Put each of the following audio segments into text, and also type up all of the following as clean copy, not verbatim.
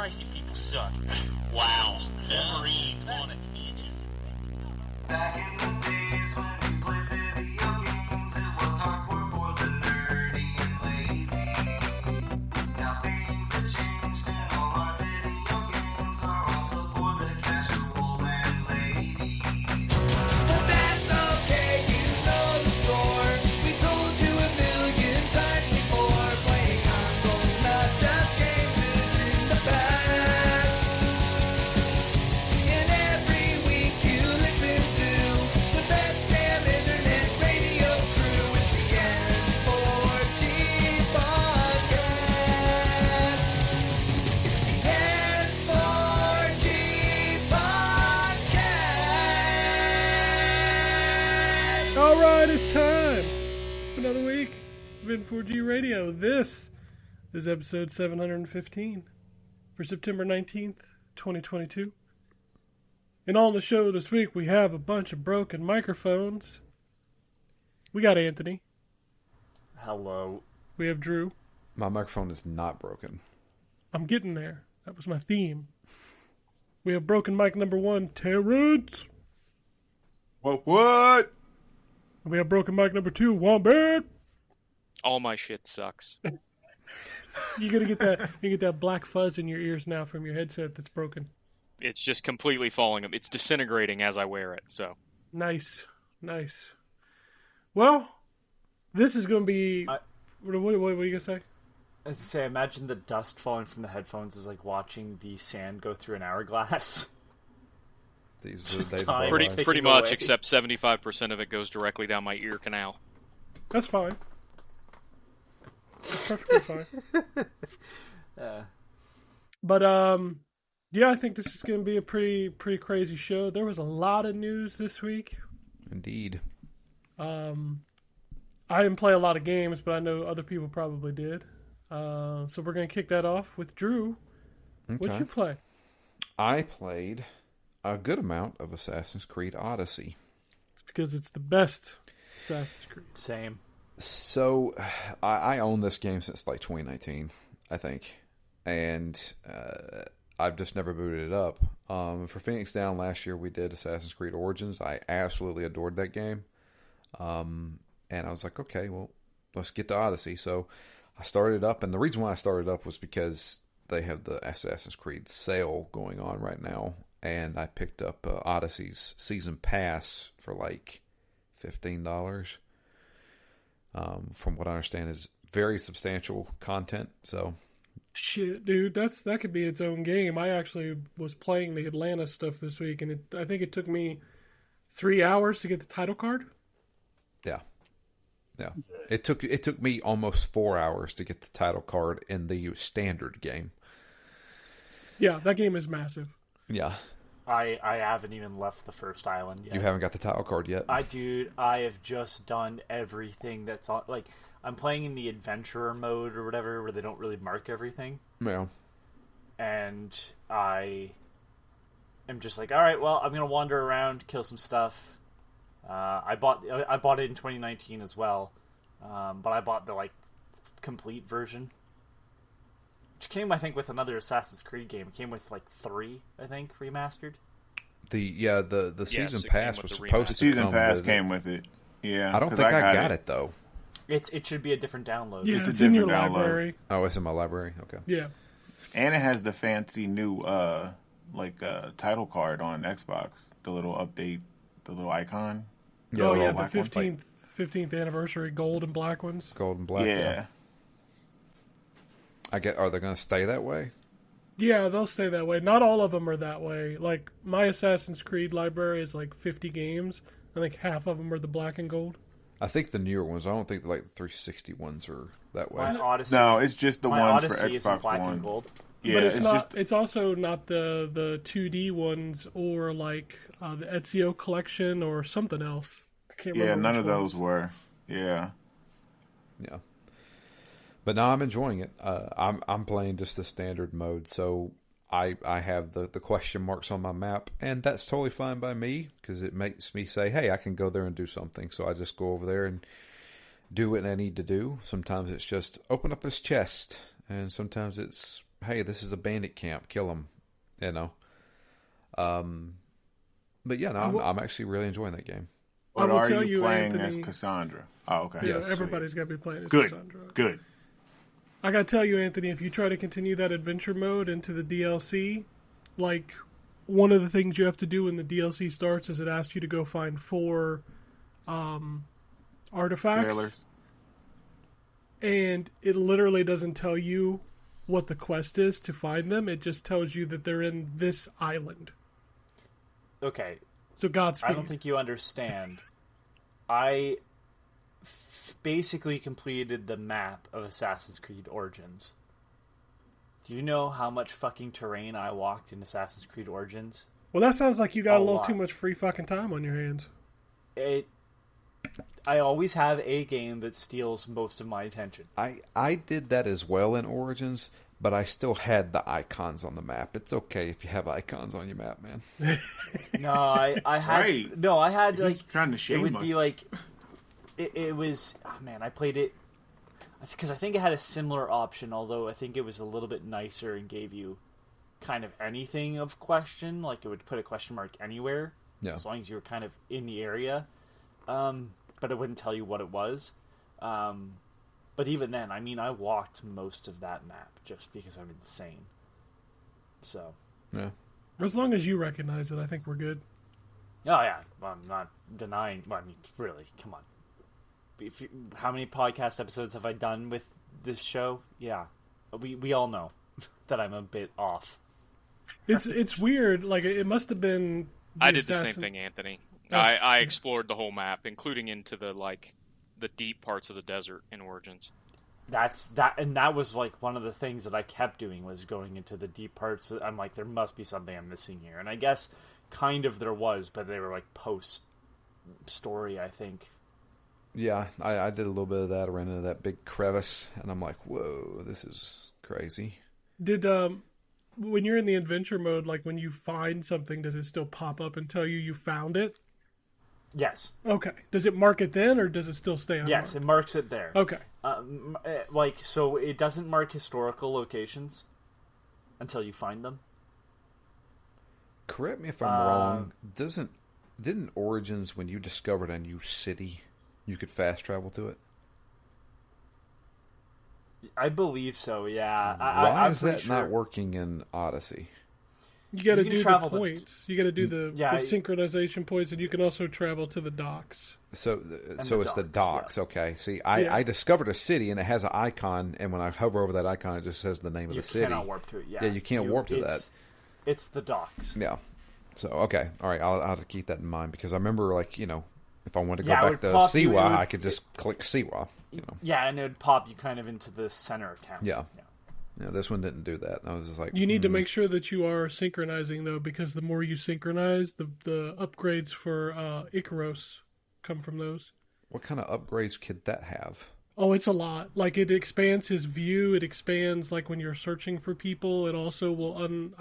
Christ, you people suck. Wow. Wolverine wanted to be interesting. Back in the days when we played video games, it was hardcore for the nerdy and lazy. Now things have changed and all our video games are also for the casual and lady. But that's okay, you know the score. We told you a million times before. Playing consoles, not just games, is in the past. And every week you listen to the best damn internet radio crew. It's the N4G podcast. It's the N4G podcast. All right, it's time for another week of N4G Radio. This is episode 715 for September 19th, 2022. And on the show this week, we have a bunch of broken microphones. We got Anthony. Hello. We have Drew. My microphone is not broken. I'm getting there. That was my theme. We have broken mic number 1, Terrence. What? And we have broken mic number 2, Wombat. All my shit sucks. You gotta get that. You get that black fuzz in your ears now from your headset that's broken. It's just completely falling. It's disintegrating as I wear it. So Nice. Well, this is going to be... What are you going to say? As I say, imagine the dust falling from the headphones is like watching the sand go through an hourglass. These are Just the days of time. our pretty lives. Taking pretty much, away. except 75% of it goes directly down my ear canal. That's fine. That's perfectly fine. But, yeah, I think this is going to be a pretty crazy show. There was a lot of news this week. Indeed. I didn't play a lot of games, but I know other people probably did. So we're going to kick that off with Drew. What'd Okay. you play? I played a good amount of Assassin's Creed Odyssey. It's because it's the best Assassin's Creed. Same. So, I own this game since like 2019, I think. And I've just never booted it up. For Phoenix Down last year, we did Assassin's Creed Origins. I absolutely adored that game. And I was like, okay, well, let's get to Odyssey. So I started up, and the reason why I started up was because they have the Assassin's Creed sale going on right now, and I picked up Odyssey's season pass for like $15. From what I understand, is very substantial content. So Shit, dude, that could be its own game. I actually was playing the Atlanta stuff this week, and I think it took me 3 hours to get the title card. yeah. It took me almost 4 hours to get the title card in the standard game. Yeah, that game is massive. Yeah. I haven't even left the first island yet. You haven't got the title card yet? I have just done everything that's on. Like, I'm playing in the adventurer mode or whatever, where they don't really mark everything. Yeah. And I am just like, all right, well, I'm gonna wander around, kill some stuff. I bought it in 2019 as well, but I bought the like complete version, which came, I think, with another Assassin's Creed game. It came with like 3, I think, remastered. The Yes, season it came pass with was the supposed The to season come pass with came it. with it. Yeah. I don't 'cause think I got it though. It should be a different download. Yeah, It's a it's in your different download. library. Oh, it's in my library. Okay. Yeah. And it has the fancy new title card on Xbox. The little update, the little icon. Oh yeah, the black one. 15th anniversary gold and black ones. Gold and black. Yeah. Are they going to stay that way? Yeah, they'll stay that way. Not all of them are that way. Like, my Assassin's Creed library is like 50 games. I think half of them are the black and gold. I think the newer ones. I don't think like the 360 ones are that way. My Odyssey. No, it's just the my ones Odyssey for is in Xbox black One. and gold. Yeah, But it's not. just It's also not the 2D ones or like the Ezio collection or something else. I can't remember. none which of those ones. were. Yeah. Yeah. But now I'm enjoying it. I'm playing just the standard mode, so I have the question marks on my map, and that's totally fine by me because it makes me say, hey, I can go there and do something. So I just go over there and do what I need to do. Sometimes it's just open up this chest, and sometimes it's hey, this is a bandit camp, kill them, you know. But yeah, no, I'm actually really enjoying that game. What will are tell you you, playing Anthony- as Cassandra? Oh, okay. Yeah, Yes. everybody's got to be playing as Good. Cassandra. Good. I got to tell you, Anthony, if you try to continue that adventure mode into the DLC, like, one of the things you have to do when the DLC starts is it asks you to go find 4 artifacts. Trailers. And it literally doesn't tell you what the quest is to find them. It just tells you that they're in this island. Okay, So Godspeed. I don't think you understand. I basically completed the map of Assassin's Creed Origins. Do you know how much fucking terrain I walked in Assassin's Creed Origins? Well, that sounds like you got A a little lot. too much free fucking time on your hands. I always have a game that steals most of my attention. I did that as well in Origins, but I still had the icons on the map. It's okay if you have icons on your map, man. No, I had Right. no, I had He's like trying to it shame would us. be like it was. Oh man, I played it because I think it had a similar option, although I think it was a little bit nicer and gave you kind of anything of question, like it would put a question mark anywhere, Yeah. as long as you were kind of in the area. But it wouldn't tell you what it was. But even then, I mean, I walked most of that map just because I'm insane. So, Yeah. As long as you recognize it, I think we're good. oh yeah, well, I'm not denying. Well, I mean, really, come on. How many podcast episodes have I done with this show? Yeah, we all know that I'm a bit off. It's weird. Like, it must have been... I did the same assassin- thing, Anthony. Oh. I explored the whole map, including into the deep parts of the desert in Origins. That was like one of the things that I kept doing was going into the deep parts. I'm like, there must be something I'm missing here, and I guess kind of there was, but they were like post story, I think. Yeah, I did a little bit of that. I ran into that big crevice, and I'm like, whoa, this is crazy. Did, when you're in the adventure mode, like, when you find something, does it still pop up and tell you found it? Yes, Okay. Does it mark it then, or does it still stay on? yes, it marks it there. Okay. So it doesn't mark historical locations until you find them. Correct me if I'm wrong. Didn't Origins, when you discovered a new city, you could fast travel to it? I believe so. Yeah. Why I'm is pretty that sure. not working in Odyssey? You got to You can do the travel to- points. You got to do the Yeah, synchronization points, and you can also travel to the docks. So the it's the docks, docks. Okay. See, I discovered a city, and it has an icon, and when I hover over that icon, it just says the name of You the city. cannot warp to it. Yeah, Yeah, you can't warp to that. It's the docks. Yeah. So, okay. All right. I'll have to keep that in mind because I remember, like, you know, if I wanted to go Yeah, it back would to pop you- Siwa, it would- I could just click Siwa, you know. Yeah, and it would pop you kind of into the center of town. Yeah. Yeah, this one didn't do that. I was just like, You need to make sure that you are synchronizing, though, because the more you synchronize, the upgrades for Icaros come from those. what kind of upgrades could that have? Oh, it's a lot. Like, it expands his view. It expands, like, when you're searching for people. It also will...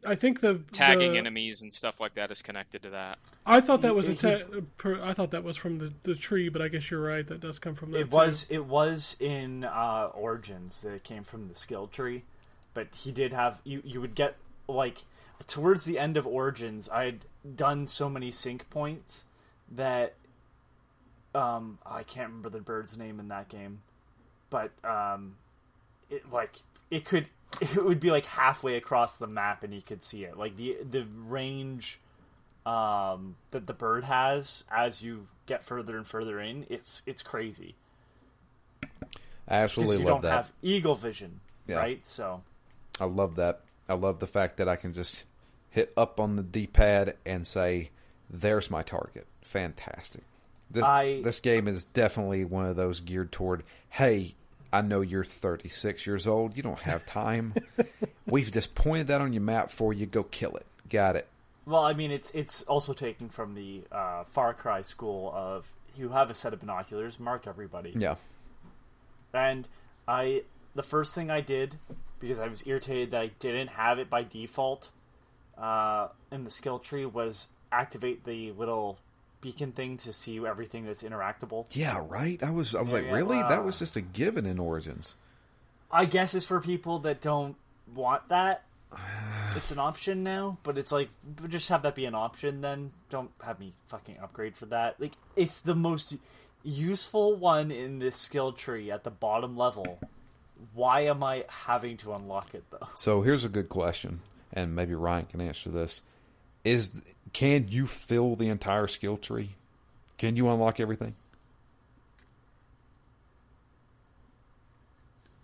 I think Tagging enemies and stuff like that is connected to that. I thought that was I thought that was from the tree, but I guess you're right. That does come from that. It was in Origins that it came from the skill tree, but he did have you would get like towards the end of Origins. I had done so many sync points that I can't remember the bird's name in that game, but it would be like halfway across the map and he could see it. Like the range that the bird has as you get further and further in, it's crazy. I absolutely You love don't that. have eagle vision, Yeah. right? So I love that. I love the fact that I can just hit up on the D-pad and say, there's my target. Fantastic. This game is definitely one of those geared toward, hey, I know you're 36 years old. You don't have time. We've just pointed that on your map for you. Go kill it. Got it. well, I mean, it's also taken from the Far Cry school of you have a set of binoculars, mark everybody. Yeah. And the first thing I did, because I was irritated that I didn't have it by default in the skill tree, was activate the little beacon thing to see everything that's interactable. Yeah, right? I was like, really? That was just a given in Origins. I guess it's for people that don't want that, it's an option now, but it's like, just have that be an option then. Don't have me fucking upgrade for that. Like, it's the most useful one in the skill tree at the bottom level. Why am I having to unlock it, though? So here's a good question, and maybe Ryan can answer this. Can you fill the entire skill tree? Can you unlock everything?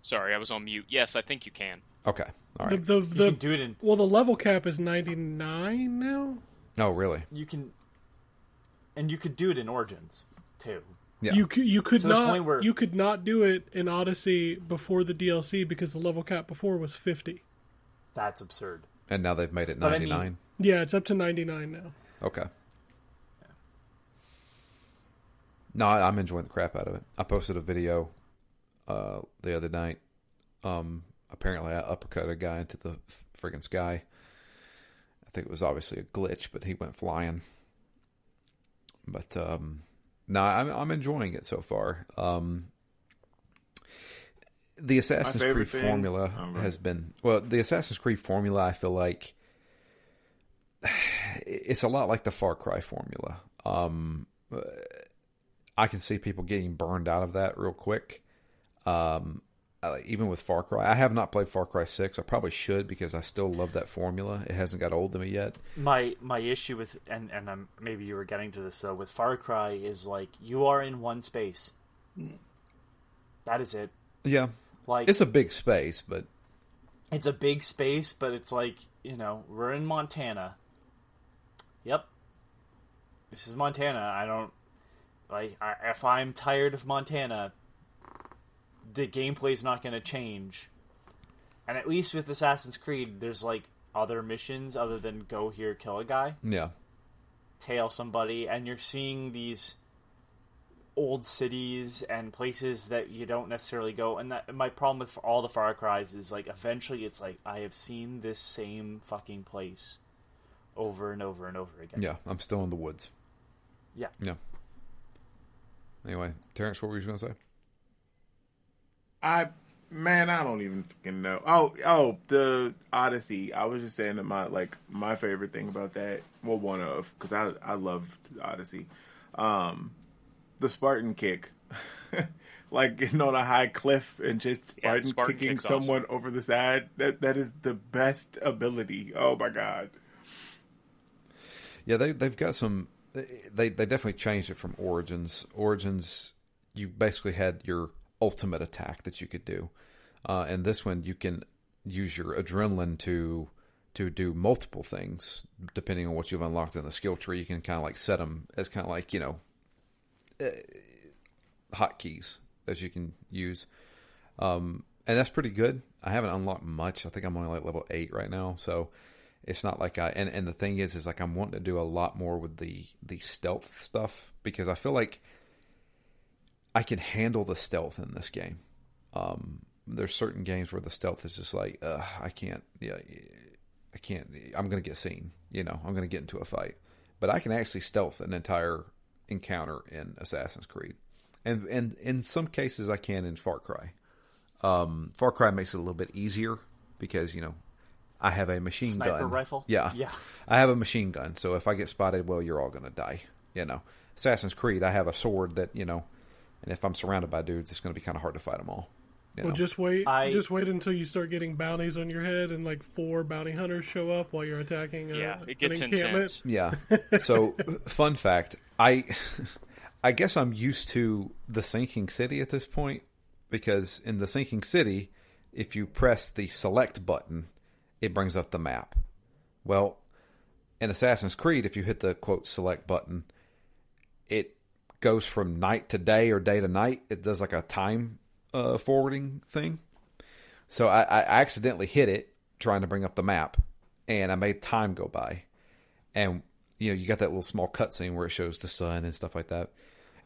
Sorry, I was on mute. Yes, I think you can. Okay, all right. You can do it in... Well, the level cap is 99 now. Oh, really? You can... And you could do it in Origins, too. Yeah. You could To the not point where- you could not do it in Odyssey before the DLC because the level cap before was 50. That's absurd. And now they've made it But I mean- 99. Yeah, it's up to 99 now. Okay. No, I'm enjoying the crap out of it. I posted a video the other night. Apparently, I uppercut a guy into the friggin' sky. I think it was obviously a glitch, but he went flying. But no, I'm enjoying it so far. The Assassin's Creed formula has been... Well, the Assassin's Creed formula, I feel like... It's a lot like the Far Cry formula. I can see people getting burned out of that real quick. Even with Far Cry. I have not played Far Cry 6. I probably should because I still love that formula. It hasn't got old to me yet. My issue with... And maybe you were getting to this, though. With Far Cry is, like, you are in one space. That is it. Yeah. Like, It's a big space, but... It's a big space, but it's like, we're in Montana. Yep. This is Montana. I don't... if I'm tired of Montana, the gameplay's not going to change. And at least with Assassin's Creed, there's, like, other missions other than go here, kill a guy. Yeah. Tail somebody, and you're seeing these old cities and places that you don't necessarily go. And my problem with all the Far Cries is, like, eventually it's like, I have seen this same fucking place over and over and over again. Yeah, I'm still in the woods. Yeah. Yeah. Anyway, Terrence, what were you going to say? I don't even fucking know. Oh, the Odyssey. I was just saying that my favorite thing about that, well, one of, because I loved Odyssey, the Spartan kick. Like getting on a high cliff and just Spartan kicking kick's someone awesome. over the side. That is the best ability. Oh my god. Yeah, they've got some... They definitely changed it from Origins. Origins, you basically had your ultimate attack that you could do. And this one, you can use your adrenaline to do multiple things, depending on what you've unlocked in the skill tree. You can kind of like set them as kind of like, hotkeys that you can use. And that's pretty good. I haven't unlocked much. I think I'm only like level 8 right now, so... It's not like and the thing is like I'm wanting to do a lot more with the stealth stuff because I feel like I can handle the stealth in this game. There's certain games where the stealth is just like, I can't. Yeah, I can't. I'm going to get seen. I'm going to get into a fight. But I can actually stealth an entire encounter in Assassin's Creed, and in some cases I can in Far Cry. Far Cry makes it a little bit easier because I have a machine gun. Sniper rifle? Yeah. I have a machine gun, so if I get spotted, well, you're all going to die. Assassin's Creed, I have a sword that, and if I'm surrounded by dudes, it's going to be kind of hard to fight them all. Well, just wait until you start getting bounties on your head and like 4 bounty hunters show up while you're attacking it gets an encampment. intense. Yeah. So, fun fact, I guess I'm used to the sinking city at this point, because in the sinking city, if you press the select button, it brings up the map. Well, in Assassin's Creed, if you hit the, quote, select button, it goes from night to day or day to night. It does like a time forwarding thing. So I accidentally hit it trying to bring up the map, and I made time go by. And, you got that little small cutscene where it shows the sun and stuff like that.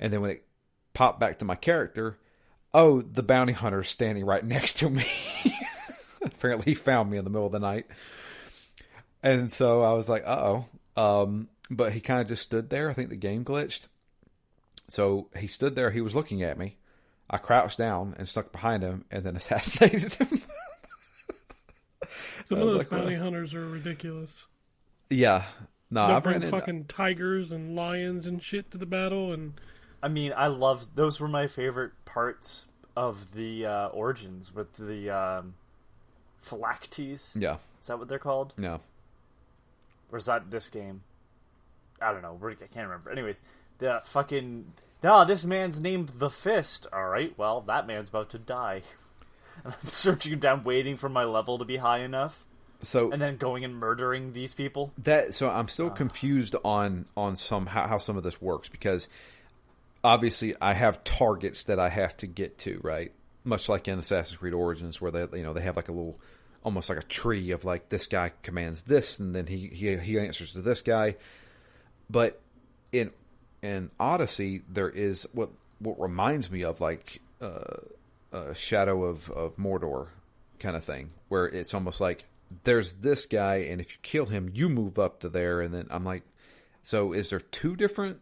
And then when it popped back to my character, the bounty hunter's standing right next to me. Apparently he found me in the middle of the night. And so I was like, uh-oh. But he kind of just stood there. I think the game glitched. So he stood there. He was looking at me. I crouched down and stuck behind him and then assassinated him. Some I of was those like, bounty well, hunters are ridiculous. yeah. No, They'll I've ran bring into fucking tigers and lions and shit to the battle, and I mean, I love those. Were my favorite parts of the Origins with the phylacteries. Yeah. Is that what they're called? No. Or is that this game? I don't know. I can't remember. Anyways, the fucking... No, this man's named the Fist. Alright, well, that man's about to die. And I'm searching down, waiting for my level to be high enough. So And then going and murdering these people. so I'm still confused on how some of this works, because obviously I have targets that I have to get to, right? Much like in Assassin's Creed Origins, where they have like a little, almost like a tree of like, this guy commands this, and then he answers to this guy. But in Odyssey, there is what reminds me of like a Shadow of Mordor kind of thing, where it's almost like there's this guy, and if you kill him, you move up to there, and then I'm like, so is there two different?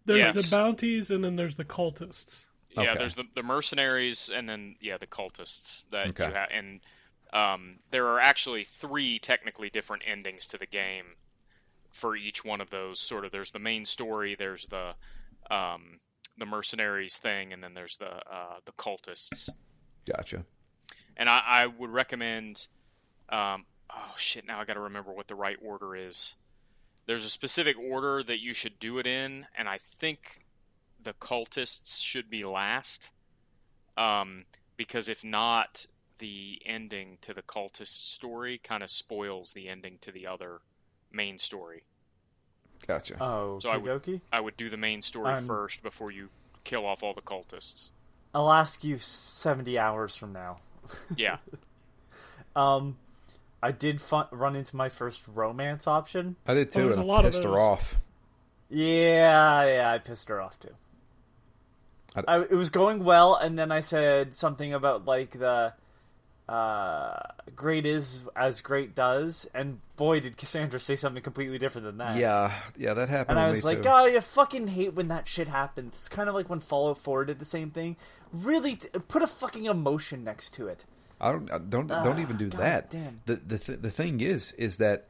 there's Yes. the bounties, and then there's the cultists. Yeah, Okay. there's the mercenaries, and then the cultists that Okay. you have, and there are actually 3 technically different endings to the game for each one of those. Sort of, there's the main story, there's the mercenaries thing, and then there's the cultists. Gotcha. And I would recommend. Oh shit! Now I got to remember what the right order is. There's a specific order that you should do it in, and I think the cultists should be last. Because if not, the ending to the cultist story kind of spoils the ending to the other main story. Gotcha. Oh, So I Kidoki? I would do the main story Um, first before you kill off all the cultists. I'll ask you 70 hours from now. Yeah. I did run into my first romance option. I did too, there's and a lot I of pissed her those. off. Yeah, I pissed her off too. It was going well, and then I said something about like the great is as great does, and boy, did Cassandra say something completely different than that. Yeah, that happened. And I with was me like, too. oh, you fucking hate when that shit happens. It's kind of like when Fallout 4 did the same thing. Really, put a fucking emotion next to it. I don't even do God that. damn. The thing is that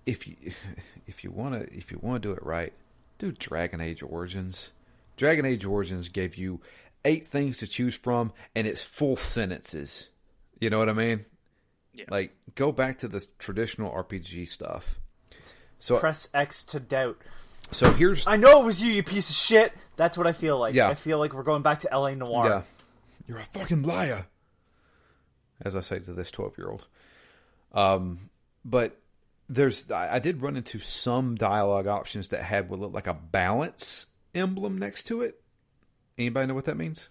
if you want to do it right, do Dragon Age Origins. Dragon Age Origins gave you 8 things to choose from, and it's full sentences. You know what I mean? Yeah. Like, go back to the traditional RPG stuff. So Press X to doubt. so here's I know it was you, you piece of shit. That's what I feel like. Yeah. I feel like we're going back to LA Noir. yeah, you're a fucking liar, as I say to this 12-year-old. But I did run into some dialogue options that had what looked like a balance emblem next to it. Anybody know what that means?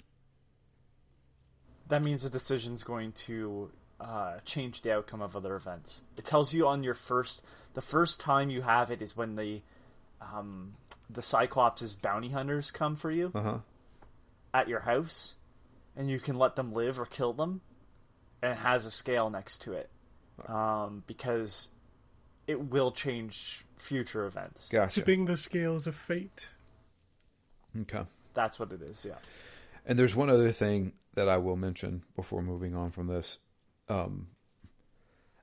That means the decision's going to change the outcome of other events. It tells you on the first time you have it is when the Cyclops' bounty hunters come for you at your house, and you can let them live or kill them, and it has a scale next to it, because it will change future events. Gotcha. Tipping the scales of fate. Okay. That's what it is, yeah. And there's one other thing that I will mention before moving on from this.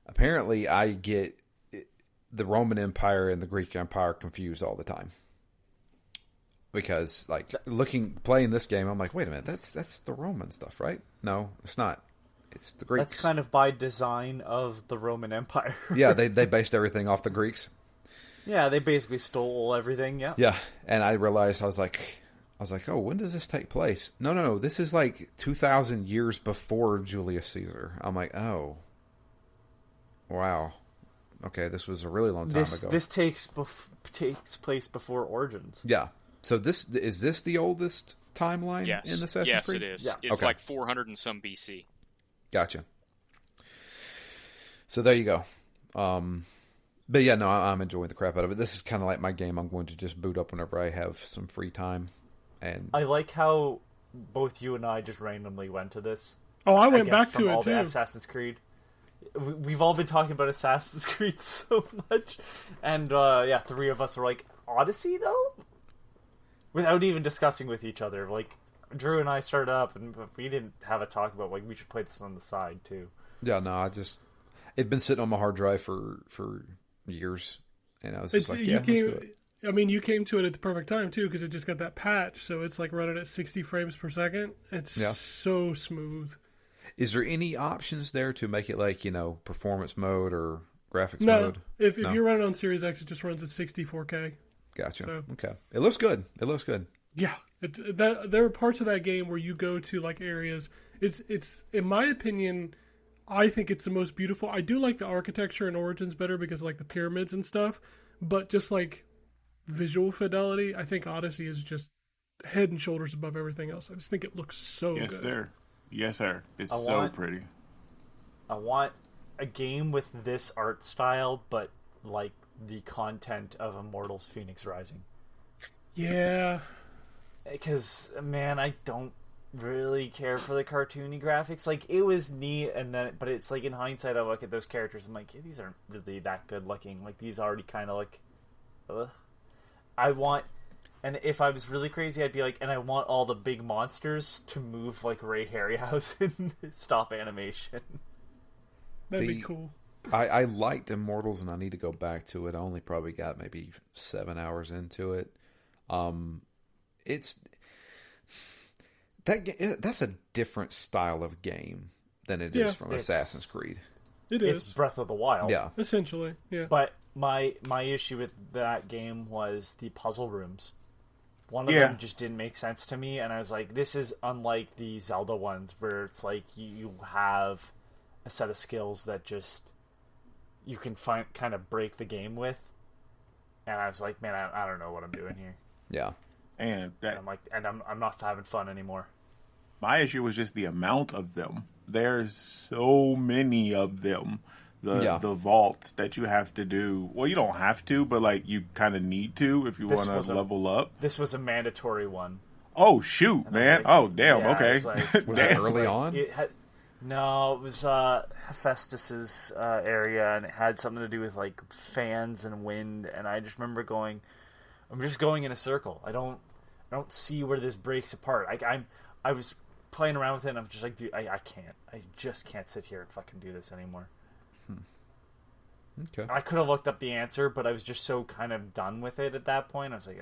Apparently, I get the Roman Empire and the Greek Empire confused all the time. Because, like, playing this game, I'm like, wait a minute, that's the Roman stuff, right? No, it's not. It's the Greeks. That's kind of by design of the Roman Empire. Yeah, they based everything off the Greeks. Yeah, they basically stole everything, yeah. Yeah, and I realized, I was like, oh, when does this take place? No, this is like 2,000 years before Julius Caesar. I'm like, oh, wow, okay, this was a really long time ago. This takes place before Origins. Yeah, so is this the oldest timeline Yes. in Assassin's Yes, Creed? it is. Yeah. It's Okay. like 400 and some BC. Gotcha. So there you go. But yeah, no, I'm enjoying the crap out of it. This is kind of like my game I'm going to just boot up whenever I have some free time. And I like how both you and I just randomly went to this. Oh, I went guess back from to all it the too. Assassin's Creed. We've all been talking about Assassin's Creed so much, and 3 of us were like, Odyssey though, without even discussing with each other. Like Drew and I started up, and we didn't have a talk about like we should play this on the side too. Yeah, no, it'd been sitting on my hard drive for years, and I was just like, yeah, let's do it. I mean, you came to it at the perfect time too, because it just got that patch, so it's like running at 60 frames per second. It's so smooth. Is there any options there to make it like, performance mode or graphics No, mode? if you run it on Series X, it just runs at 64K. Gotcha. So, okay, it looks good. Yeah, there are parts of that game where you go to like areas. It's in my opinion, I think it's the most beautiful. I do like the architecture in Origins better because of, like, the pyramids and stuff, but just like visual fidelity, I think Odyssey is just head and shoulders above everything else. I just think it looks so good. Yes, sir. It's pretty. I want a game with this art style, but like the content of Immortals Phoenix Rising. Yeah. Because, man, I don't really care for the cartoony graphics. Like, it was neat, but it's like, in hindsight, I look at those characters, I'm like, yeah, these aren't really that good looking. Like, these already kind of like, ugh. And if I was really crazy, I'd be like, and I want all the big monsters to move like Ray Harryhausen stop animation. That'd be cool. I liked Immortals, and I need to go back to it. I only probably got maybe 7 hours into it. That's a different style of game than it is from Assassin's Creed. It's Breath of the Wild. Yeah. Essentially, yeah. But my issue with that game was the puzzle rooms. One of them just didn't make sense to me, and I was like, this is unlike the Zelda ones, where it's like you have a set of skills that just you can kind of break the game with. And I was like, man, I don't know what I'm doing here. Yeah. And I'm not having fun anymore. My issue was just the amount of them. There's so many of them. The vaults that you have to do. Well, you don't have to, but like you kind of need to if you want to level up. This was a mandatory one. Oh shoot, man! Like, oh damn. yeah, okay. Was it early on? No, it was Hephaestus's area, and it had something to do with like fans and wind. And I just remember going, I'm just going in a circle. I don't see where this breaks apart. I was playing around with it, and I'm just like, dude, I can't. I just can't sit here and fucking do this anymore. Okay. I could have looked up the answer, but I was just so kind of done with it at that point. I was like,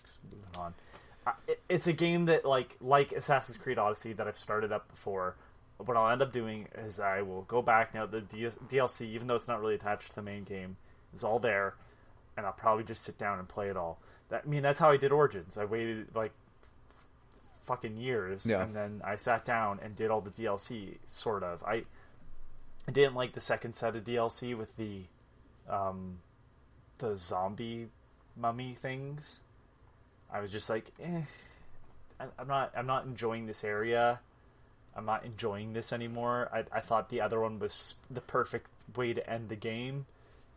just moving on. It's a game that, like Assassin's Creed Odyssey, that I've started up before. What I'll end up doing is I will go back now. The DLC, even though it's not really attached to the main game, is all there, and I'll probably just sit down and play it all. That's how I did Origins. I waited like fucking years, and then I sat down and did all the DLC. Sort of. I didn't like the second set of DLC with the zombie mummy things. I was just like, I'm not enjoying this area. I'm not enjoying this anymore. I thought the other one was the perfect way to end the game,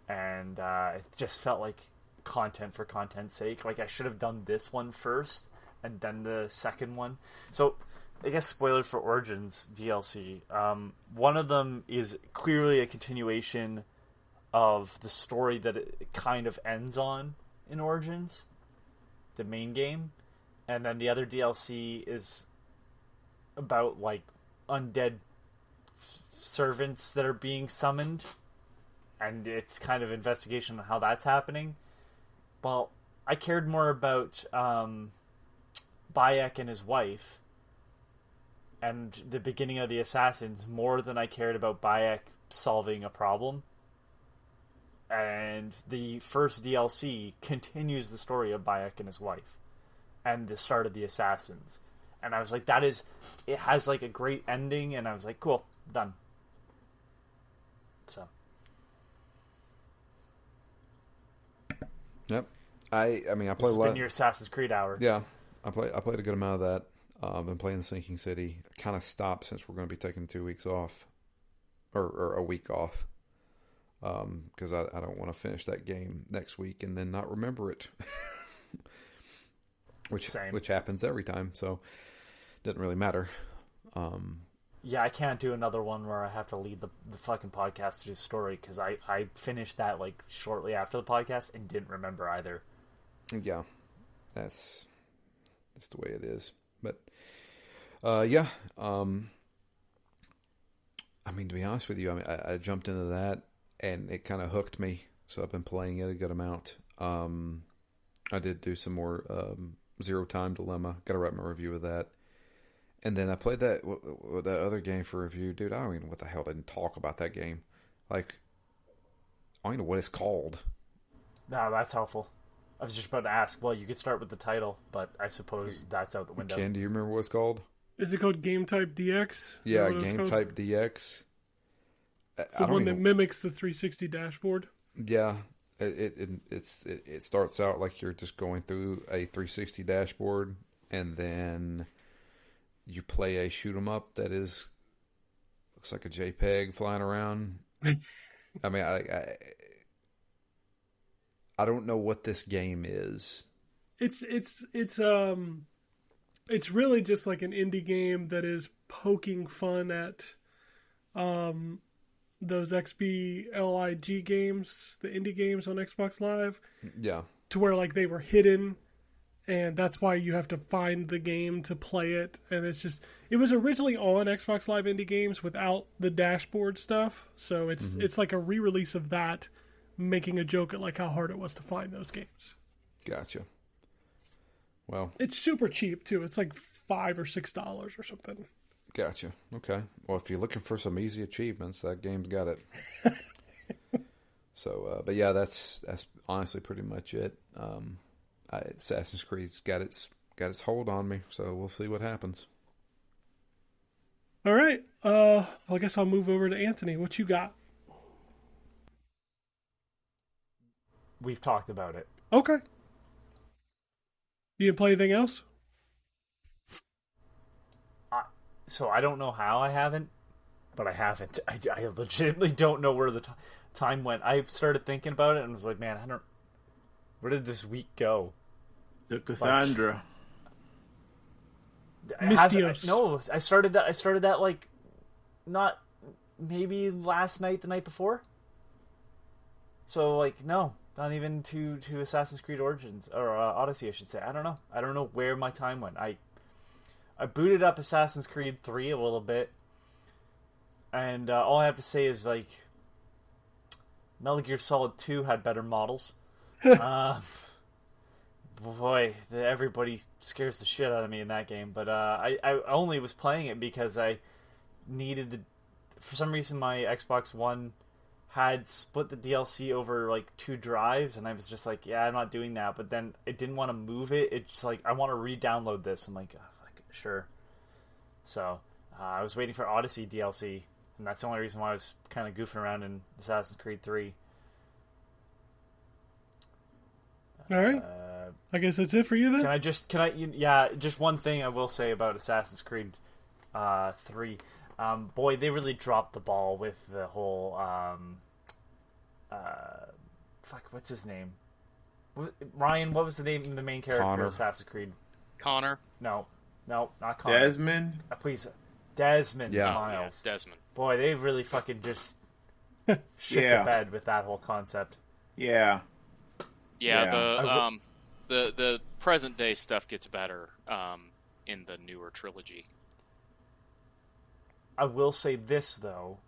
and it just felt like content for content's sake. Like, I should have done this one first and then the second one. So, I guess spoiler for Origins DLC. One of them is clearly a continuation of the story that it kind of ends on in Origins, the main game, and then the other DLC is about like undead servants that are being summoned, and it's kind of investigation on how that's happening. Well, I cared more about Bayek and his wife and the beginning of the Assassins more than I cared about Bayek solving a problem. And the first DLC continues the story of Bayek and his wife and the start of the Assassins. And I was like, it has like a great ending, and I was like, cool, done. So. Yep. I played a lot. This has been your Assassin's Creed hour. Yeah. I played a good amount of that. I've been playing Sinking City. I kind of stopped since we're going to be taking 2 weeks off. Or a week off. Because I don't want to finish that game next week and then not remember it. Which happens every time, so it doesn't really matter. Yeah, I can't do another one where I have to lead the fucking podcast to do story, because I finished that like shortly after the podcast and didn't remember either. Yeah, that's the way it is. But yeah, I mean, to be honest with you, I mean, I jumped into that and it kind of hooked me. So I've been playing it a good amount. I did do some more Zero Time Dilemma. Got to write my review of that. And then I played that other game for review. Dude, I don't even know what the hell I didn't talk about that game. Like, I don't even know what it's called. No, that's helpful. I was just about to ask. Well, you could start with the title, but I suppose that's out the window. Ken, do you remember what it's called? Is it called Game Type DX? Yeah, Game Type DX. It's the one that mimics the 360 dashboard. Yeah, it starts out like you're just going through a 360 dashboard, and then you play a shoot 'em up that looks like a JPEG flying around. I mean, I don't know what this game is. It's really just like an indie game that is poking fun at those XBLIG games, the indie games on Xbox Live. Yeah. To where like they were hidden, and that's why you have to find the game to play it. And it was originally on Xbox Live Indie Games without the dashboard stuff. So it's like a re-release of that, making a joke at like how hard it was to find those games. Gotcha. Well, it's super cheap too. It's like $5 or $6 or something. Gotcha. Okay. Well, if you're looking for some easy achievements, that game's got it. So, but yeah, that's honestly pretty much it. Assassin's Creed's got its hold on me, so we'll see what happens. All right. Well, I guess I'll move over to Anthony. What you got? We've talked about it. Okay. You didn't play anything else? So I don't know how I haven't, but I haven't. I legitimately don't know where the time went. I started thinking about it and was like, man, where did this week go? The Cassandra. Mystios. No, I started that like, not maybe last night, the night before. So like, no, not even to Assassin's Creed Origins or Odyssey, I should say. I don't know. I don't know where my time went. I booted up Assassin's Creed 3 a little bit, and all I have to say is, like, Metal Gear Solid 2 had better models. Boy, everybody scares the shit out of me in that game, but I only was playing it because I needed for some reason my Xbox One had split the DLC over, like, 2 drives, and I was just like, yeah, I'm not doing that, but then it didn't want to move it. It's just like, I want to re-download this. I'm like, sure. So, I was waiting for Odyssey DLC, and that's the only reason why I was kind of goofing around in Assassin's Creed 3. All right. I guess that's it for you then? Just one thing I will say about Assassin's Creed 3. Boy, they really dropped the ball with the whole, what's his name? Ryan, what was the name of the main character Connor. of Assassin's Creed? Connor. No, not Connor. Desmond? Please. Desmond Yeah. Miles. Yeah, Desmond. Boy, they really fucking just shit Yeah. the bed with that whole concept. Yeah. Yeah, the present day stuff gets better in the newer trilogy. I will say this though,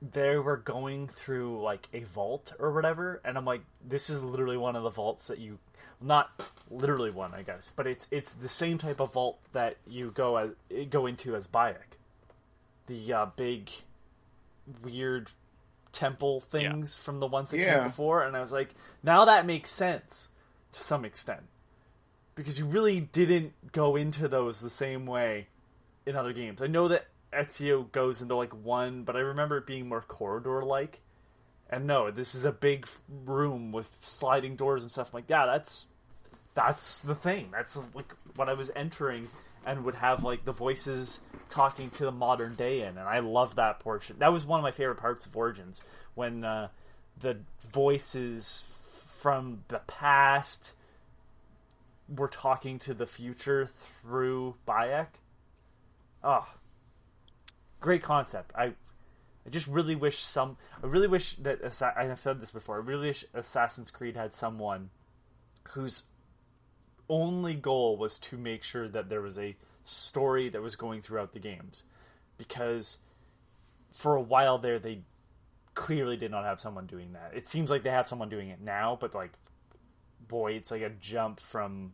they were going through like a vault or whatever, and I'm like, this is literally one of the vaults that not literally one, I guess, but it's the same type of vault that you go into as Bayek, the big weird temple things from the ones that came before, and I was like, now that makes sense to some extent, because you really didn't go into those the same way in other games. I know that Ezio goes into like one, but I remember it being more corridor-like. And no, this is a big room with sliding doors and stuff. I'm like, yeah, that's the thing. That's like what I was entering, and would have like the voices talking to the modern day in, and I love that portion. That was one of my favorite parts of Origins, when the voices from the past were talking to the future through Bayek. Oh, great concept. I just really wish that I have said this before. I really wish Assassin's Creed had someone whose only goal was to make sure that there was a story that was going throughout the games. because for a while there they clearly did not have someone doing that. It seems like they have someone doing it now, but like, boy, it's like a jump from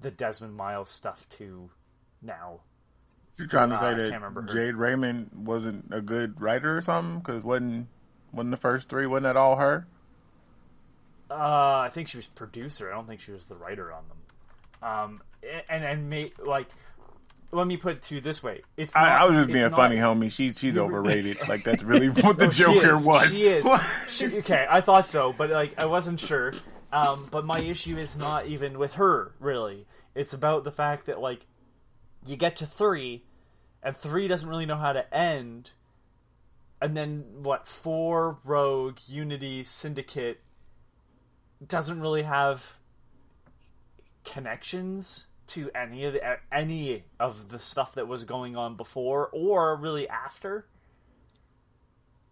the Desmond Miles stuff to now. You're trying to say I can't that remember her. Jade Raymond wasn't a good writer or something? Because wasn't the first three, wasn't that all her? I think she was producer. I don't think she was the writer on them. Let me put it to you this way: it's not, I was just it's being not- funny, homie. She's overrated. Like that's really what the No, she Joker is. was. She is. Okay, I thought so, but like I wasn't sure. But my issue is not even with her, really. It's about the fact that like you get to 3, and 3 doesn't really know how to end, and then 4, Rogue, Unity, Syndicate doesn't really have connections to any of the stuff that was going on before or really after.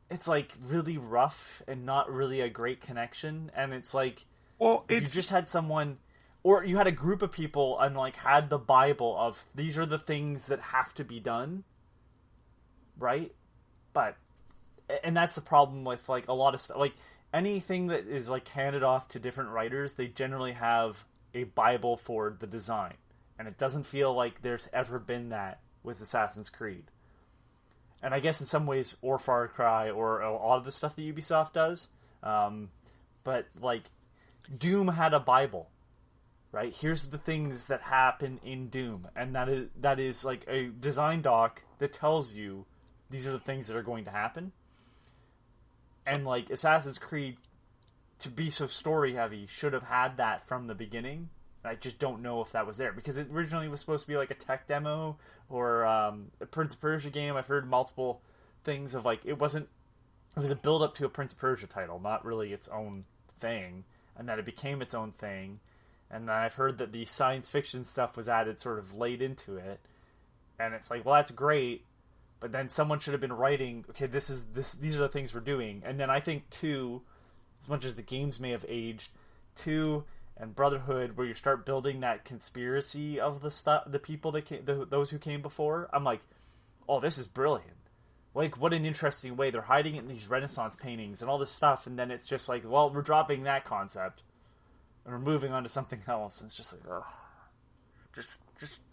It's like really rough and not really a great connection, and it's like, Well, you just had someone, or you had a group of people and like had the Bible of these are the things that have to be done, right? And that's the problem with like a lot of stuff. Like anything that is like handed off to different writers, they generally have a Bible for the design, and it doesn't feel like there's ever been that with Assassin's Creed. And I guess in some ways, or Far Cry, or a lot of the stuff that Ubisoft does, but like Doom had a Bible, right? Here's the things that happen in Doom, and that is like a design doc that tells you these are the things that are going to happen. And like Assassin's Creed, to be so story heavy, should have had that from the beginning. I just don't know if that was there, because it originally was supposed to be like a tech demo or a Prince of Persia game. I've heard multiple things of like it was a build up to a Prince of Persia title, not really its own thing, and that it became its own thing. And then I've heard that the science fiction stuff was added sort of late into it, and it's like, well, that's great, but then someone should have been writing, okay, these are the things we're doing. And then I think 2, as much as the games may have aged, 2 and Brotherhood, where you start building that conspiracy of the people that came, those who came before, I'm like, oh, this is brilliant. Like, what an interesting way. They're hiding it in these Renaissance paintings and all this stuff, and then it's just like, well, we're dropping that concept, and we're moving on to something else. And it's just like, ugh.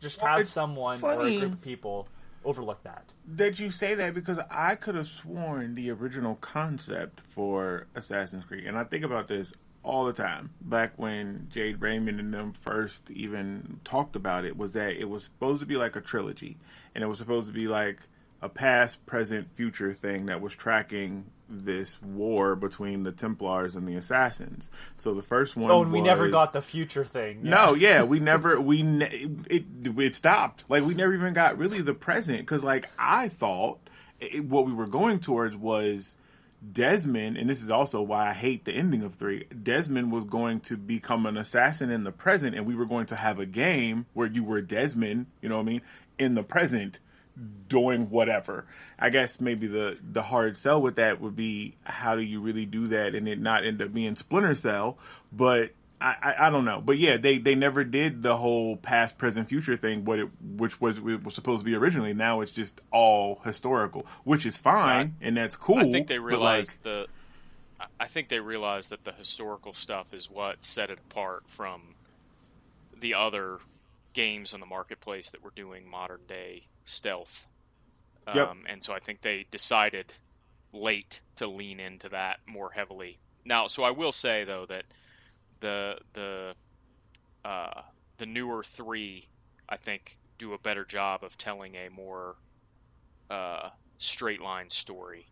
Just have it's someone funny or a group of people overlook that. That you say that, because I could have sworn the original concept for Assassin's Creed, and I think about this all the time, back when Jade Raymond and them first even talked about it, was that it was supposed to be like a trilogy, and it was supposed to be like a past, present, future thing that was tracking this war between the Templars and the Assassins. So the first one, and we never got the future thing. Yeah. No, yeah, it stopped. Like, we never even got really the present, because like I thought what we were going towards was Desmond, and this is also why I hate the ending of 3. Desmond was going to become an assassin in the present, and we were going to have a game where you were Desmond, you know what I mean, in the present, doing whatever. I guess maybe the hard sell with that would be, how do you really do that and it not end up being Splinter Cell? But I don't know. But yeah, they never did the whole past, present, future thing, which was supposed to be originally. Now it's just all historical, which is fine, and that's cool. I think they realized but I think they realized that the historical stuff is what set it apart from the other games on the marketplace that were doing modern day stealth. Yep. And so I think they decided late to lean into that more heavily. Now, so I will say though that the newer 3, I think, do a better job of telling a more straight line story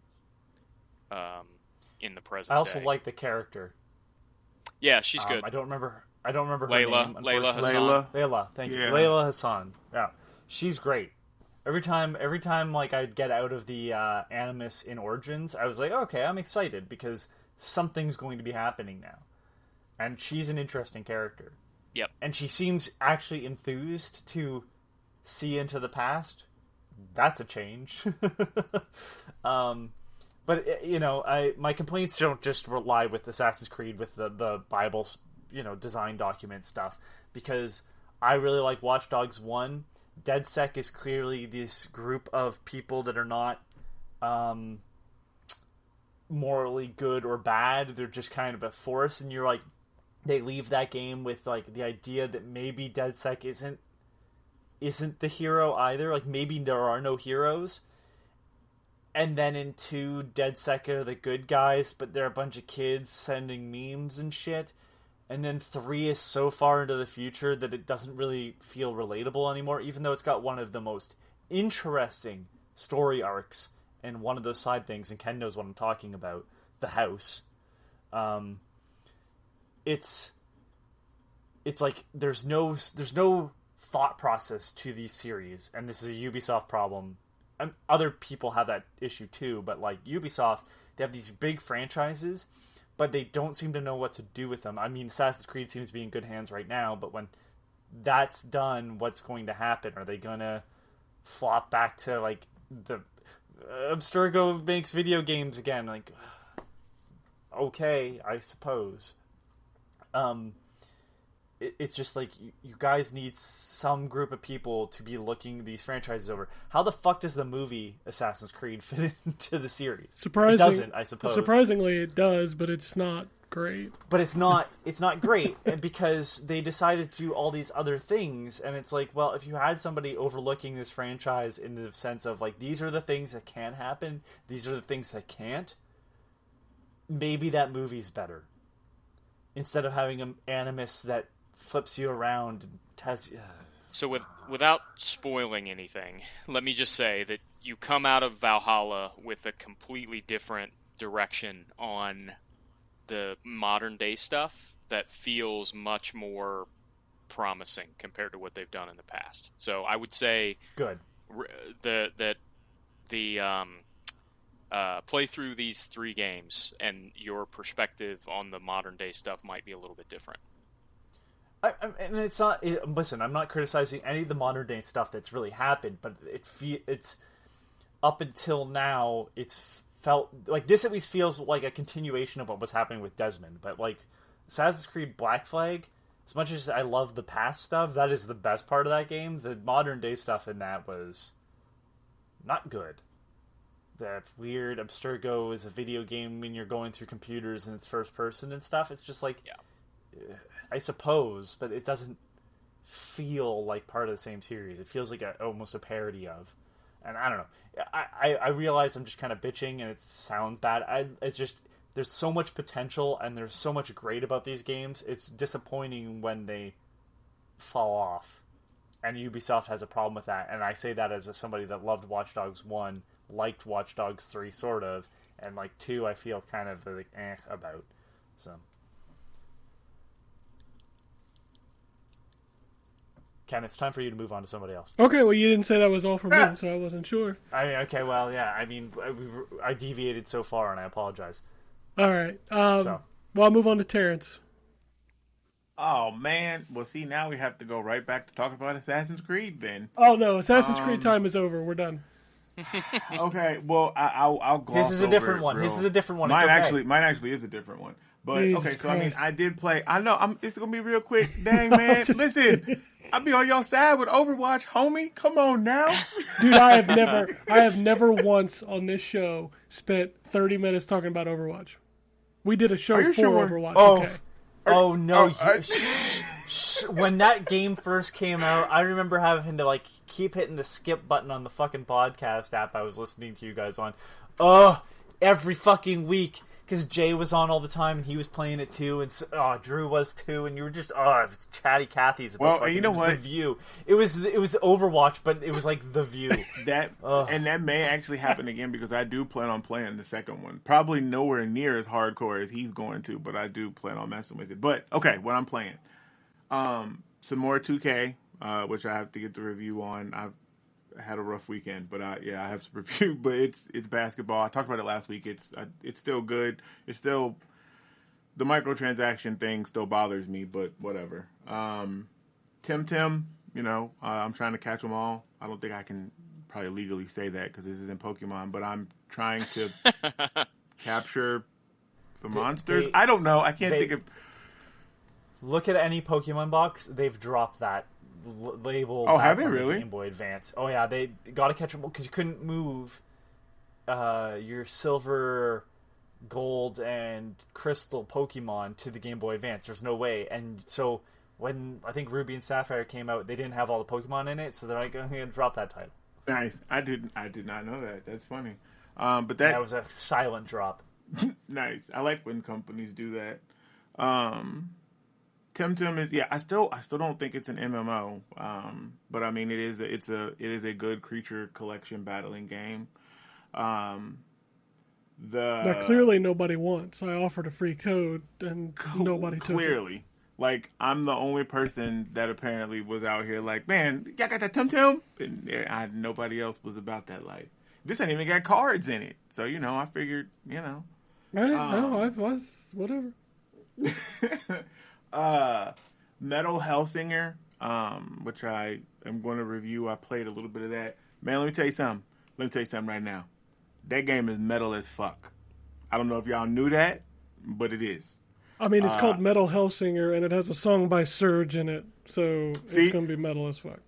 in the present. I also day. like the character. Yeah, she's good. I don't remember her Layla. name. Layla unfortunately. Hassan. Layla, thank you. Yeah. Layla Hassan. Yeah, she's great. Every time, like I'd get out of the Animus in Origins, I was like, okay, I'm excited because something's going to be happening now, and she's an interesting character. Yep. And she seems actually enthused to see into the past. That's a change. But you know, my complaints don't just lie with Assassin's Creed with the Bible's design document stuff, because I really like Watch Dogs 1. DedSec is clearly this group of people that are not morally good or bad. They're just kind of a force, and you're like, they leave that game with like the idea that maybe DedSec isn't the hero either. Like maybe there are no heroes. And then in 2, DedSec are the good guys, but they're a bunch of kids sending memes and shit. And then 3 is so far into the future that it doesn't really feel relatable anymore, even though it's got one of the most interesting story arcs and one of those side things, and Ken knows what I'm talking about, the house. It's like there's no thought process to these series, and this is a Ubisoft problem. And other people have that issue too, but like Ubisoft, they have these big franchises, but they don't seem to know what to do with them. I mean, Assassin's Creed seems to be in good hands right now, but when that's done, what's going to happen? Are they gonna flop back to like the Abstergo makes video games again? Like, okay, I suppose. It's just like you guys need some group of people to be looking these franchises over. How the fuck does the movie Assassin's Creed fit into the series? It doesn't, I suppose. Surprisingly, it does, but it's not great. But it's not great because they decided to do all these other things, and it's like, well, if you had somebody overlooking this franchise in the sense of like, these are the things that can happen, these are the things that can't, maybe that movie's better. Instead of having an animus that flips you around and has... So without spoiling anything, let me just say that you come out of Valhalla with a completely different direction on the modern day stuff that feels much more promising compared to what they've done in the past. So I would say good that the play through these 3 games and your perspective on the modern day stuff might be a little bit different. And it's not. Listen, I'm not criticizing any of the modern day stuff that's really happened, but it's up until now. It's felt like this. At least feels like a continuation of what was happening with Desmond. But like Assassin's Creed Black Flag, as much as I love the past stuff, that is the best part of that game. The modern day stuff in that was not good. That weird Abstergo is a video game when you're going through computers and it's first person and stuff. It's just like, I suppose, but it doesn't feel like part of the same series. It feels like almost a parody of. And I don't know. I realize I'm just kind of bitching and it sounds bad. It's just, there's so much potential and there's so much great about these games. It's disappointing when they fall off. And Ubisoft has a problem with that. And I say that as somebody that loved Watch Dogs 1, liked Watch Dogs 3 sort of, and like 2 I feel kind of like about. So Ken, it's time for you to move on to somebody else. Okay, well, you didn't say that was all for me, so I wasn't sure. Okay, well, yeah, I mean, I deviated so far, and I apologize. All right. Well, I'll move on to Terrence. Oh, man. Well, see, now we have to go right back to talk about Assassin's Creed, then. Oh, no, Assassin's Creed time is over. We're done. Okay, well, I'll gloss This is a over different it one. real- This is a different one. Mine It's okay. actually is a different one. But Jesus okay, so I mean, Christ. I did play. I know it's gonna be real quick. Dang, man, listen, I'll be on your side with Overwatch, homie. Come on now. Dude, I have never once on this show spent 30 minutes talking about Overwatch. We did a show Are you for sure? Overwatch. Oh, Okay. oh no! Oh, When that game first came out, I remember having to like keep hitting the skip button on the fucking podcast app I was listening to you guys on. Every fucking week. Because Jay was on all the time, and he was playing it too, and Drew was too, and you were just chatty Cathy's about Well, fucking, you know it was what? The View. It was Overwatch, but it was like The View. And that may actually happen again because I do plan on playing the second one. Probably nowhere near as hardcore as he's going to, but I do plan on messing with it. But okay, what I'm playing, some more 2K, which I have to get the review on. I've had a rough weekend, but I have some review. But it's basketball. I talked about it last week. It's still good. It's still, the microtransaction thing still bothers me, but whatever. Tim, you know, I'm trying to catch them all. I don't think I can probably legally say that because this isn't Pokemon, but I'm trying to capture the monsters. I don't know. I can't think of. Look at any Pokemon box. They've dropped that label. Oh, back have they on the really? Game Boy Advance. Oh yeah, they got to catch them because you couldn't move your silver, gold, and crystal Pokemon to the Game Boy Advance. There's no way, and so when I think Ruby and Sapphire came out, they didn't have all the Pokemon in it, so they're like, going to drop that title. Nice. I did not know that. That's funny. But That that's was a silent drop. nice. I like when companies do that. Temtem is I still don't think it's an MMO. But I mean it is a good creature collection battling game. That clearly nobody wants. I offered a free code and nobody took it. Clearly. Like, I'm the only person that apparently was out here like, man, y'all got that Temtem? And nobody else was about that life. This ain't even got cards in it. So, I figured, Right? No, I was, whatever. Metal Hellsinger, which I am going to review. I played a little bit of that. Man, let me tell you something. Right now. That game is metal as fuck. I don't know if y'all knew that, but it is. I mean, it's called Metal Hellsinger, and it has a song by Surge in it, so it's going to be metal as fuck.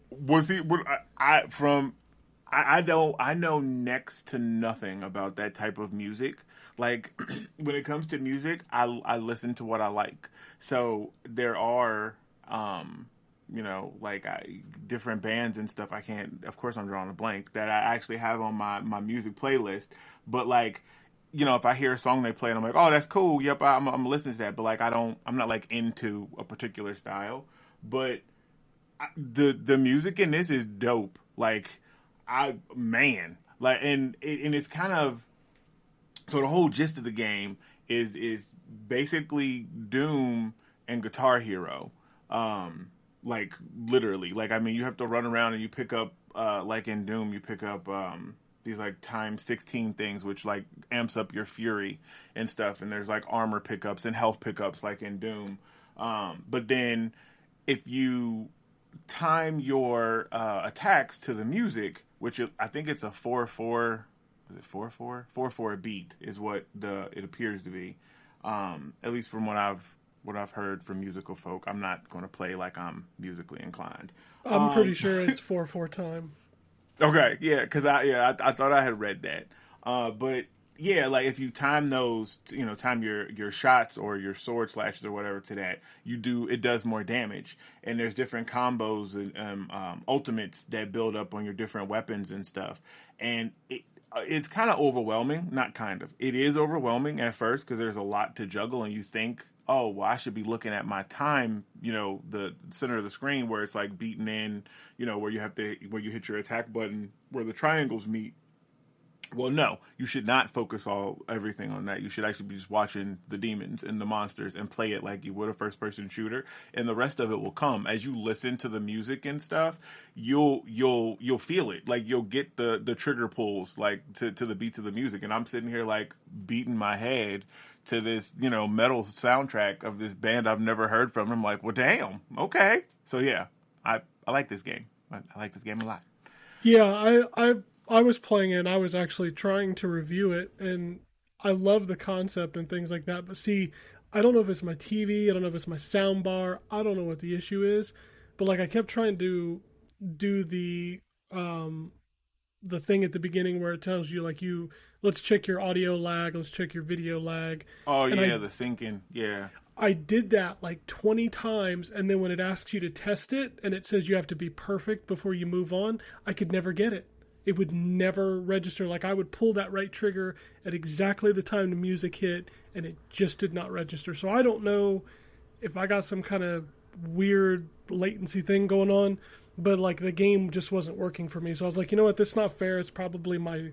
I know next to nothing about that type of music. Like, when it comes to music, I listen to what I like. So there are, different bands and stuff. Of course I'm drawing a blank, that I actually have on my music playlist. But like, if I hear a song they play and I'm like, oh, that's cool. Yep, I'm listening to that. But like, I'm not like into a particular style. But the music in this is dope. Like, and it's kind of, so the whole gist of the game is basically Doom and Guitar Hero. Like literally, like, I mean, you have to run around and you pick up, like in Doom, you pick up, these like times 16 things, which like amps up your fury and stuff. And there's like armor pickups and health pickups like in Doom. But then if you time your attacks to the music, which I think it's a 4/4, is it 4/4? 4/4 beat is what it appears to be. At least from what I've heard from musical folk. I'm not going to play like I'm musically inclined. I'm pretty sure it's 4/4 time. Okay, yeah, because I thought I had read that. But yeah, like if you time those, time your shots or your sword slashes or whatever to that, it does more damage. And there's different combos and ultimates that build up on your different weapons and stuff. And it's kind of overwhelming. Not kind of. It is overwhelming at first because there's a lot to juggle, and you think, oh, well, I should be looking at my time, the center of the screen where it's like beaten in, where you hit your attack button where the triangles meet. Well, no, you should not focus everything on that. You should actually be just watching the demons and the monsters and play it like you would a first-person shooter, and the rest of it will come as you listen to the music and stuff. You'll feel it, like you'll get the trigger pulls like to the beats of the music. And I'm sitting here like beating my head to this metal soundtrack of this band I've never heard from. I'm like, well, damn, okay. So yeah, I like this game. I like this game a lot. Yeah, I was playing it, and I was actually trying to review it, and I love the concept and things like that. But see, I don't know if it's my TV, I don't know if it's my sound bar, I don't know what the issue is. But like, I kept trying to do the thing at the beginning where it tells you like, let's check your audio lag, let's check your video lag. Oh yeah, the syncing, yeah. I did that like 20 times, and then when it asks you to test it and it says you have to be perfect before you move on, I could never get it. It would never register. Like, I would pull that right trigger at exactly the time the music hit, and it just did not register. So I don't know if I got some kind of weird latency thing going on, but like the game just wasn't working for me. So I was like, you know what, this is not fair. It's probably my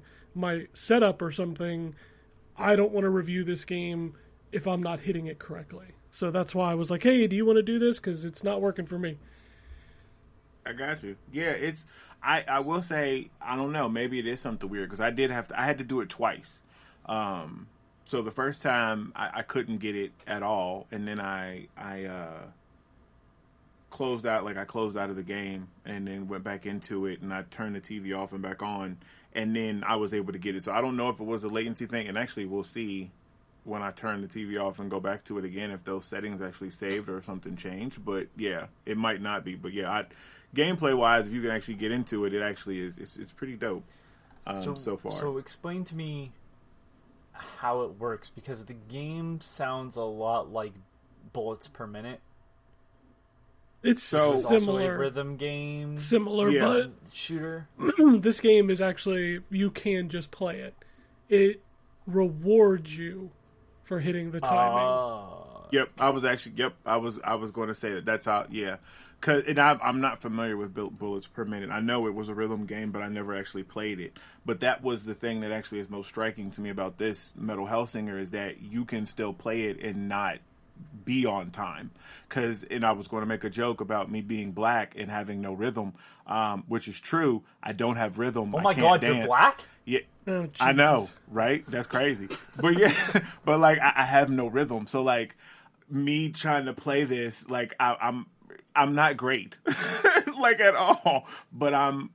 setup or something. I don't want to review this game if I'm not hitting it correctly. So that's why I was like, hey, do you want to do this? Because it's not working for me. I got you. Yeah, I will say, I don't know, maybe it is something weird, because I had to do it twice. So the first time I couldn't get it at all, and then I closed out of the game and then went back into it, and I turned the TV off and back on, and then I was able to get it. So I don't know if it was a latency thing, and actually we'll see when I turn the TV off and go back to it again if those settings actually saved or if something changed. But yeah, it might not be. But yeah, gameplay wise, if you can actually get into it, it actually is. It's pretty dope. So far. So explain to me how it works, because the game sounds a lot like bullets per minute. It's So- It's also a similar, rhythm game Yeah. shooter. but this game is actually, you can just play it. It rewards you for hitting the timing. Yep, I was going to say that. That's how. Yeah, and I'm not familiar with bullets per minute. I know it was a rhythm game, but I never actually played it. But that was the thing that actually is most striking to me about this Metal Hellsinger, is that you can still play it and not be on time. And I was going to make a joke about me being black and having no rhythm, which is true. I don't have rhythm. Oh I my can't god, dance. you're black? Yeah. Oh, I know, Jesus. right? That's crazy. But yeah, but like I have no rhythm. So like me trying to play this, like I'm not great, like at all. But I'm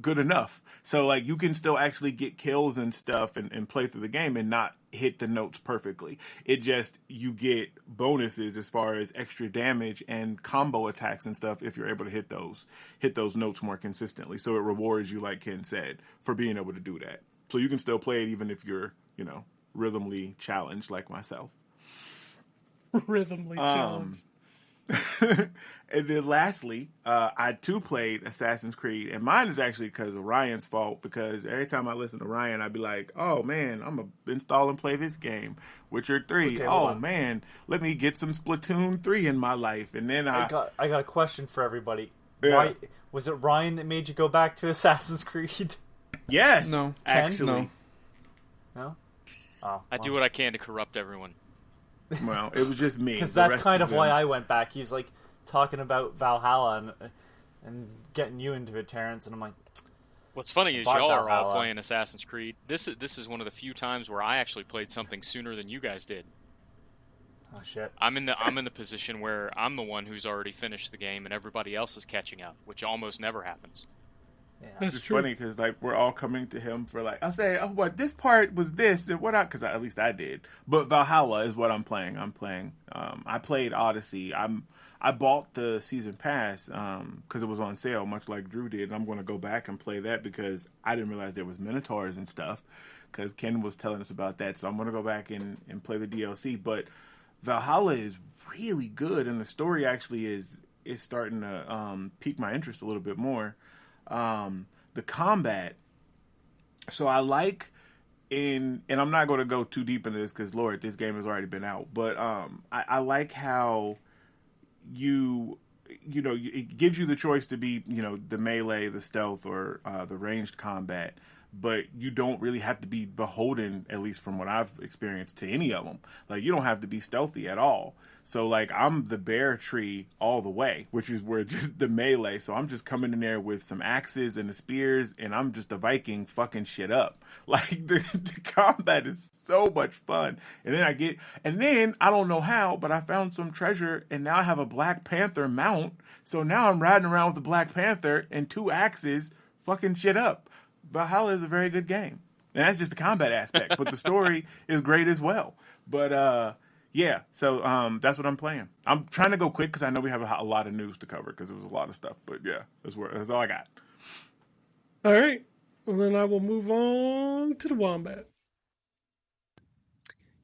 good enough. So like you can still actually get kills and stuff and play through the game and not hit the notes perfectly. It just, you get bonuses as far as extra damage and combo attacks and stuff if you're able to hit those notes more consistently. So it rewards you, like Ken said, for being able to do that. So you can still play it even if you're, rhythmly challenged like myself. Rhythmly challenged. And then lastly, I too played Assassin's Creed, and mine is actually because of Ryan's fault, because every time I listen to Ryan, I'd be like, oh man, I'm going to install and play this game. Witcher 3, Okay, hold oh on. man, let me get some Splatoon 3 in my life. And then I got a question for everybody. Yeah. Why was it Ryan that made you go back to Assassin's Creed? yes, No. actually. No. No? Oh, I do what I can to corrupt everyone. Well, it was just me. because The that's rest kind of them- why I went back. He's like talking about Valhalla and getting you into it, Terrence, and I'm like, What's funny is Bought y'all are all Valhalla. playing Assassin's Creed. This is one of the few times where I actually played something sooner than you guys did. oh shit. I'm in the position where I'm the one who's already finished the game and everybody else is catching up, which almost never happens. Yeah. That's It's true. funny because like we're all coming to him for like, I'll say, oh, what this part was this and what I, because at least I did. But Valhalla is what I'm playing. I played Odyssey. I bought the season pass because it was on sale, much like Drew did. And I'm going to go back and play that because I didn't realize there was Minotaurs and stuff. Because Ken was telling us about that, so I'm going to go back and play the DLC. But Valhalla is really good, and the story actually is starting to pique my interest a little bit more. The combat, so I like and I'm not going to go too deep into this because Lord, this game has already been out, but I like how it gives you the choice to be the melee, the stealth, or the ranged combat, but you don't really have to be beholden, at least from what I've experienced, to any of them. Like, you don't have to be stealthy at all. So, like, I'm the bear tree all the way, which is where just the melee. So I'm just coming in there with some axes and the spears, and I'm just a Viking fucking shit up. Like, the combat is so much fun. And then I don't know how, but I found some treasure, and now I have a Black Panther mount. So now I'm riding around with the Black Panther and 2 axes, fucking shit up. Valhalla is a very good game. And that's just the combat aspect, but the story is great as well. But, yeah, so that's what I'm playing. I'm trying to go quick because I know we have a lot of news to cover because it was a lot of stuff. But yeah, that's all I got. All right. Well, then I will move on to the Wombat.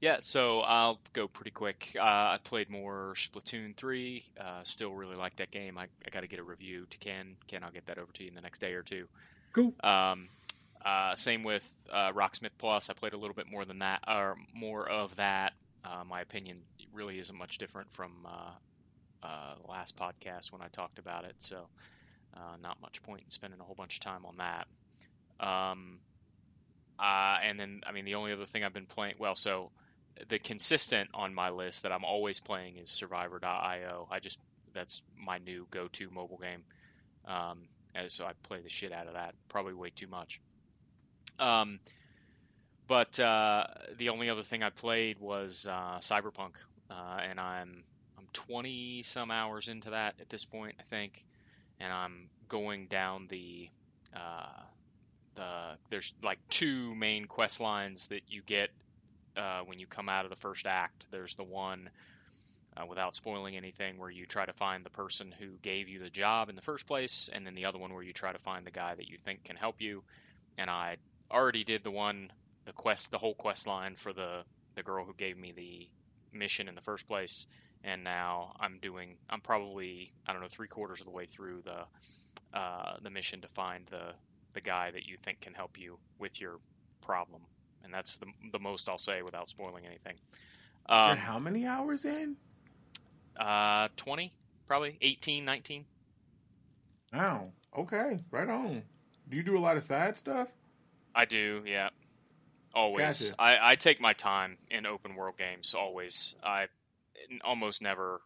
Yeah, so I'll go pretty quick. I played more Splatoon 3. Still really like that game. I got to get a review to Ken. Ken, I'll get that over to you in the next day or two. Cool. Same with Rocksmith Plus. I played a little bit more than that, or more of that. My opinion really isn't much different from last podcast when I talked about it, so not much point in spending a whole bunch of time on that. And then, I mean, the only other thing I've been playing, so the consistent on my list that I'm always playing is Survivor.io. That's my new go-to mobile game. And so I play the shit out of that, probably way too much. But the only other thing I played was Cyberpunk, and I'm 20 some hours into that at this point, I think, and I'm going down there's like 2 main quest lines that you get when you come out of the first act. There's the one without spoiling anything, where you try to find the person who gave you the job in the first place, and then the other one where you try to find the guy that you think can help you. And I already did the whole quest line for the girl who gave me the mission in the first place, and now I'm probably, I don't know, 3/4 of the way through the mission to find the guy that you think can help you with your problem, and that's the most I'll say without spoiling anything. You're how many hours in? 20, probably 18, 19. Wow. Okay, right on. Do you do a lot of side stuff? I do, yeah. Always. Gotcha. I take my time in open world games, always. I almost never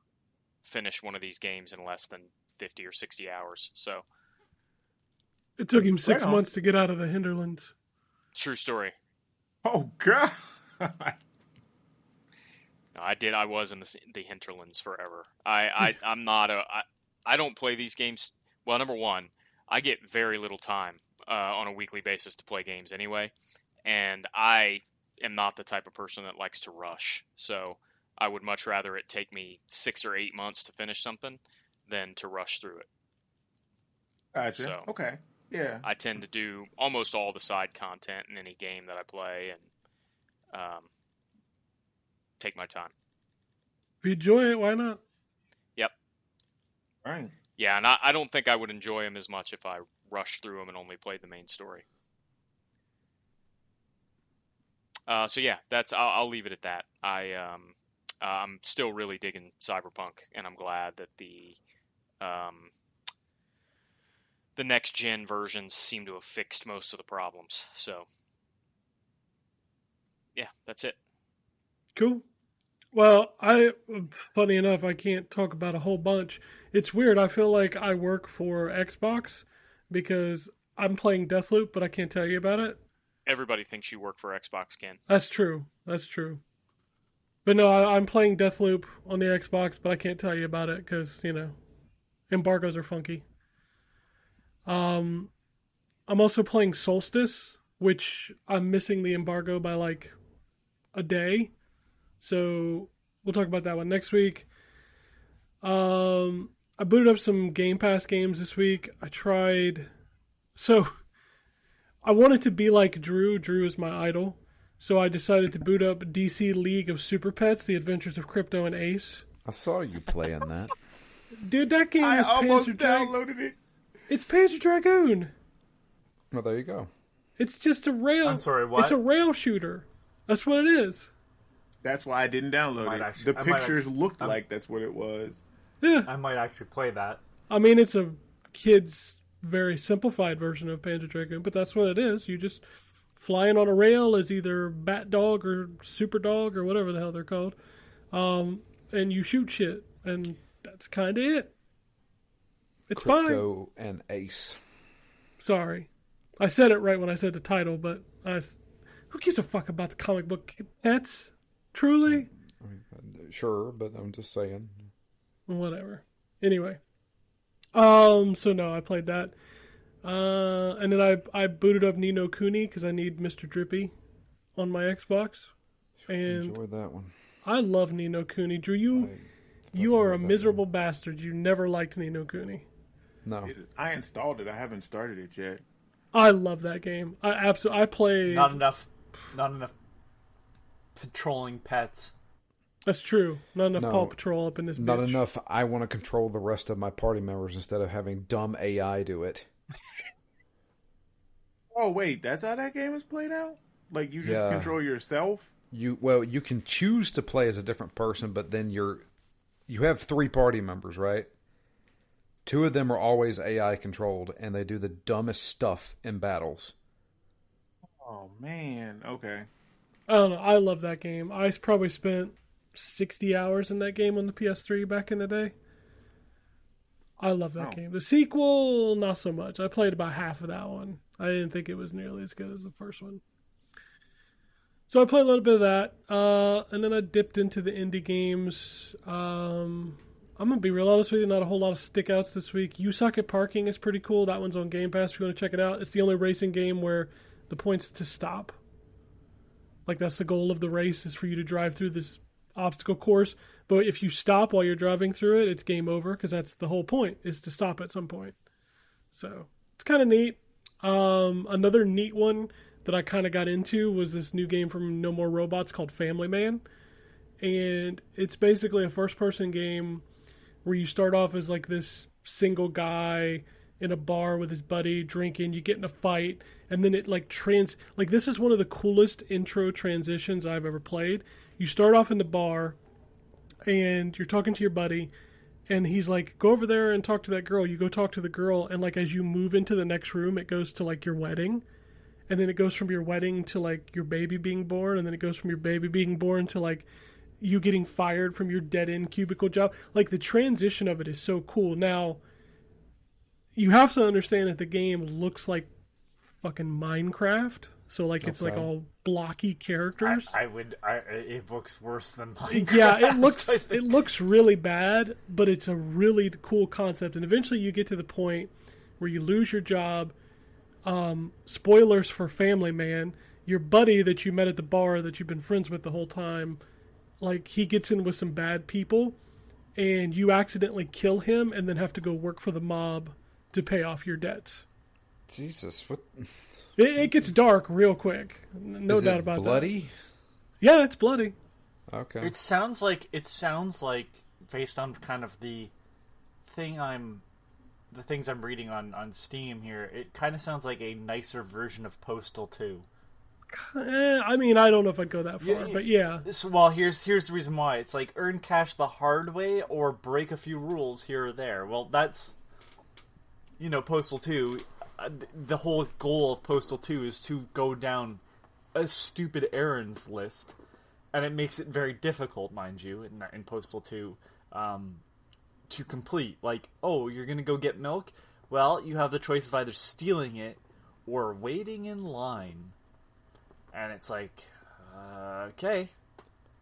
finish one of these games in less than 50 or 60 hours, so. It took him 6 Right on. months to get out of the hinterlands. True story. Oh, God. No, I was in the hinterlands forever. I'm not I don't play these games. Well, number one, I get very little time on a weekly basis to play games anyway, and I am not the type of person that likes to rush. So I would much rather it take me 6 or 8 months to finish something than to rush through it. Gotcha. So, Okay. Yeah. I tend to do almost all the side content in any game that I play, and take my time. If you enjoy it, why not? Yep. Right. Yeah, and I don't think I would enjoy them as much if I rushed through them and only played the main story. So yeah, I'll leave it at that. I'm still really digging Cyberpunk, and I'm glad that the next gen versions seem to have fixed most of the problems. So yeah, that's it. Cool. Well, funny enough, I can't talk about a whole bunch. It's weird. I feel like I work for Xbox because I'm playing Deathloop, but I can't tell you about it. Everybody thinks you work for Xbox, Ken. That's true. But no, I'm playing Deathloop on the Xbox, but I can't tell you about it because, embargoes are funky. I'm also playing Solstice, which I'm missing the embargo by like a day. So we'll talk about that one next week. I booted up some Game Pass games this week. So I wanted to be like Drew. Drew is my idol. So I decided to boot up DC League of Super Pets, The Adventures of Crypto and Ace. I saw you playing that. Dude, that game I is almost Panzer downloaded it. It's Panzer Dragoon. Well, there you go. It's just a rail. I'm sorry, what? It's a rail shooter. That's what it is. That's why I didn't download Might it. actually- The I might pictures actually- looked like that's what it was. Yeah. I might actually play that. I mean, it's a kid's very simplified version of Panzer Dragoon, but that's what it is. You just flying on a rail as either Bat Dog or Super Dog or whatever the hell they're called, and you shoot shit, and that's kind of it. It's fine. Crypto and Ace. Sorry, I said it right when I said the title, but who gives a fuck about the comic book pets? Truly. I mean, sure, but I'm just saying. Whatever. Anyway. So no, I played that. And then I booted up Ni no Kuni because I need Mr. Drippy on my Xbox. And Enjoy that one. I love Ni no Kuni. Drew, you fucking are a love that miserable bastard. You never liked Ni no Kuni. No. I installed it. I haven't started it yet. I love that game. I played. Not enough patrolling pets. That's true. Not enough No. Paw Patrol up in this Not bitch. enough. I want to control the rest of my party members instead of having dumb AI do it. Oh wait, that's how that game is played out? Like you just Yeah. control yourself? You can choose to play as a different person, but then you have 3 party members, right? 2 of them are always AI controlled, and they do the dumbest stuff in battles. Oh man, okay. I don't know. I love that game. I probably spent 60 hours in that game on the PS3 back in the day. I love that Oh. game. The sequel, not so much. I played about half of that one. I didn't think it was nearly as good as the first one. So I played a little bit of that. And then I dipped into the indie games. I'm going to be real honest with you, not a whole lot of stickouts this week. You Suck at Parking is pretty cool. That one's on Game Pass if you want to check it out. It's the only racing game where the point's to stop. Like, that's the goal of the race, is for you to drive through this obstacle course. But if you stop while you're driving through it, it's game over because that's the whole point, is to stop at some point. So it's kind of neat. Another neat one that I kind of got into was this new game from No More Robots called Family Man. And it's basically a first-person game where you start off as like this single guy in a bar with his buddy drinking, you get in a fight, and then it like this is one of the coolest intro transitions I've ever played. You start off in the bar and you're talking to your buddy, and he's like, go over there and talk to that girl. You go talk to the girl, and like as you move into the next room, it goes to like your wedding, and then it goes from your wedding to like your baby being born, and then it goes from your baby being born to like you getting fired from your dead-end cubicle job. Like the transition of it is so cool. Now, you have to understand that the game looks like fucking Minecraft. So like it's like all blocky characters. It looks worse than Minecraft. Yeah, it looks really bad, but it's a really cool concept. And eventually you get to the point where you lose your job. Spoilers for Family Man. Your buddy that you met at the bar that you've been friends with the whole time, like he gets in with some bad people, and you accidentally kill him and then have to go work for the mob to pay off your debts. Jesus, what? It gets dark real quick. No doubt about that. Bloody? Yeah, it's bloody. Okay. It sounds like based on kind of the things I'm reading on Steam here, it kind of sounds like a nicer version of Postal 2. I mean, I don't know if I'd go that far, but yeah. Well, here's the reason why. It's like earn cash the hard way or break a few rules here or there. Well, that's, Postal 2. The whole goal of Postal 2 is to go down a stupid errands list, and it makes it very difficult, mind you, in Postal 2, to complete. Like, oh, you're gonna go get milk? Well, you have the choice of either stealing it or waiting in line. And it's like, okay,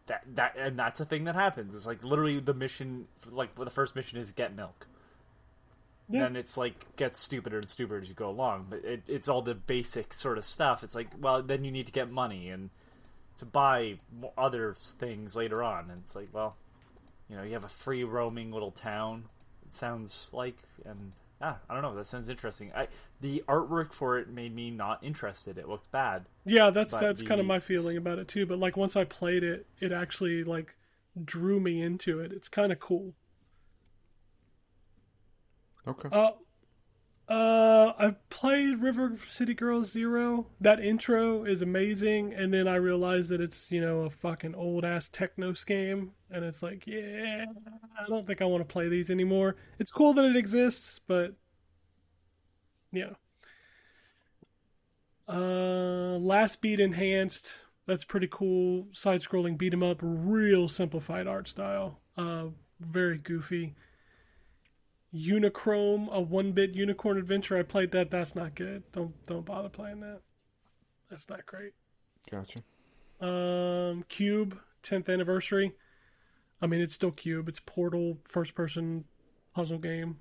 and that's a thing that happens. It's like literally the mission, like the first mission is get milk. Yeah. Then it's like gets stupider and stupider as you go along. But it's all the basic sort of stuff. It's like, well, then you need to get money and to buy other things later on. And it's like, well, you have a free roaming little town. It sounds like, and I don't know. That sounds interesting. The artwork for it made me not interested. It looked bad. Yeah, that's kind of my feeling about it too. But like once I played it, it actually like drew me into it. It's kind of cool. Okay. I played River City Girls 0. That intro is amazing, and then I realized that it's a fucking old ass techno scam, and it's like, yeah, I don't think I want to play these anymore. It's cool that it exists, but yeah. Last Beat Enhanced. That's pretty cool. Side-scrolling beat 'em up, real simplified art style. Very goofy. Unichrome, a 1-bit unicorn adventure. I played that. That's not good. Don't bother playing that. That's not great. Gotcha. Cube, 10th anniversary. I mean, it's still Cube. It's Portal, first-person puzzle game.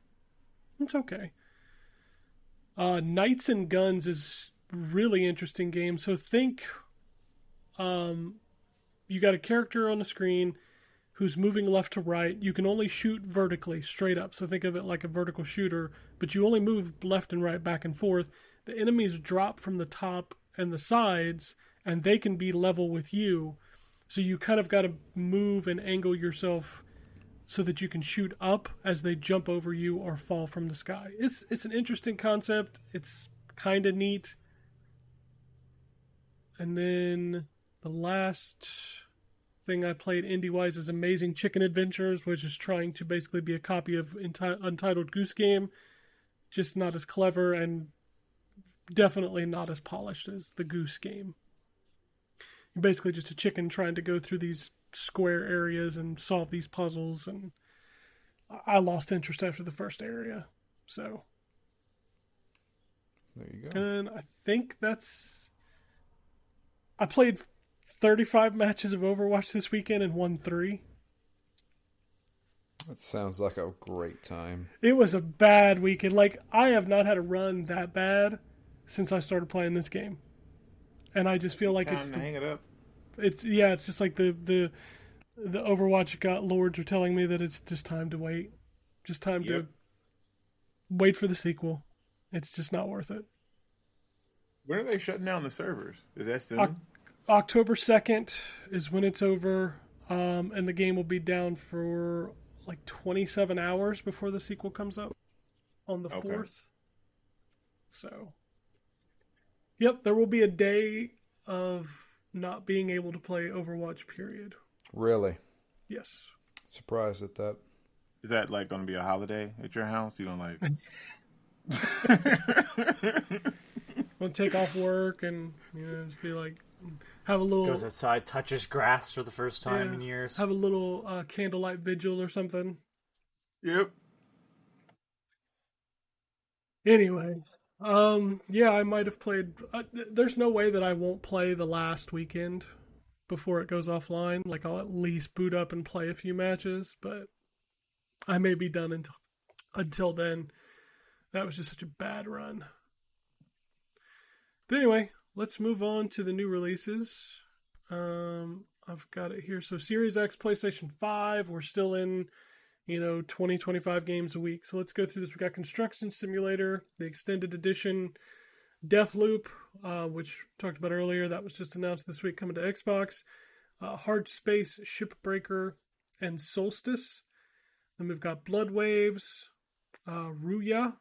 It's okay. Knights and Guns is really interesting game. So think, you got a character on the screen who's moving left to right. You can only shoot vertically, straight up. So think of it like a vertical shooter, but you only move left and right, back and forth. The enemies drop from the top and the sides, and they can be level with you. So you kind of got to move and angle yourself so that you can shoot up as they jump over you or fall from the sky. It's an interesting concept. It's kind of neat. And then the last thing I played indie-wise is Amazing Chicken Adventures, which is trying to basically be a copy of Untitled Goose Game, just not as clever and definitely not as polished as the Goose Game. You're basically just a chicken trying to go through these square areas and solve these puzzles, and I lost interest after the first area. So there you go. And I think I played 35 matches of Overwatch this weekend and won 3. That sounds like a great time. It was a bad weekend. Like, I have not had a run that bad since I started playing this game. And I just feel like Time to hang it up. It's just like the the Overwatch lords are telling me that it's just time to wait. Just time to wait for the sequel. It's just not worth it. When are they shutting down the servers? Is that soon? October 2nd is when it's over, and the game will be down for like 27 hours before the sequel comes up on the 4th. So, yep, there will be a day of not being able to play Overwatch, period. Really? Yes. Surprised at that. Is that like going to be a holiday at your house? You don't like... Want to take off work and just be like, have a little... Goes outside, touches grass for the first time in years. Have a little candlelight vigil or something. Yep. Anyway, I might have played... there's no way that I won't play the last weekend before it goes offline. Like, I'll at least boot up and play a few matches, but I may be done until then. That was just such a bad run. But anyway, let's move on to the new releases. I've got it here. So Series X, PlayStation 5, we're still in, 20, 25 games a week. So let's go through this. We got Construction Simulator, the Extended Edition, Deathloop, which we talked about earlier. That was just announced this week coming to Xbox. Hard Space, Shipbreaker, and Solstice. Then we've got Blood Waves, Ruya,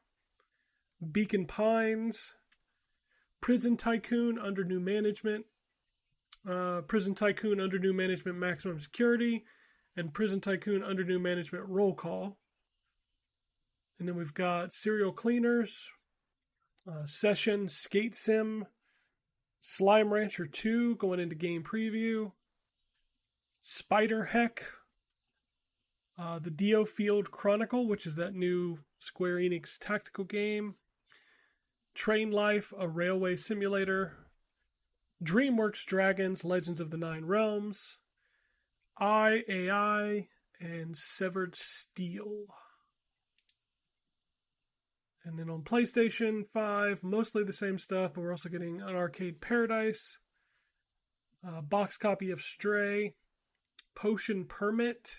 Beacon Pines, Prison Tycoon under new management, Prison Tycoon under new management maximum security, and Prison Tycoon under new management roll call. And then we've got Serial Cleaners, Session, Skate Sim, Slime Rancher 2 going into game preview, Spider Heck, the Dio Field Chronicle, which is that new Square Enix tactical game, Train Life, a railway simulator, DreamWorks Dragons, Legends of the Nine Realms, AI, and Severed Steel. And then on PlayStation 5, mostly the same stuff, but we're also getting an Arcade Paradise, a box copy of Stray, Potion Permit.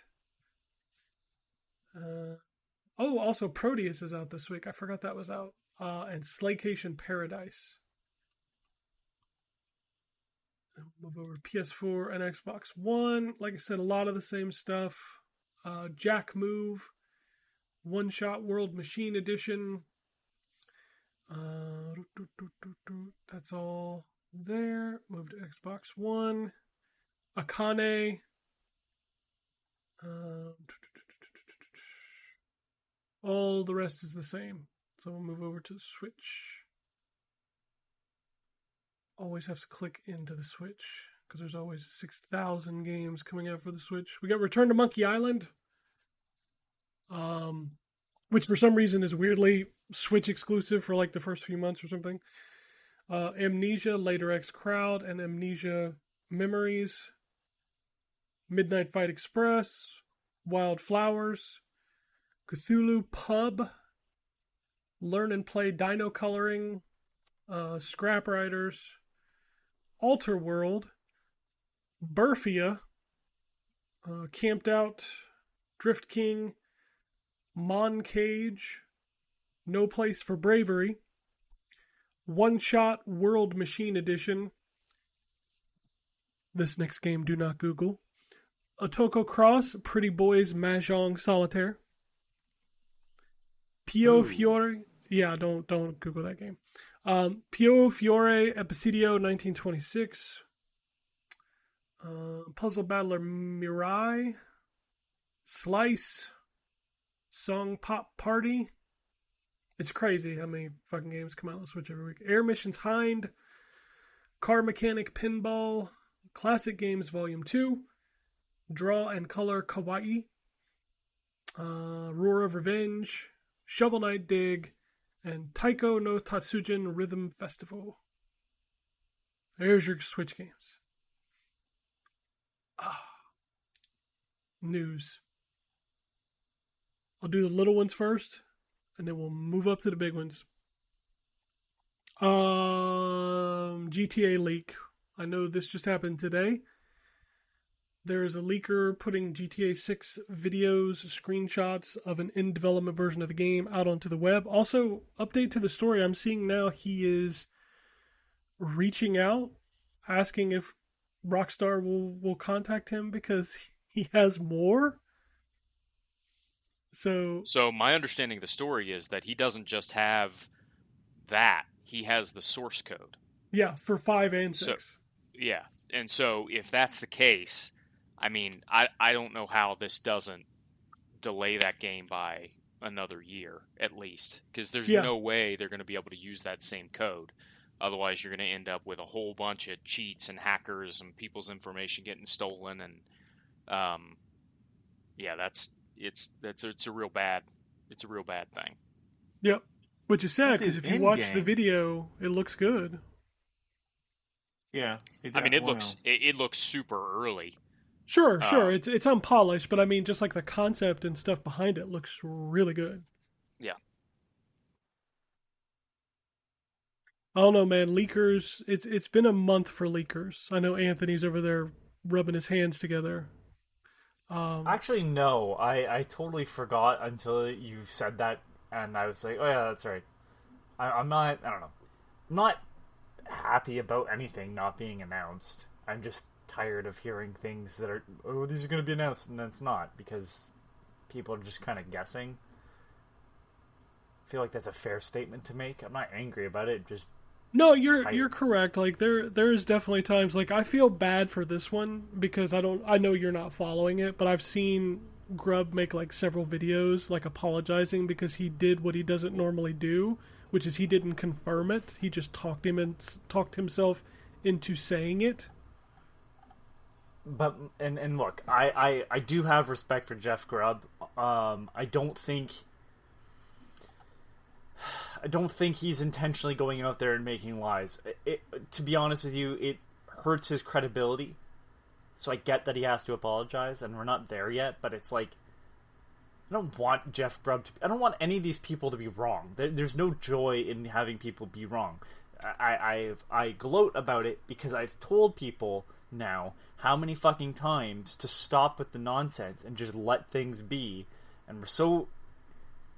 Also Proteus is out this week. I forgot that was out. And Slaycation Paradise. Move over to PS4 and Xbox One. Like I said, a lot of the same stuff. Jack Move, One Shot World Machine Edition. That's all there. Move to Xbox One. Akane. All the rest is the same. So we'll move over to the Switch. Always have to click into the Switch because there's always 6,000 games coming out for the Switch. We got Return to Monkey Island, which for some reason is weirdly Switch exclusive for like the first few months or something. Amnesia, Later X Crowd, and Amnesia Memories. Midnight Fight Express, Wild Flowers, Cthulhu Pub, Learn and Play Dino Coloring, Scrap Riders, Alter World, Burfia, Camped Out, Drift King, Mon Cage, No Place for Bravery, One Shot World Machine Edition. This next game, do not Google. Otoko Cross, Pretty Boys Mahjong Solitaire. Pio Fiore. Yeah, don't Google that game. Pio Fiore Episodio 1926. Puzzle Battler Mirai. Slice. Song Pop Party. It's crazy how many fucking games come out on the Switch every week. Air Missions Hind. Car Mechanic Pinball. Classic Games Volume 2. Draw and Color Kawaii. Roar of Revenge. Shovel Knight Dig. And Taiko no Tatsujin Rhythm Festival. There's your Switch games. News. I'll do the little ones first, and then we'll move up to the big ones. GTA leak. I know this just happened today. There's a leaker putting GTA 6 videos, screenshots of an in-development version of the game out onto the web. Also, update to the story I'm seeing now, he is reaching out, asking if Rockstar will contact him because he has more. So my understanding of the story is that he doesn't just have that; he has the source code. yeah, for 5 and 6. Yeah, and so if that's the case, I mean, I don't know how this doesn't delay that game by another year at least, because there's no way they're going to be able to use that same code. Otherwise, you're going to end up with a whole bunch of cheats and hackers and people's information getting stolen, and it's a real bad thing. Yep. Which is sad This because is if you watch in-game. the video, it looks good. Yeah. I mean, it looks super early. Sure. It's unpolished, but I mean, just like the concept and stuff behind it looks really good. Yeah. I don't know, man. Leakers. It's been a month for leakers. I know Anthony's over there rubbing his hands together. Actually, no. I totally forgot until you said that, and I was like, oh yeah, that's right. I'm not. I don't know. I'm not happy about anything not being announced. I'm just tired of hearing things that are, oh, these are going to be announced, and then it's not, because people are just kind of guessing. I feel like that's a fair statement to make. I'm not angry about it, just No, you're correct. Like there's definitely times like I feel bad for this one because I know you're not following it, but I've seen Grubb make like several videos like apologizing because he did what he doesn't normally do, which is he didn't confirm it. He just talked himself into saying it. But and look, I do have respect for Jeff Grubb. I don't think he's intentionally going out there and making lies. To be honest with you, it hurts his credibility. So I get that he has to apologize, and we're not there yet. But it's like, I don't want Jeff Grubb I don't want any of these people to be wrong. There's no joy in having people be wrong. I gloat about it because I've told people now how many fucking times to stop with the nonsense and just let things be. And we're so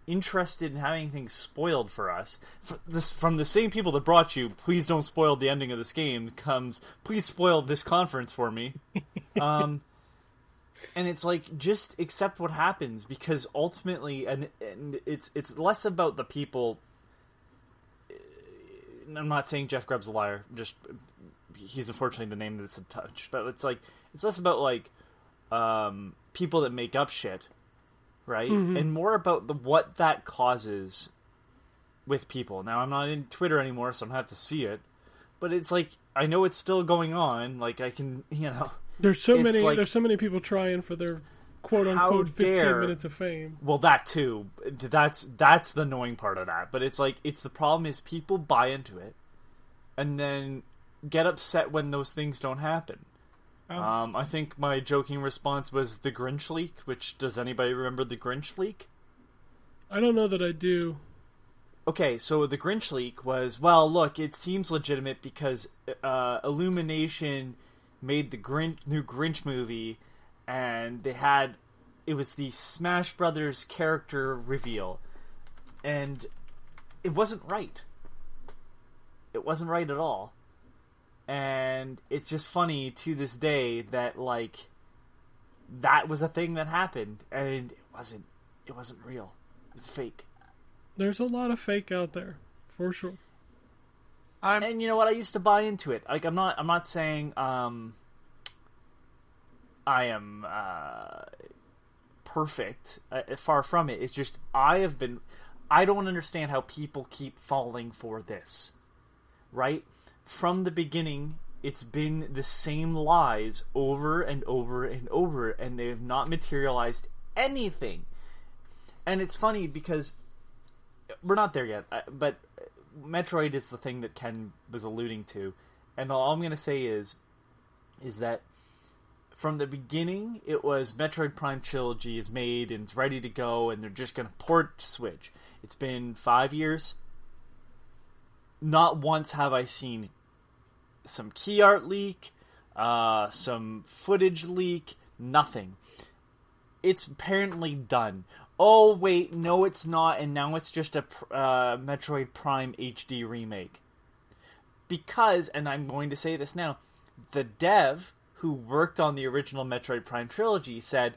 interested in having things spoiled for us. From the same people that brought you, please don't spoil the ending of this game, comes, please spoil this conference for me. And it's like, just accept what happens, because ultimately, and it's less about the people. I'm not saying Jeff Grubb's a liar, just he's unfortunately the name that's touched, but it's like, it's less about like people that make up shit, right? Mm-hmm. And more about what that causes with people. Now, I'm not in Twitter anymore, so I don't have to see it, but it's like, I know it's still going on. Like, I can, there's so many people trying for their quote unquote 15 minutes of fame. Well, that too. That's the annoying part of that. But it's like, the problem is people buy into it and then get upset when those things don't happen. I think my joking response was the Grinch Leak, which, does anybody remember the Grinch Leak? I don't know that I do. Okay, so the Grinch Leak was, well, look, it seems legitimate because Illumination made the new Grinch movie, and it was the Smash Brothers character reveal, and it wasn't right. It wasn't right at all. And it's just funny to this day that, like, that was a thing that happened, and it wasn't real. It was fake. There's a lot of fake out there, for sure. And you know what? I used to buy into it. Like, I'm not saying I am perfect. Far from it. It's just I don't understand how people keep falling for this. Right? From the beginning, it's been the same lies over and over and over, and they have not materialized anything. And it's funny because we're not there yet, but Metroid is the thing that Ken was alluding to, and all I'm going to say is that from the beginning, it was Metroid Prime Trilogy is made and it's ready to go, and they're just going to port to Switch. It's been 5 years. Not once have I seen some key art leak, some footage leak, Nothing. It's apparently done. Oh, wait, no it's not, and now it's just a Metroid Prime HD remake. Because, and I'm going to say this now, the dev who worked on the original Metroid Prime trilogy said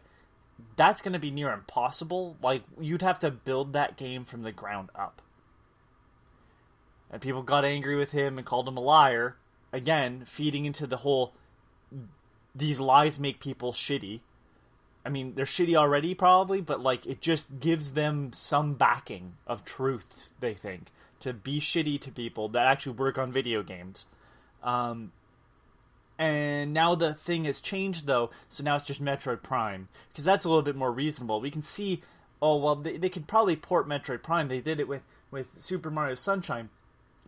that's going to be near impossible. Like, you'd have to build that game from the ground up. And people got angry with him and called him a liar. Again, feeding into the whole, these lies make people shitty. I mean, they're shitty already, probably, but, like, it just gives them some backing of truth, they think, to be shitty to people that actually work on video games. And now the thing has changed, though, so now it's just Metroid Prime. Because that's a little bit more reasonable. We can see, oh, well, they can probably port Metroid Prime. They did it with Super Mario Sunshine.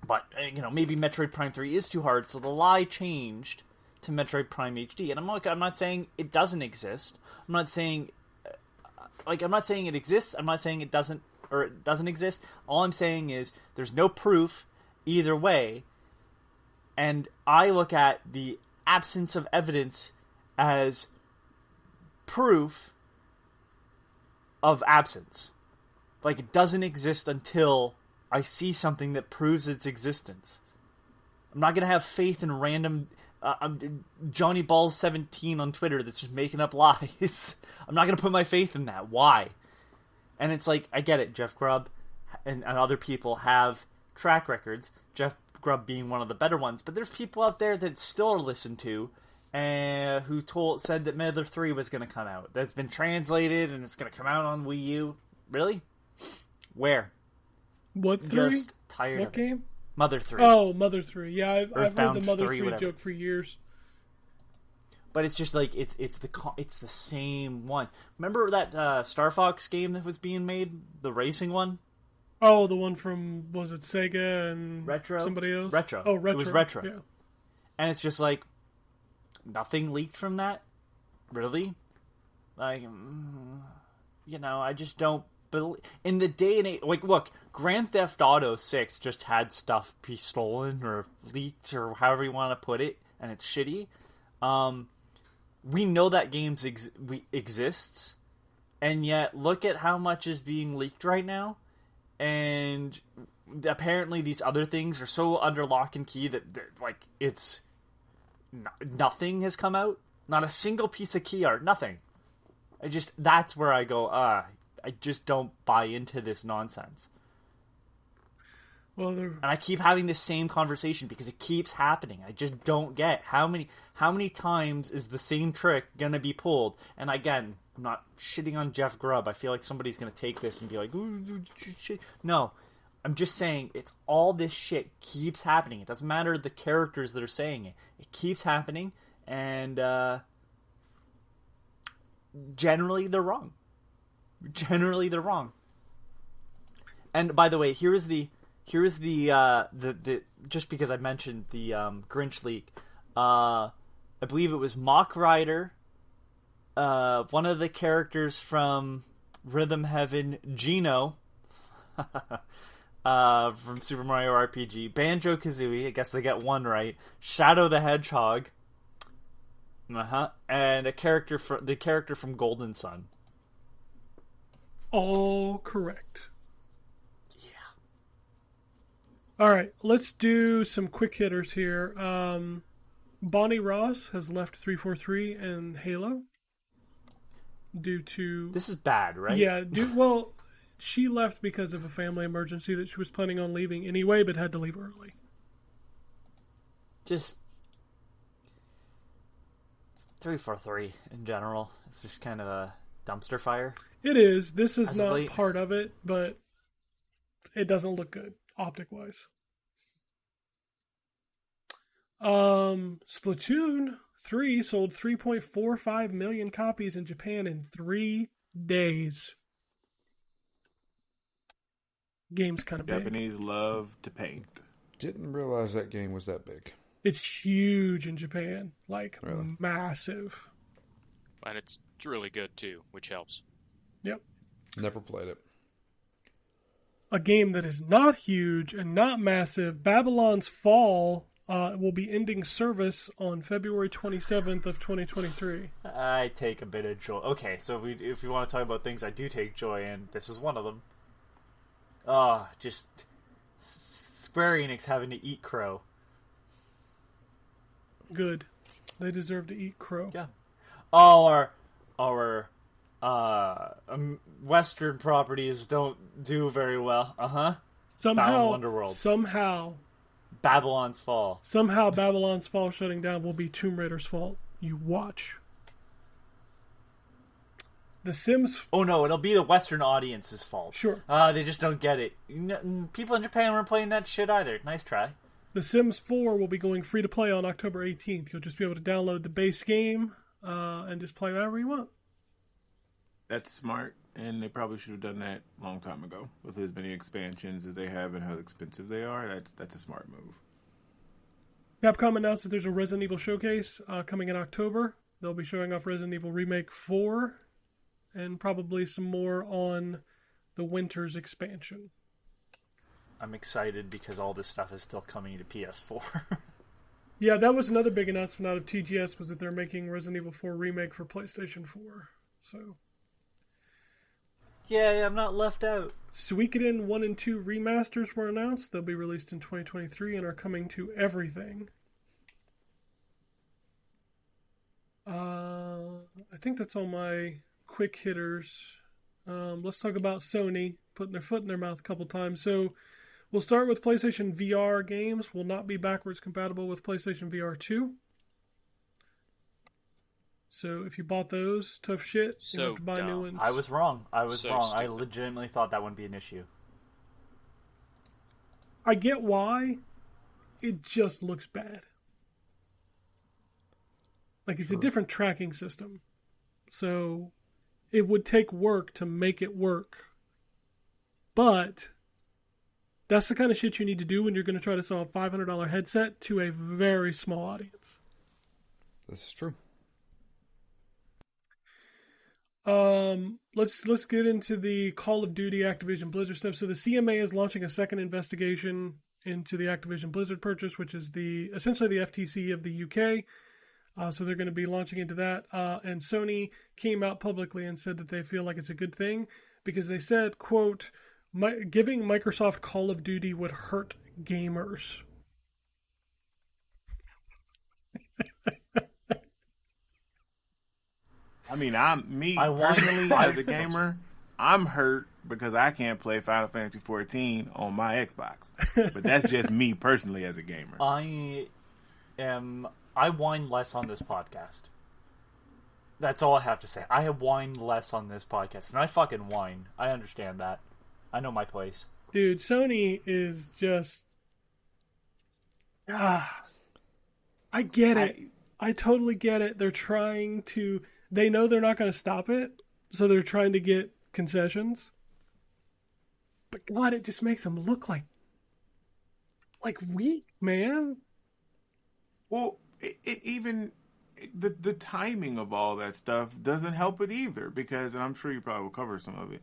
But, you know, maybe Metroid Prime 3 is too hard, so the lie changed to Metroid Prime HD. And I'm not saying it doesn't exist. I'm not saying it exists. I'm not saying it doesn't exist. All I'm saying is there's no proof either way. And I look at the absence of evidence as proof of absence. Like, it doesn't exist until I see something that proves its existence. I'm not going to have faith in random Johnny Balls 17 on Twitter that's just making up lies. I'm not going to put my faith in that. Why? And it's like, I get it. Jeff Grubb and other people have track records. Jeff Grubb being one of the better ones. But there's people out there that still are listened to who said that Mother 3 was going to come out. That's been translated and it's going to come out on Wii U. Really? Where? What 3? Just tired what of game? It. Mother 3. Oh, Mother 3. Yeah, I've heard the Earthbound Mother 3, 3 whatever. joke for years. But it's just like it's the same one. Remember that Star Fox game that was being made, the racing one? Oh, the one from, was it Sega and Retro? somebody else? Retro. Oh, Retro. It was Retro. Yeah. And it's just like, nothing leaked from that? Really? Like, you know, I just don't believe... In the day and age... Like, look, Grand Theft Auto 6 just had stuff be stolen or leaked or however you want to put it, and it's shitty. We know that game exists, and yet look at how much is being leaked right now. And apparently these other things are so under lock and key that like, it's... Nothing has come out. Not a single piece of key art. Nothing. That's where I go, I just don't buy into this nonsense. Well, and I keep having this same conversation because it keeps happening. I just don't get how many times is the same trick gonna be pulled. And again, I'm not shitting on Jeff Grubb. I feel like somebody's gonna take this and be like, ooh, shit. No, I'm just saying it's all this shit keeps happening. It doesn't matter the characters that are saying it. It keeps happening, and generally they're wrong. Generally they're wrong. And by the way, here's the just because I mentioned the Grinch Leak, I believe it was Mock Rider, one of the characters from Rhythm Heaven, Gino, from Super Mario RPG, Banjo-Kazooie, I guess they get one right, Shadow the Hedgehog, and the character from Golden Sun. all correct. All right, let's do some quick hitters here. Bonnie Ross has left 343 and Halo due to... This is bad, right? Yeah, well, she left because of a family emergency that she was planning on leaving anyway, but had to leave early. Just 343 in general. It's just kind of a dumpster fire. It is. This is As of not late. part of it, but it doesn't look good. Optic-wise. Splatoon 3 sold 3.45 million copies in Japan in 3 days. Game's kind of big. Japanese love to paint. Didn't realize that game was that big. It's huge in Japan. Like, Really? massive. And it's really good too, which helps. Yep. Never played it. A game that is not huge and not massive, Babylon's Fall will be ending service on February 27th of 2023. I take a bit of joy. Okay, so if we want to talk about things I do take joy in, this is one of them. Just Square Enix having to eat crow. Good. They deserve to eat crow. Yeah. Our Western properties don't do very well. Somehow, Wonderworld. Babylon's Fall. Somehow Babylon's Fall shutting down will be Tomb Raider's fault. You watch. The Sims... Oh no, it'll be the Western audience's fault. Sure. They just don't get it. People in Japan weren't playing that shit either. Nice try. The Sims 4 will be going free to play on October 18th. You'll just be able to download the base game and just play whatever you want. That's smart, and they probably should have done that a long time ago. With as many expansions as they have and how expensive they are, that's a smart move. Capcom announced that there's a Resident Evil showcase coming in October. They'll be showing off Resident Evil Remake 4 and probably some more on the Winter's expansion. I'm excited because all this stuff is still coming to PS4. Yeah, that was another big announcement out of TGS, was that they're making Resident Evil 4 Remake for PlayStation 4. So... Yay, I'm not left out. Suikoden 1 and 2 remasters were announced. They'll be released in 2023 and are coming to everything. I think that's all my quick hitters. Let's talk about Sony putting their foot in their mouth a couple times. So we'll start with PlayStation VR games. Will not be backwards compatible with PlayStation VR 2. So if you bought those, tough shit. You have to buy new ones. I was wrong. I Stupid. legitimately thought that wouldn't be an issue. I get why. It just looks bad. Like, it's a different tracking system. So it would take work to make it work. But that's the kind of shit you need to do when you're going to try to sell a $500 headset to a very small audience. This is true. Let's get into the Call of Duty Activision Blizzard stuff. So the CMA is launching a second investigation into the Activision Blizzard purchase, which is essentially the FTC of the UK. So they're going to be launching into that. And Sony came out publicly and said that they feel like it's a good thing because they said, quote, giving Microsoft Call of Duty would hurt gamers. I mean, personally, as a gamer, I'm hurt because I can't play Final Fantasy 14 on my Xbox. But that's just me personally as a gamer. I whine less on this podcast. That's all I have to say. I have whined less on this podcast, and I fucking whine. I understand that. I know my place. Dude, Sony is just... I get it. I totally get it. They're trying to... They know they're not going to stop it, so they're trying to get concessions. But God, it just makes them look like weak, man. Well, the timing of all that stuff doesn't help it either, because, and I'm sure you probably will cover some of it.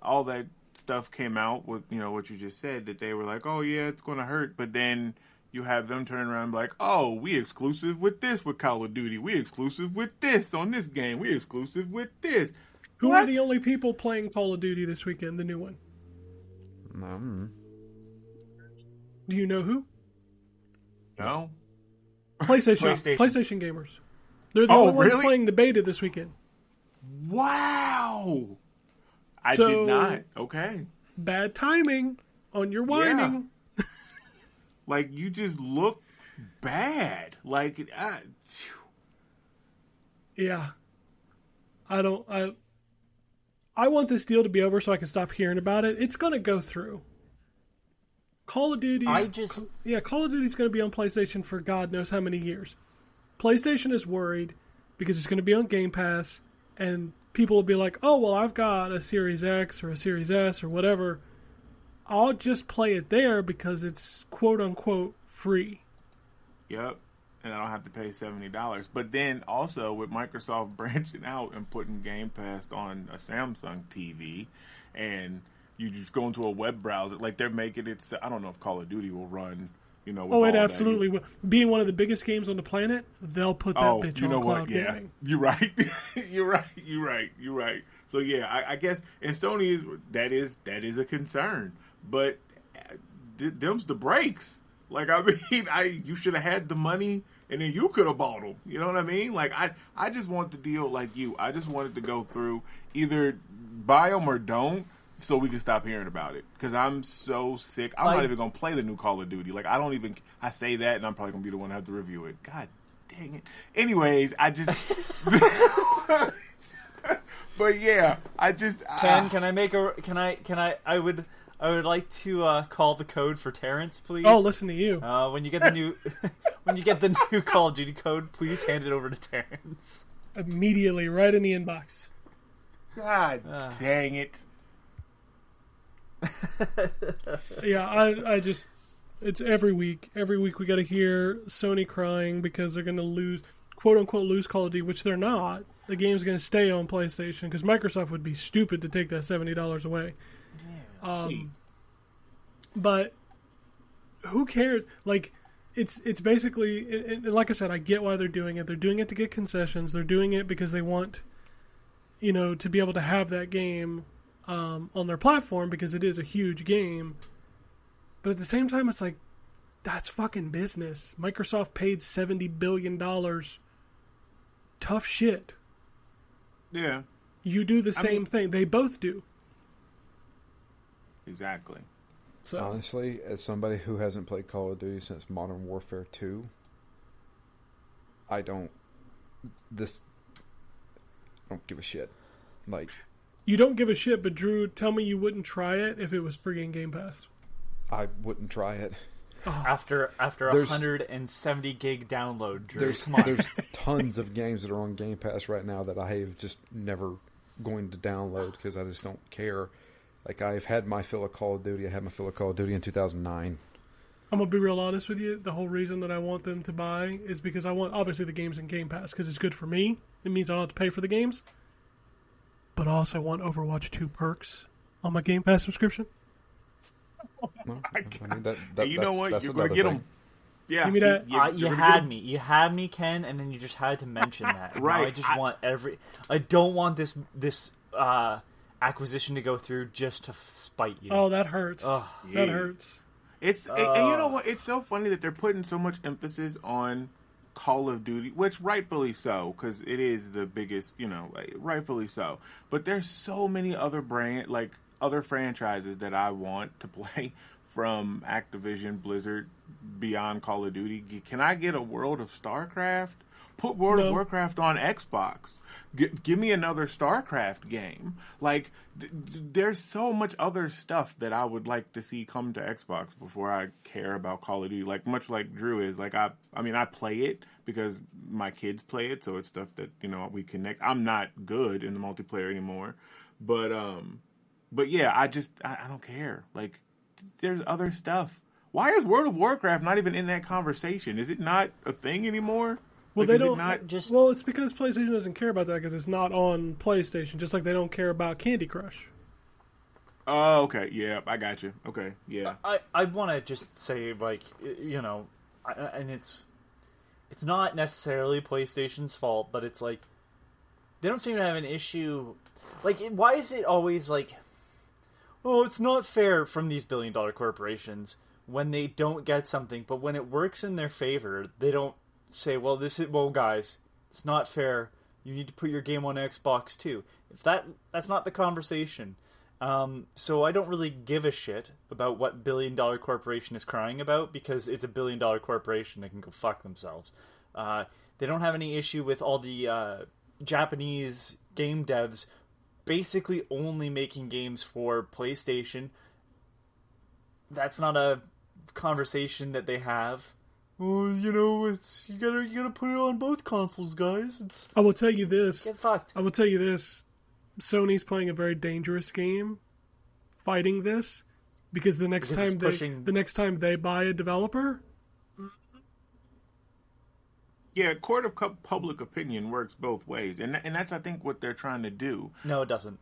All that stuff came out with, what you just said, that they were like, oh yeah, it's going to hurt, but then you have them turn around and be like, oh, we exclusive with this with Call of Duty. We exclusive with this on this game. We exclusive with this. Who are the only people playing Call of Duty this weekend, the new one? Do you know who? No. PlayStation gamers. They're the only ones playing the beta this weekend. Wow. I did not. Okay. Bad timing on your whining. Yeah. Like, you just look bad. Like, yeah. I want this deal to be over so I can stop hearing about it. It's going to go through. Call of Duty... Call of Duty's going to be on PlayStation for God knows how many years. PlayStation is worried because it's going to be on Game Pass, and people will be like, oh, well, I've got a Series X or a Series S or whatever. I'll just play it there because it's quote-unquote free. Yep. And I don't have to pay $70. But then also with Microsoft branching out and putting Game Pass on a Samsung TV, and you just go into a web browser, like they're making it, I don't know if Call of Duty will run, With Oh, it all that. absolutely will. Being one of the biggest games on the planet, they'll put that bitch you know on what? cloud Yeah, gaming. you're right. You're right. So yeah, I guess, and Sony that is a concern, but them's the breaks. Like, I mean, you should have had the money, and then you could have bought them. You know what I mean? Like, I just want the deal like you. I just wanted to go through, either buy them or don't, so we can stop hearing about it. Because I'm so sick. I'm not even going to play the new Call of Duty. Like, I say that, and I'm probably going to be the one to have to review it. God dang it. Anyways, I just... But yeah, Ken, can I make a... I would like to call the code for Terrence, please. Oh, listen to you. When you get the new new Call of Duty code, please hand it over to Terrence. Immediately, right in the inbox. God dang it. Yeah, I just... It's every week. Every week we got to hear Sony crying because they're going to lose, quote-unquote, lose Call of Duty, which they're not. The game's going to stay on PlayStation because Microsoft would be stupid to take that $70 away. But who cares? Like, it's basically, like I said, I get why they're doing it. They're doing it to get concessions. They're doing it because they want, to be able to have that game on their platform because it is a huge game. But at the same time, it's like, that's fucking business. Microsoft paid $70 billion. Tough shit. Yeah. You do the same thing. They both do. Exactly. So honestly, as somebody who hasn't played Call of Duty since Modern Warfare 2, I don't give a shit. Like, you don't give a shit, but Drew, tell me you wouldn't try it if it was free in Game Pass. I wouldn't try it. After 170 gig download, Drew. Come on. There's tons of games that are on Game Pass right now that I have just never going to download because I just don't care. Like, I've had my fill of Call of Duty. I had my fill of Call of Duty in 2009. I'm going to be real honest with you. The whole reason that I want them to buy is because I want, obviously, the games in Game Pass because it's good for me. It means I don't have to pay for the games. But I also want Overwatch 2 perks on my Game Pass subscription. Well, I mean, you know what? You're going to get them. Yeah. Give me that. You had me. You had me, Ken, and then you just had to mention that. Right. Now I just want I don't want this acquisition to go through just to spite you. Oh, that hurts. That hurts. And you know what? It's so funny that they're putting so much emphasis on Call of Duty, which rightfully so, because it is the biggest, rightfully so. But there's so many other other franchises that I want to play from Activision, Blizzard, beyond Call of Duty. Can I get a World of StarCraft? Put World of Warcraft on Xbox. Give me another StarCraft game. Like, there's so much other stuff that I would like to see come to Xbox before I care about Call of Duty. Like, much like Drew is. Like, I play it because my kids play it, so it's stuff that, we connect. I'm not good in the multiplayer anymore. But yeah, I don't care. Like, there's other stuff. Why is World of Warcraft not even in that conversation? Is it not a thing anymore? Well, like, they don't. Well, it's because PlayStation doesn't care about that because it's not on PlayStation. Just like they don't care about Candy Crush. Oh, okay. Yeah, I got you. Okay, yeah. I want to just say, like, and it's not necessarily PlayStation's fault, but it's like they don't seem to have an issue. Like, why is it always like, oh, it's not fair from these billion-dollar corporations when they don't get something, but when it works in their favor, they don't say, well, guys, it's not fair. You need to put your game on Xbox too. If that's not the conversation. So I don't really give a shit about what billion-dollar corporation is crying about because it's a billion-dollar corporation. They can go fuck themselves. They don't have any issue with all the Japanese game devs basically only making games for PlayStation. That's not a conversation that they have. Oh, it's you gotta put it on both consoles, guys. I will tell you this. Get fucked. I will tell you this. Sony's playing a very dangerous game, fighting this, because the next time they buy a developer. Yeah, court of public opinion works both ways, and that's, I think, what they're trying to do. No, it doesn't.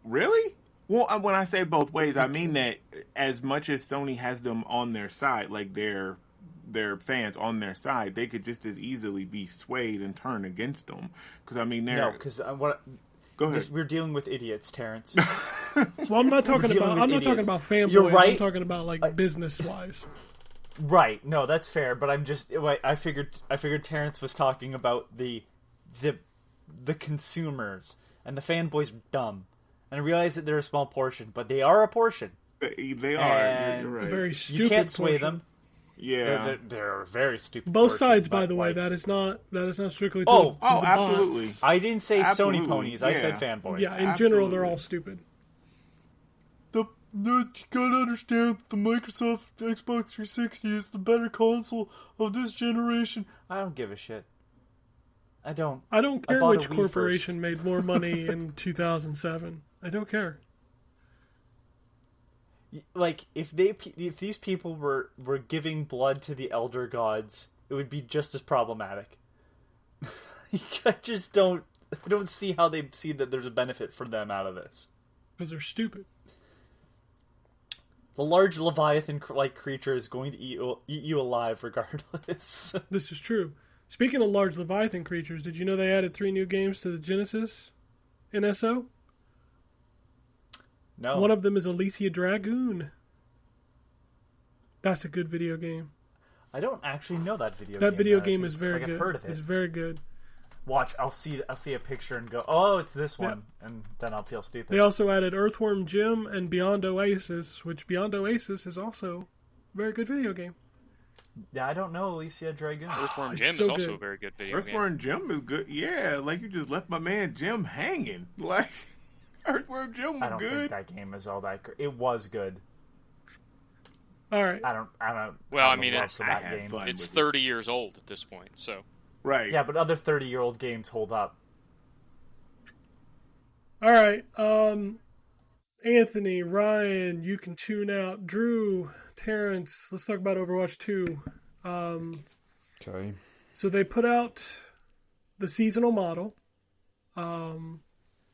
Really? Well, when I say both ways, I mean that as much as Sony has them on their side, like they're their fans on their side, they could just as easily be swayed and turn against them. Because I mean, No, because Go ahead. we're dealing with idiots, Terrence. Well, I'm not talking dealing about. with I'm not talking idiots. about fanboys. You're right. I'm talking about like business wise. Right. No, that's fair. But I'm just. Wait, I figured Terrence was talking about the consumers, and the fanboys are dumb. And I realize that they're a small portion, but they are a portion. They are. And You're right. It's a very stupid. You can't sway portion. them. Yeah. They're a very stupid. Both portion, sides, by but, the way. like, That is not strictly. Oh, to Oh, the absolutely. bots. I didn't say Absolutely, Sony ponies. I said yeah. fanboys. Yeah, in general, they're Absolutely. all stupid. You gotta understand the Microsoft Xbox 360 is the better console of this generation. I don't give a shit. I don't. I don't care bought a which Wii corporation made more money in 2007. I don't care. Like, if these people were giving blood to the elder gods, it would be just as problematic. I just don't see how they see that there's a benefit for them out of this. Because they're stupid. The large Leviathan-like creature is going to eat you alive regardless. This is true. Speaking of large Leviathan creatures, did you know they added 3 new games to the Genesis in SO? No. One of them is Elysia Dragoon. That's a good video game. I don't actually know that video game. That video I game think- is very like, good. I've heard of it. It's very good. Watch, I'll see a picture and go, oh, it's this one, and then I'll feel stupid. They also added Earthworm Jim and Beyond Oasis, which Beyond Oasis is also a very good video game. Yeah, I don't know Elysia Dragoon. Earthworm it's Jim so is also good. a very good video game. Earthworm Jim is good. Yeah, like you just left my man Jim hanging. Like Earthworm Jim I was don't good. think that game is all that great. It was good. All right. I don't. Well, I have mean, love it's- for I that had game. fun. It's with it. 30 years old at this point, so Right. Yeah, but other 30-year-old games hold up. All right. Anthony, Ryan, you can tune out. Drew, Terrence, let's talk about Overwatch 2. Okay. So they put out the seasonal model,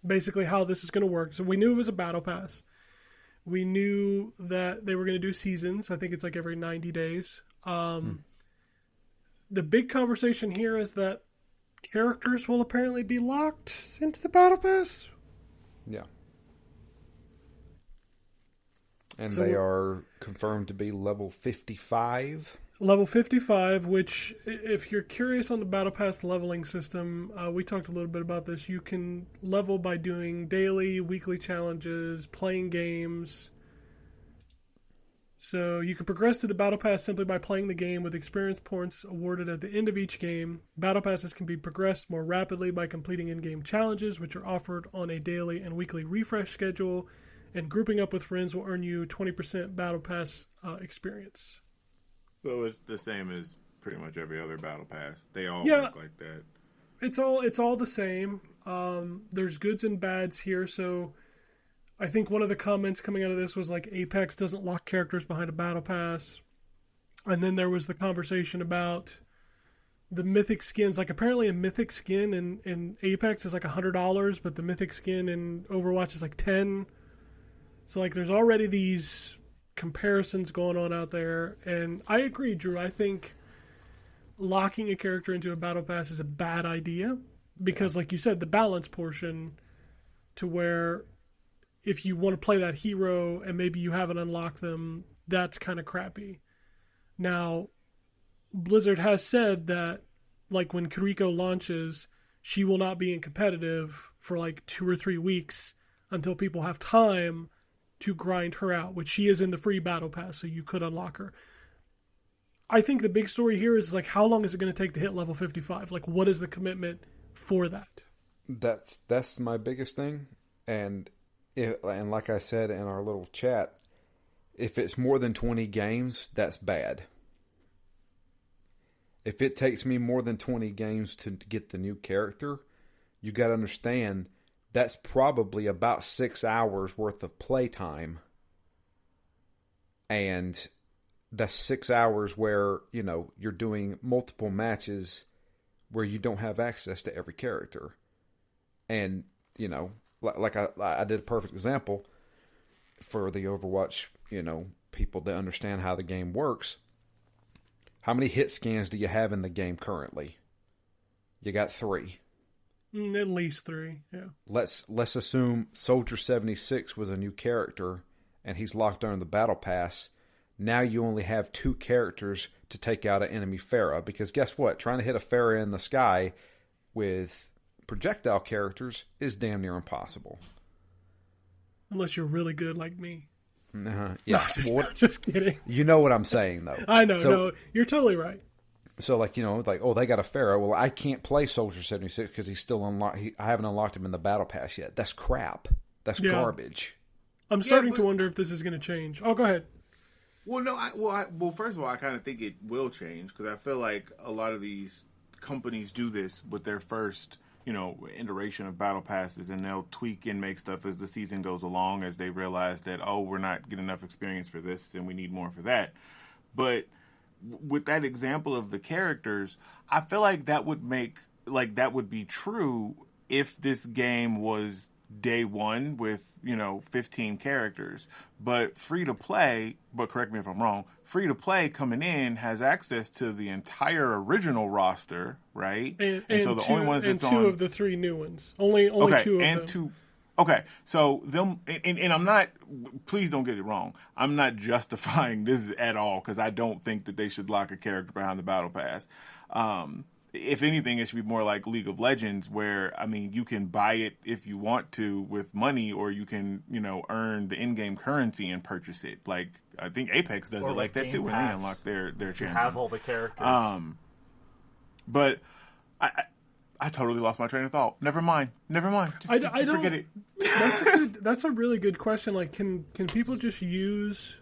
basically how this is going to work. So we knew it was a battle pass. We knew that they were going to do seasons. I think it's like every 90 days. The big conversation here is that characters will apparently be locked into the battle pass. Yeah. And So they are confirmed to be level 55. Level 55, which, if you're curious on the Battle Pass leveling system, we talked a little bit about this. You can level by doing daily, weekly challenges, playing games. So you can progress to the Battle Pass simply by playing the game with experience points awarded at the end of each game. Battle Passes can be progressed more rapidly by completing in-game challenges, which are offered on a daily and weekly refresh schedule. And grouping up with friends will earn you 20% Battle Pass experience. So it's the same as pretty much every other battle pass. They all Yeah. work like that. It's all the same. There's goods and bads here. So I think one of the comments coming out of this was like Apex doesn't lock characters behind a battle pass. And then there was the conversation about the mythic skins. Like apparently a mythic skin in Apex is like $100, but the mythic skin in Overwatch is like $10. So like there's already these comparisons going on out there, and I agree, Drew. I think locking a character into a battle pass is a bad idea because, like you said, the balance portion to where if you want to play that hero and maybe you haven't unlocked them, that's kind of crappy. Now, Blizzard has said that, like when Kiriko launches, she will not be in competitive for like 2 or 3 weeks until people have time to grind her out, which she is in the free battle pass, so you could unlock her. I think the big story here is like, how long is it going to take to hit level 55? Like, what is the commitment for that? That's my biggest thing, and like I said in our little chat, if it's more than 20 games, that's bad. If it takes me more than 20 games to get the new character, you got to understand that's probably about 6 hours worth of playtime. And that's 6 hours where, you know, you're doing multiple matches where you don't have access to every character. And, you know, like I did a perfect example for the Overwatch, you know, people that understand how the game works. How many hit scans do you have in the game currently? You got 3. At least 3, yeah. Let's assume Soldier 76 was a new character and he's locked under the battle pass. Now you only have 2 characters to take out an enemy Pharah, because guess what? Trying to hit a Pharah in the sky with projectile characters is damn near impossible. Unless you're really good like me. Yeah. No, just kidding. You know what I'm saying, though. I know. No, you're totally right. So, like, you know, like, oh, they got a Pharaoh. Well, I can't play Soldier 76 because he's still unlocked. I haven't unlocked him in the battle pass yet. That's crap. That's garbage. I'm starting to wonder if this is going to change. Oh, go ahead. Well, no. Well, first of all, I kind of think it will change because I feel like a lot of these companies do this with their first, you know, iteration of battle passes, and they'll tweak and make stuff as the season goes along, as they realize that, oh, we're not getting enough experience for this, and we need more for that. But with that example of the characters, I feel like that would be true if this game was day one with, you know, 15 characters. But free to play, but correct me if I'm wrong, free to play coming in has access to the entire original roster, right? And so the only ones that's on, 2 of the 3 new ones. Only okay, 2 of and them. 2. Okay, so them, and I'm not, please don't get it wrong, I'm not justifying this at all, because I don't think that they should lock a character behind the battle pass. If anything, it should be more like League of Legends, where, I mean, you can buy it if you want to with money, or you can, you know, earn the in-game currency and purchase it. Like, I think Apex does it like that too, when they unlock their champions. Have all the characters. But I totally lost my train of thought. Never mind. Just forget it. That's a really good question. Like, can people just use,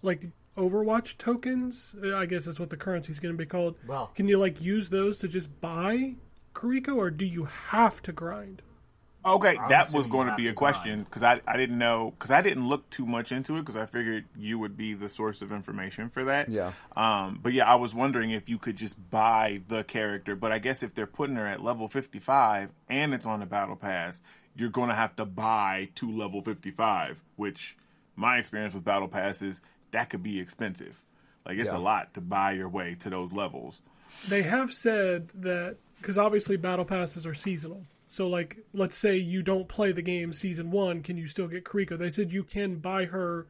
like, Overwatch tokens? I guess that's what the currency is going to be called. Well, can you, like, use those to just buy Kuriko, or do you have to grind? Okay, that was going to be a question, because I didn't know, because I didn't look too much into it, because I figured you would be the source of information for that. Yeah. But yeah, I was wondering if you could just buy the character, but I guess if they're putting her at level 55 and it's on the battle pass, you're going to have to buy to level 55, which my experience with battle passes, that could be expensive. Like, it's a lot to buy your way to those levels. They have said that, because obviously battle passes are seasonal. So, like, let's say you don't play the game season 1, can you still get Kuriko? They said you can buy her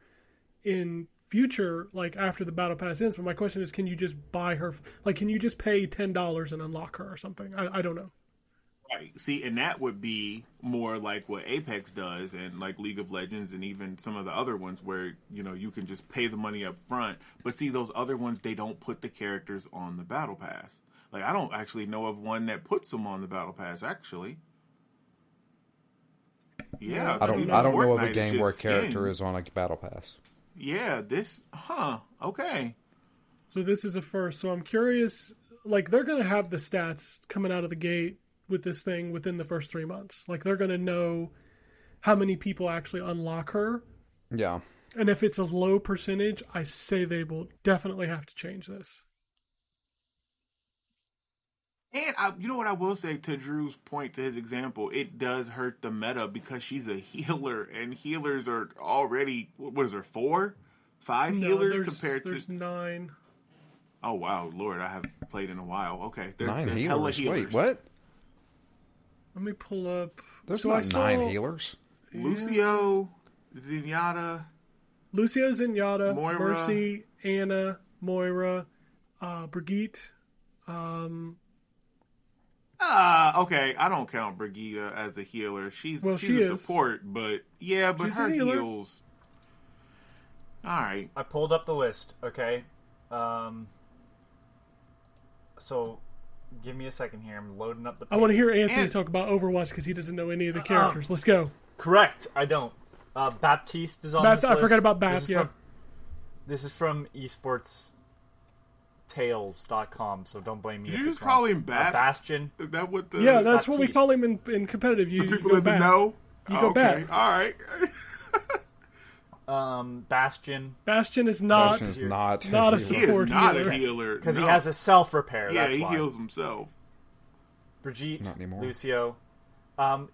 in future, like, after the battle pass ends. But my question is, can you just buy her? Like, can you just pay $10 and unlock her or something? I don't know. Right. See, and that would be more like what Apex does, and like League of Legends, and even some of the other ones where, you know, you can just pay the money up front. But see, those other ones, they don't put the characters on the battle pass. Like, I don't actually know of one that puts them on the battle pass, actually. Yeah. I don't know of a game where a character is on a battle pass. Yeah, okay. So this is a first. So I'm curious, like, they're going to have the stats coming out of the gate with this thing within the first 3 months. Like, they're going to know how many people actually unlock her. Yeah. And if it's a low percentage, I say they will definitely have to change this. And you know what I will say, to Drew's point, to his example, it does hurt the meta because she's a healer, and healers are already, what is there, 4? 5 healers compared to... There's 9. Oh, wow, Lord, I haven't played in a while. Okay, there's 9 hella healers? healers. Wait, what? Let me pull up... There's so not 9 healers. Lucio, Zenyatta, Moira, Mercy, Anna, Moira, Brigitte, okay, I don't count Brigitte as a healer. She's a support, but yeah, but she's her heals. All right. I pulled up the list, okay? So, give me a second here. I'm loading up the page. I want to hear Anthony talk about Overwatch because he doesn't know any of the characters. Let's go. Correct, I don't. Baptiste is on this list. I forgot about Bap, This is from esportstales.com, so don't blame me. Did you just call him Bap? Bastion. Is that what the... Yeah, that's what we call him in competitive. You people go that know? You go okay, Bap. all right. Bastion. Bastion is not a He support is not healer. a healer. Because he has a self-repair, Yeah, that's he why. heals himself. Brigitte, Not anymore. Lucio.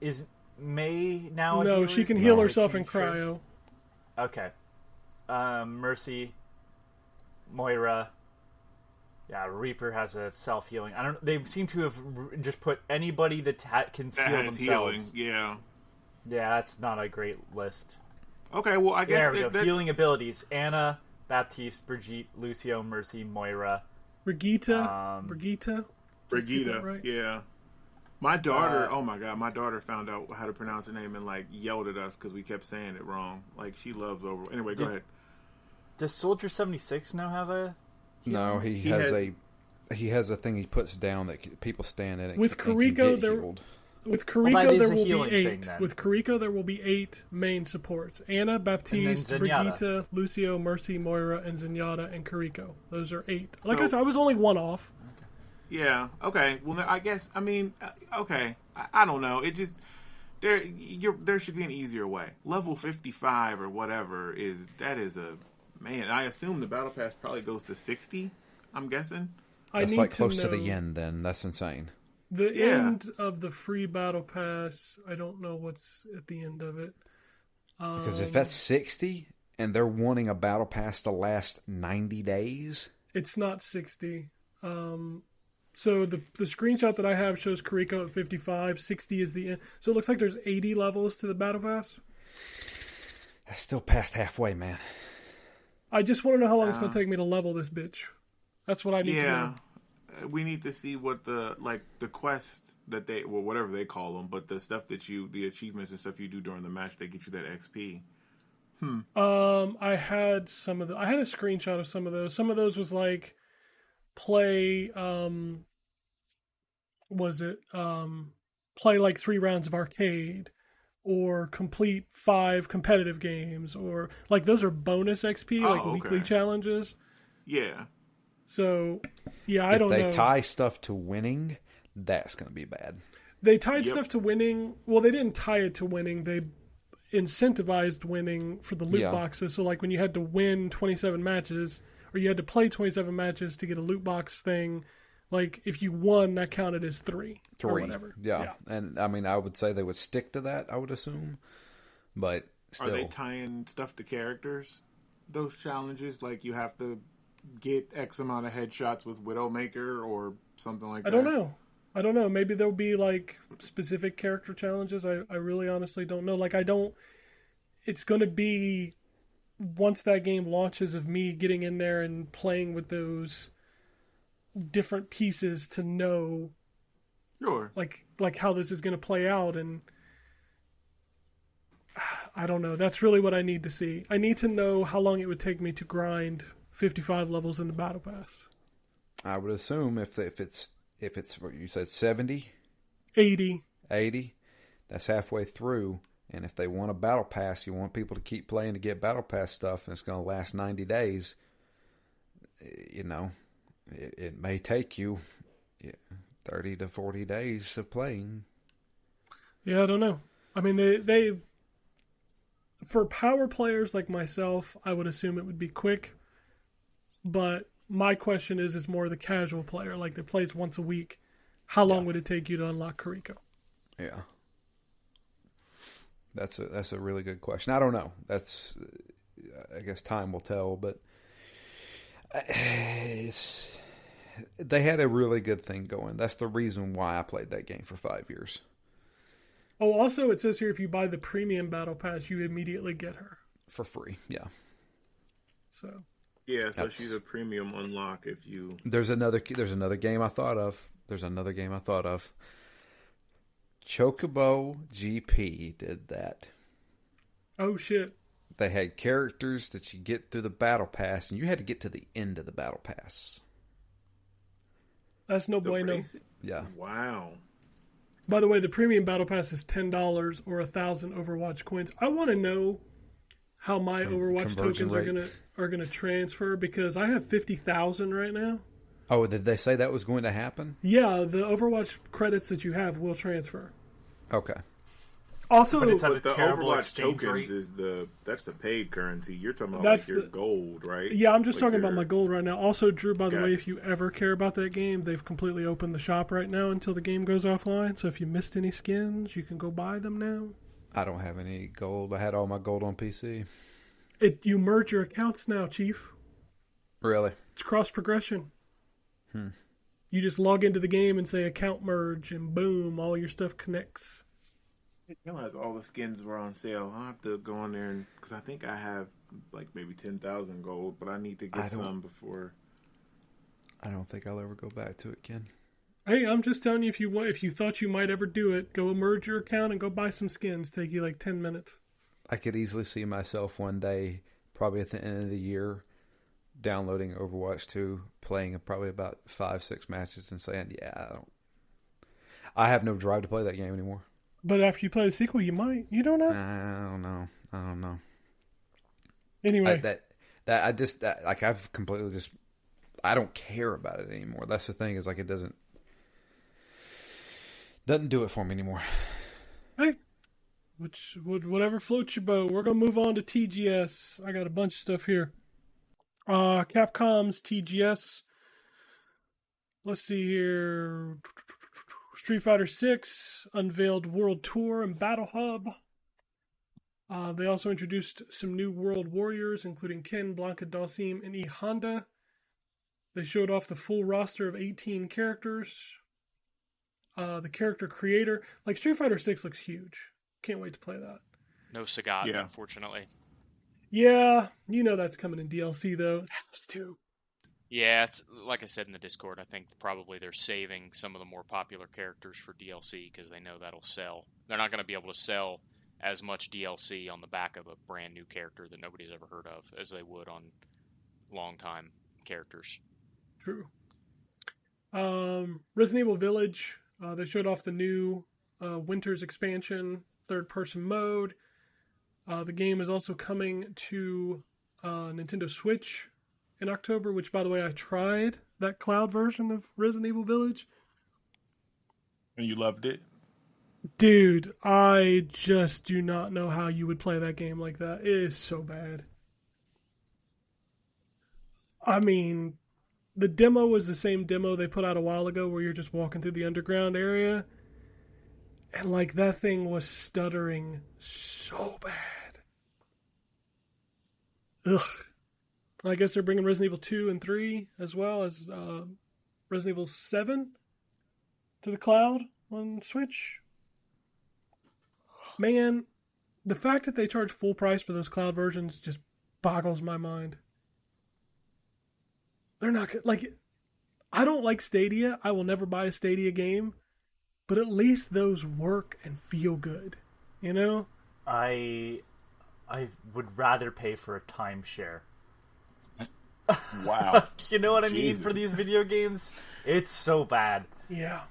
Is May now a No, healer? she can heal They herself in changed her? cryo. Okay. Mercy, Moira, Yeah, Reaper has a self-healing. I don't. They seem to have just put anybody that can That heal has themselves. healing. Yeah. Yeah, that's not a great list. Okay, well, I guess There we go. that's... Healing abilities: Anna, Baptiste, Brigitte, Lucio, Mercy, Moira. Brigitte. Brigida, right? yeah. My daughter, oh my god, my daughter found out how to pronounce her name and like yelled at us because we kept saying it wrong. Like she loves Overwatch. Anyway, go ahead. Does Soldier 76 now have a? No, he has a thing he puts down that people stand in it. With Kiriko, With Kiriko, that is there a will be healing 8. thing, then. With Kiriko, there will be 8 main supports: Anna, Baptiste, And then Zenyatta. Brigitte, Lucio, Mercy, Moira, and Zenyatta, and Kiriko. Those are 8. Like I said, I was only one off. Yeah. Okay. Well, I guess. I mean, okay. I don't know. It just there should be an easier way. Level 55 or whatever is a man. I assume the battle pass probably goes to 60. I'm guessing. That's like close to the end. Then that's insane. The end of the free battle pass. I don't know what's at the end of it. Because if that's 60 and they're wanting a battle pass to last 90 days, it's not 60. So the screenshot that I have shows Kiriko at 55. 60 is the end. So it looks like there's 80 levels to the battle pass. that's still past halfway, man. I just want to know how long it's going to take me to level this bitch. That's what I need to know. We need to see what the quest that they, well, whatever they call them, but the stuff that the achievements and stuff you do during the match that get you that XP. I had I had a screenshot of some of those. Some of those was like play play like 3 rounds of arcade or complete 5 competitive games, or like those are bonus XP, like weekly challenges. Yeah. So, yeah, I don't know. If they tie stuff to winning, that's going to be bad. They tied stuff to winning. Well, they didn't tie it to winning. They incentivized winning for the loot boxes. So, like when you had to win 27 matches, or you had to play 27 matches to get a loot box thing, like if you won, that counted as 3 or whatever. Yeah. And I mean, I would say they would stick to that, I would assume. But still. Are they tying stuff to characters? Those challenges, like you have to get X amount of headshots with Widowmaker or something like that? I don't know. Maybe there'll be like specific character challenges. I really honestly don't know. Like it's going to be once that game launches of me getting in there and playing with those different pieces to know like how this is going to play out. And I don't know. That's really what I need to see. I need to know how long it would take me to grind 55 levels in the battle pass. I would assume if it's what you said, 70, 80, that's halfway through. And if they want a battle pass, you want people to keep playing to get battle pass stuff, and it's going to last 90 days. You know, it may take you 30 to 40 days of playing. Yeah, I don't know. I mean, they for power players like myself, I would assume it would be quick. But my question is more the casual player, like that plays once a week. How long would it take you to unlock Kiriko? Yeah, that's a really good question. I don't know. I guess time will tell. But they had a really good thing going. That's the reason why I played that game for 5 years. Oh, also it says here if you buy the premium battle pass, you immediately get her for free. Yeah. So. Yeah, so she's a premium unlock if you... There's another game I thought of. Chocobo GP did that. Oh, shit. They had characters that you get through the battle pass, and you had to get to the end of the battle pass. That's no bueno. Yeah. Wow. By the way, the premium battle pass is $10 or 1,000 Overwatch coins. I want to know how my Overwatch tokens are gonna transfer, because I have 50,000 right now. Oh, did they say that was going to happen? Yeah, the Overwatch credits that you have will transfer. Okay. Also, but the Overwatch tokens that's the paid currency. You're talking about like your gold, right? Yeah, I'm just talking about my gold right now. Also, Drew, by the way, if you ever care about that game, they've completely opened the shop right now until the game goes offline. So if you missed any skins, you can go buy them now. I don't have any gold. I had all my gold on PC. You merge your accounts now, Chief. Really? It's cross progression. You just log into the game and say account merge, and boom, all your stuff connects. I realize all the skins were on sale. I'll have to go on there and because I think I have like maybe 10,000 gold, but I need to get some before. I don't think I'll ever go back to it, Ken. Hey, I'm just telling you, if you thought you might ever do it, go merge your account and go buy some skins. Take you like 10 minutes. I could easily see myself one day, probably at the end of the year, downloading Overwatch 2, playing probably about 5-6 matches, and saying, "Yeah, I have no drive to play that game anymore." But after you play the sequel, you might. You don't know. I don't know. Anyway, I've completely just. I don't care about it anymore. That's the thing. Is like it doesn't do it for me anymore. Hey, whatever floats your boat. We're gonna move on to TGS. I got a bunch of stuff here. Capcom's TGS. Let's see here. Street Fighter 6 unveiled World Tour and Battle Hub. They also introduced some new World Warriors, including Ken, Blanca, Dalsim, and E Honda. They showed off the full roster of 18 characters. The character creator, like Street Fighter 6 looks huge. Can't wait to play that. No Sagat, unfortunately. Yeah, you know that's coming in DLC though. It has to. Yeah, it's like I said in the Discord. I think probably they're saving some of the more popular characters for DLC because they know that'll sell. They're not going to be able to sell as much DLC on the back of a brand new character that nobody's ever heard of as they would on long-time characters. True. Resident Evil Village. They showed off the new Winter's expansion, third-person mode. The game is also coming to Nintendo Switch in October, which, by the way, I tried that cloud version of Resident Evil Village. And you loved it? Dude, I just do not know how you would play that game like that. It is so bad. I mean, the demo was the same demo they put out a while ago where you're just walking through the underground area. And, like, that thing was stuttering so bad. Ugh. I guess they're bringing Resident Evil 2 and 3 as well as Resident Evil 7 to the cloud on Switch. Man, the fact that they charge full price for those cloud versions just boggles my mind. They're not like. I don't like Stadia. I will never buy a Stadia game, but at least those work and feel good. You know? I would rather pay for a timeshare. Wow. You know what I mean Jesus. for these video games? It's so bad. Yeah.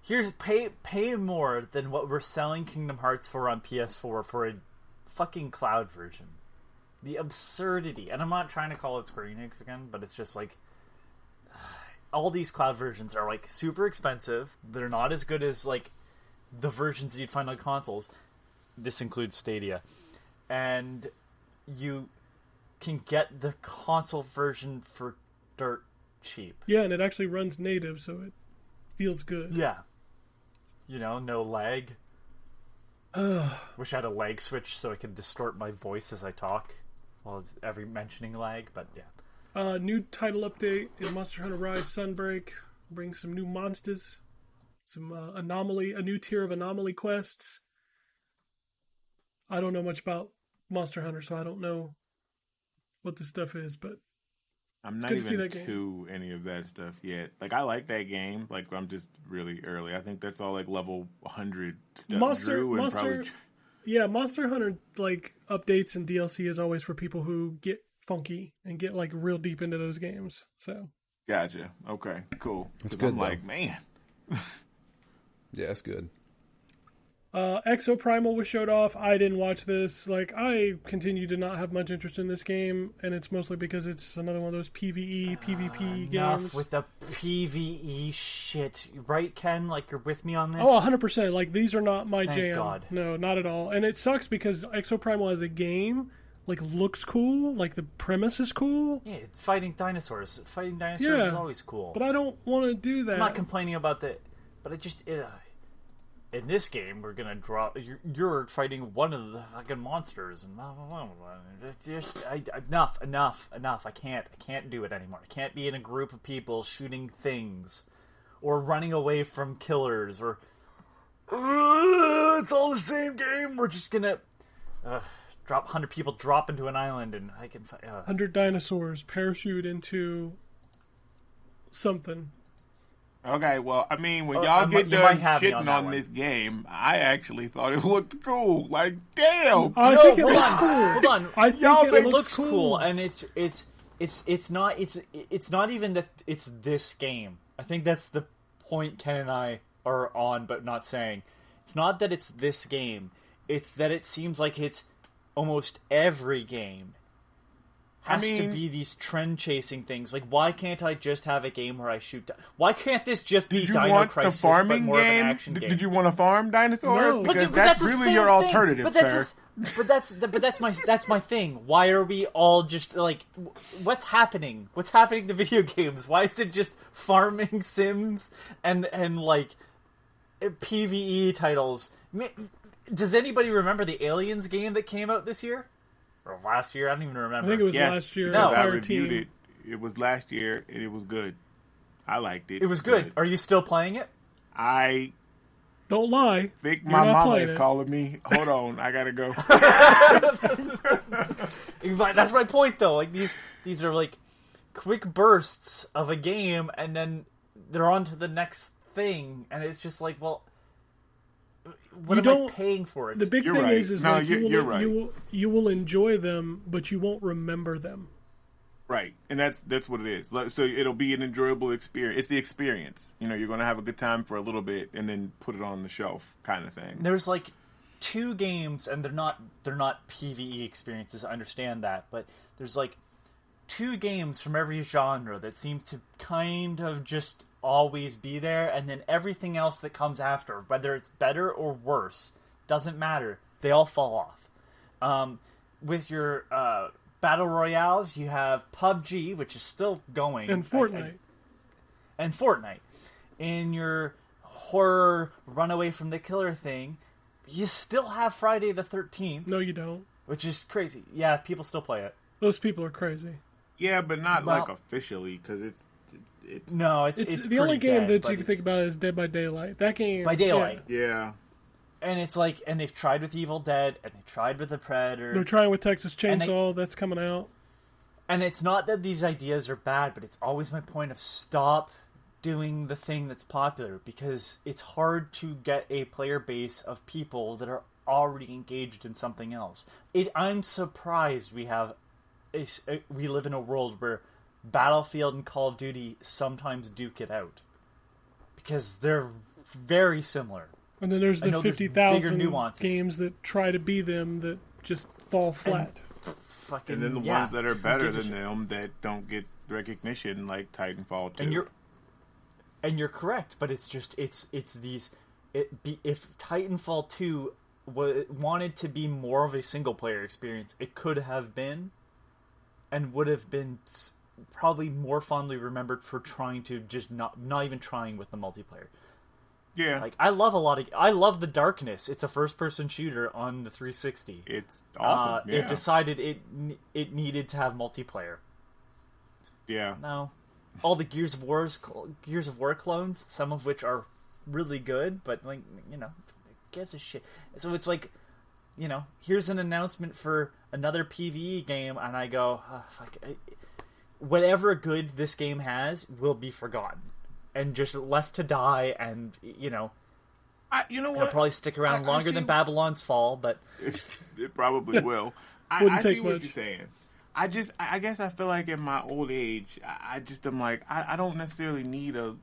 Here's pay more than what we're selling Kingdom Hearts for on PS4 for a fucking cloud version. The absurdity. And I'm not trying to call it Square Enix again, but it's just like all these cloud versions are like super expensive. They're not as good as like the versions you'd find on consoles. This includes Stadia. And you can get the console version for dirt cheap. Yeah, and it actually runs native, so it feels good. Yeah. You know, no lag. Wish I had a lag switch so I could distort my voice as I talk. Well, it's every mentioning lag, but yeah. New title update in Monster Hunter Rise Sunbreak brings some new monsters, some a new tier of anomaly quests. I don't know much about Monster Hunter, so I don't know what this stuff is, but I'm not even to any of that stuff yet. Like, I like that game. Like, I'm just really early. I think that's all, like, level 100 stuff. Monster Hunter, like, updates and DLC is always for people who get funky and get, like, real deep into those games, so. Gotcha. Okay, cool. It's good, I'm like, man. Yeah, it's good. Exoprimal was showed off. I didn't watch this. Like, I continue to not have much interest in this game, and it's mostly because it's another one of those PvE, PvP Enough games. with the PvE shit. Right, Ken? Like, you're with me on this? Oh, 100%. Like, these are not my Thank jam. God. No, not at all. And it sucks because Exoprimal as a game, like, looks cool. Like, the premise is cool. Yeah, it's fighting dinosaurs. Fighting dinosaurs is always cool. But I don't want to do that. I'm not complaining about the... But I just... in this game, we're gonna drop. You're fighting one of the fucking monsters, and blah, blah, blah, blah. It's just, enough. I can't do it anymore. I can't be in a group of people shooting things, or running away from killers, or it's all the same game. We're just gonna 100 people drop into an island, and I can 100 dinosaurs parachute into something. Okay, well, I mean, when Oh, y'all get you might done have me shitting on that on one. this game, I actually thought it looked cool. Like, damn! I No, think it hold looks on, cool. hold on. I think Y'all it make- looks cool, and it's not even that it's this game. I think that's the point Ken and I are on, but not saying. It's not that it's this game. It's that it seems like it's almost every game has to be these trend chasing things. Like, why can't I just have a game where I shoot? Why can't this just be Did you Dino want Crisis, the farming but more game? of an action game? Did you want to farm dinosaurs? No. Because But that's the really same your thing. alternative, But sir. that's my thing. Why are we all just what's happening? What's happening to video games? Why is it just farming sims and like PvE titles? Does anybody remember the Aliens game that came out this year or last year? I don't even remember. I think it was Yes, last year. because I Fire reviewed Team. it. It was last year, and it was good. I liked it. It was good. Are you still playing it? I Don't lie. think You're my not mama playing is it. calling me. Hold on, I gotta go. That's my point, though. Like these are like quick bursts of a game, and then they're on to the next thing, and it's just like, well, what You am I don't- paying for it? The big You're thing right. is No, like you're right. you will enjoy them, but you won't remember them. Right, and that's what it is. So it'll be an enjoyable experience. It's the experience. You know, you're going to have a good time for a little bit, and then put it on the shelf, kind of thing. There's like 2 games, and they're not PvE experiences. I understand that, but there's like 2 games from every genre that seem to kind of just always be there, and then everything else that comes after, whether it's better or worse, doesn't matter. They all fall off. With your battle royales, you have PUBG, which is still going, And Fortnite. and Fortnite. In your horror run away from the killer thing, you still have Friday the 13th, No, you don't. which is crazy. Yeah, people still play it. Those people are crazy. Yeah, but not Well- like officially, because it's No, it's the only pretty game dead, that but you can think it's- about is Dead by Daylight. That game. By Daylight. yeah. And it's like, and they've tried with Evil Dead, and they tried with The Predator. They're trying with Texas And they- Chainsaw. That's coming out. And it's not that these ideas are bad, but it's always my point of stop doing the thing that's popular, because it's hard to get a player base of people that are already engaged in something else. I'm surprised we have we live in a world where Battlefield and Call of Duty sometimes duke it out, because they're very similar. And then there's I the know there's 50,000 bigger nuances. games that try to be them that just fall flat. Fucking, And then the yeah, ones that are who better gives a than shit? them that don't get recognition, like Titanfall 2. And you're correct, but it's just it's these. If Titanfall 2 wanted to be more of a single player experience, it could have been, and would have been probably more fondly remembered for trying to just not even trying with the multiplayer. Yeah, Like I love the Darkness. It's a first person shooter on the 360. it's awesome. Yeah. It decided it needed to have multiplayer. yeah. No, all the Gears of War clones, some of which are really good, but like, you know, who gives a shit. So it's like, you know, here's an announcement for another PvE game, and I go, oh, fuck. Whatever good this game has will be forgotten and just left to die, and you know, You know it'll what? probably stick around longer see- than Babylon's Fall, but It probably will. Wouldn't I see take what much. you're saying. I guess I feel like in my old age, I just am like, I don't necessarily need a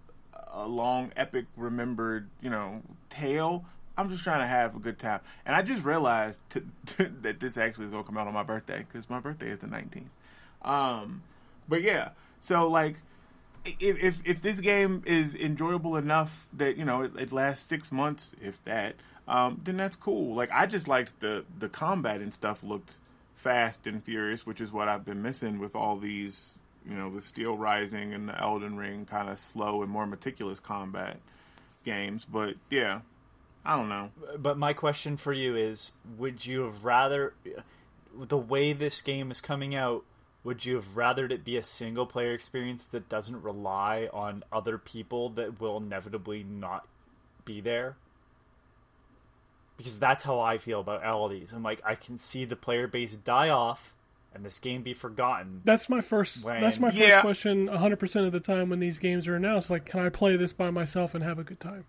long, epic, remembered, you know, tale. I'm just trying to have a good time. And I just realized that this actually is going to come out on my birthday, because my birthday is the 19th. But yeah, so like, if this game is enjoyable enough that, you know, it lasts 6 months, if that, then that's cool. Like, I just liked the combat and stuff looked fast and furious, which is what I've been missing with all these, you know, the Steel Rising and the Elden Ring kind of slow and more meticulous combat games. But yeah, I don't know. But my question for you is, would you have rather, the way this game is coming out, would you have rathered it be a single-player experience that doesn't rely on other people that will inevitably not be there? Because that's how I feel about all these. I'm like, I can see the player base die off and this game be forgotten. That's my first question 100% of the time when these games are announced. Like, can I play this by myself and have a good time?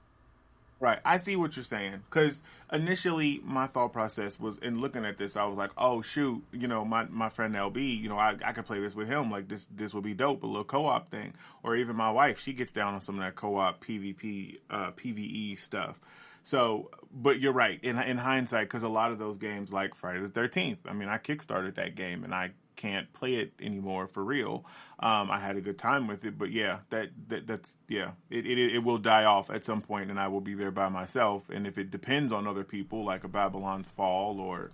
Right. I see what you're saying. Because initially, my thought process was, in looking at this, I was like, oh, shoot, my friend LB, I could play this with him. Like, this would be dope, a little co-op thing. Or even my wife, she gets down on some of that co-op PvP, PvE stuff. So, but you're right. In hindsight, because a lot of those games, like Friday the 13th, I mean, I kickstarted that game, and I can't play it anymore for real. I had a good time with it, but yeah, that's it will die off at some point, and I will be there by myself. And if it depends on other people, like a Babylon's Fall or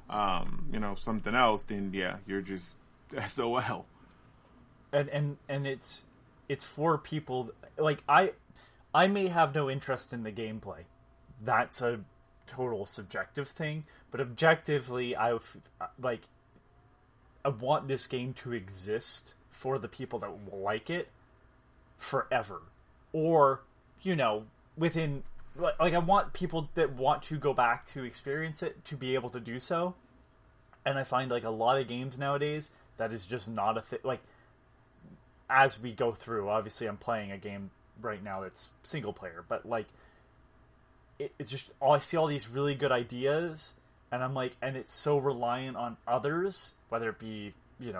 something else, then yeah, you're just SOL. And it's for people like I may have no interest in the gameplay. That's a total subjective thing, but objectively, I want this game to exist for the people that will like it forever. Or, within... Like, I want people that want to go back to experience it to be able to do so. And I find, like, a lot of games nowadays, that is just not a thing. Like, as we go through, obviously I'm playing a game right now that's single player, but, like, it's just... I see all these really good ideas... And I'm like, and it's so reliant on others, whether it be,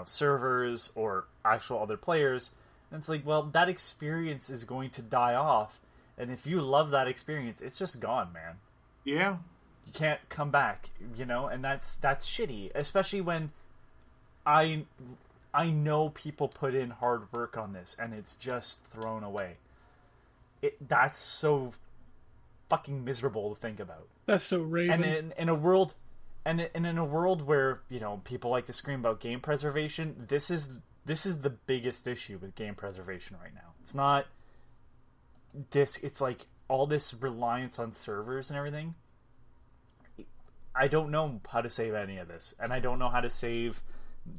servers or actual other players. And it's like, well, that experience is going to die off. And if you love that experience, it's just gone, man. Yeah. You can't come back, and that's shitty. Especially when I know people put in hard work on this and it's just thrown away. That's so fucking miserable to think about. That's so Raven. And in a world where people like to scream about game preservation, this is the biggest issue with game preservation right now. It's not this. It's like all this reliance on servers and everything. I don't know how to save any of this, and I don't know how to save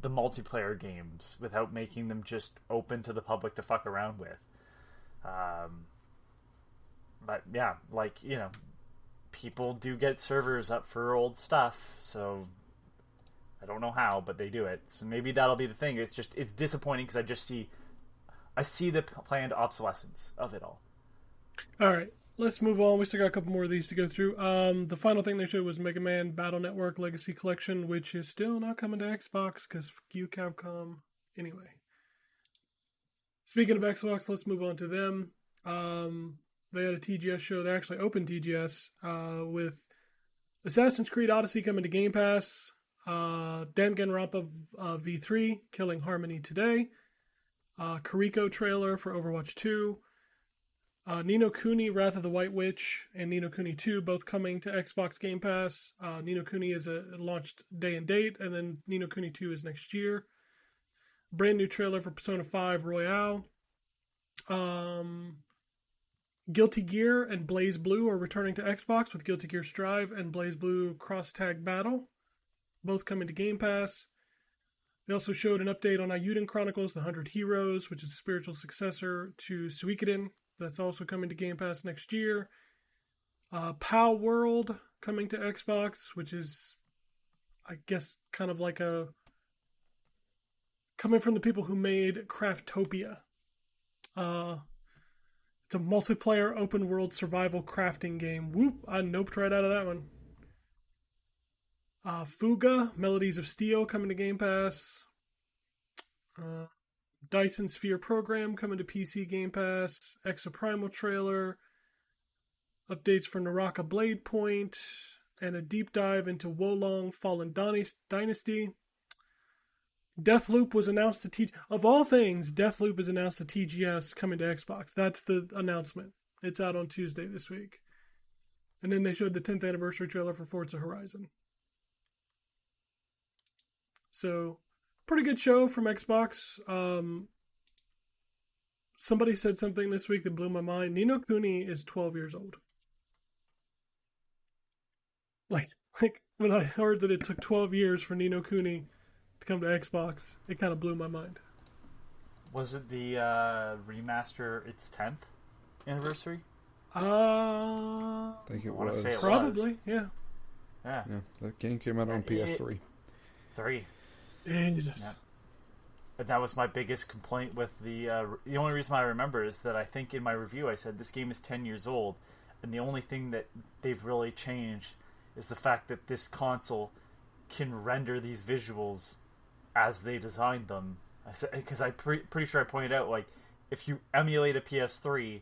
the multiplayer games without making them just open to the public to fuck around with. But yeah, people do get servers up for old stuff, so I don't know how, but they do it. So maybe that'll be the thing. It's disappointing because I see the planned obsolescence of it all. All right, let's move on. We still got a couple more of these to go through. The final thing they showed was Mega Man Battle Network Legacy Collection, which is still not coming to Xbox because fuck you, Capcom. Anyway, speaking of Xbox, let's move on to them. They had a TGS show. They actually opened TGS with Assassin's Creed Odyssey coming to Game Pass, Danganronpa V3 Killing Harmony today, Kiriko trailer for Overwatch 2, Ni no Kuni Wrath of the White Witch, and Ni no Kuni 2 both coming to Xbox Game Pass. Ni no Kuni is a launched day and date, and then Ni no Kuni 2 is next year. Brand new trailer for Persona 5 Royale. Guilty Gear and Blaze Blue are returning to Xbox with Guilty Gear Strive and Blaze Blue Cross Tag Battle, both coming to Game Pass. They also showed an update on Ayuden Chronicles: The 100 Heroes, which is a spiritual successor to Suikoden. That's also coming to Game Pass next year. POW World coming to Xbox, which is, I guess, kind of like coming from the people who made Craftopia. It's a multiplayer open world survival crafting game. Whoop, I noped right out of that one. Fuga, Melodies of Steel coming to Game Pass. Dyson Sphere Program coming to PC Game Pass. Exoprimal trailer. Updates for Naraka Blade Point. And a deep dive into Wolong Fallen Dynasty. Deathloop was announced to of all things, Deathloop is announced to TGS coming to Xbox. That's the announcement. It's out on Tuesday this week. And then they showed the 10th anniversary trailer for Forza Horizon. So, pretty good show from Xbox. Somebody said something this week that blew my mind. Ni no Kuni is 12 years old. Like when I heard that it took 12 years for Ni no Kuni to come to Xbox, it kind of blew my mind. Was it the remaster? Its 10th anniversary. I think it I wanna was. say it Probably, yeah. Yeah, Yeah, that game came out on PS3. 3. Jesus. Yeah. But that was my biggest complaint with the only reason I remember is that I think in my review I said this game is 10 years old, and the only thing that they've really changed is the fact that this console can render these visuals as they designed them. I said, because I'm pretty sure I pointed out, like, if you emulate a PS3,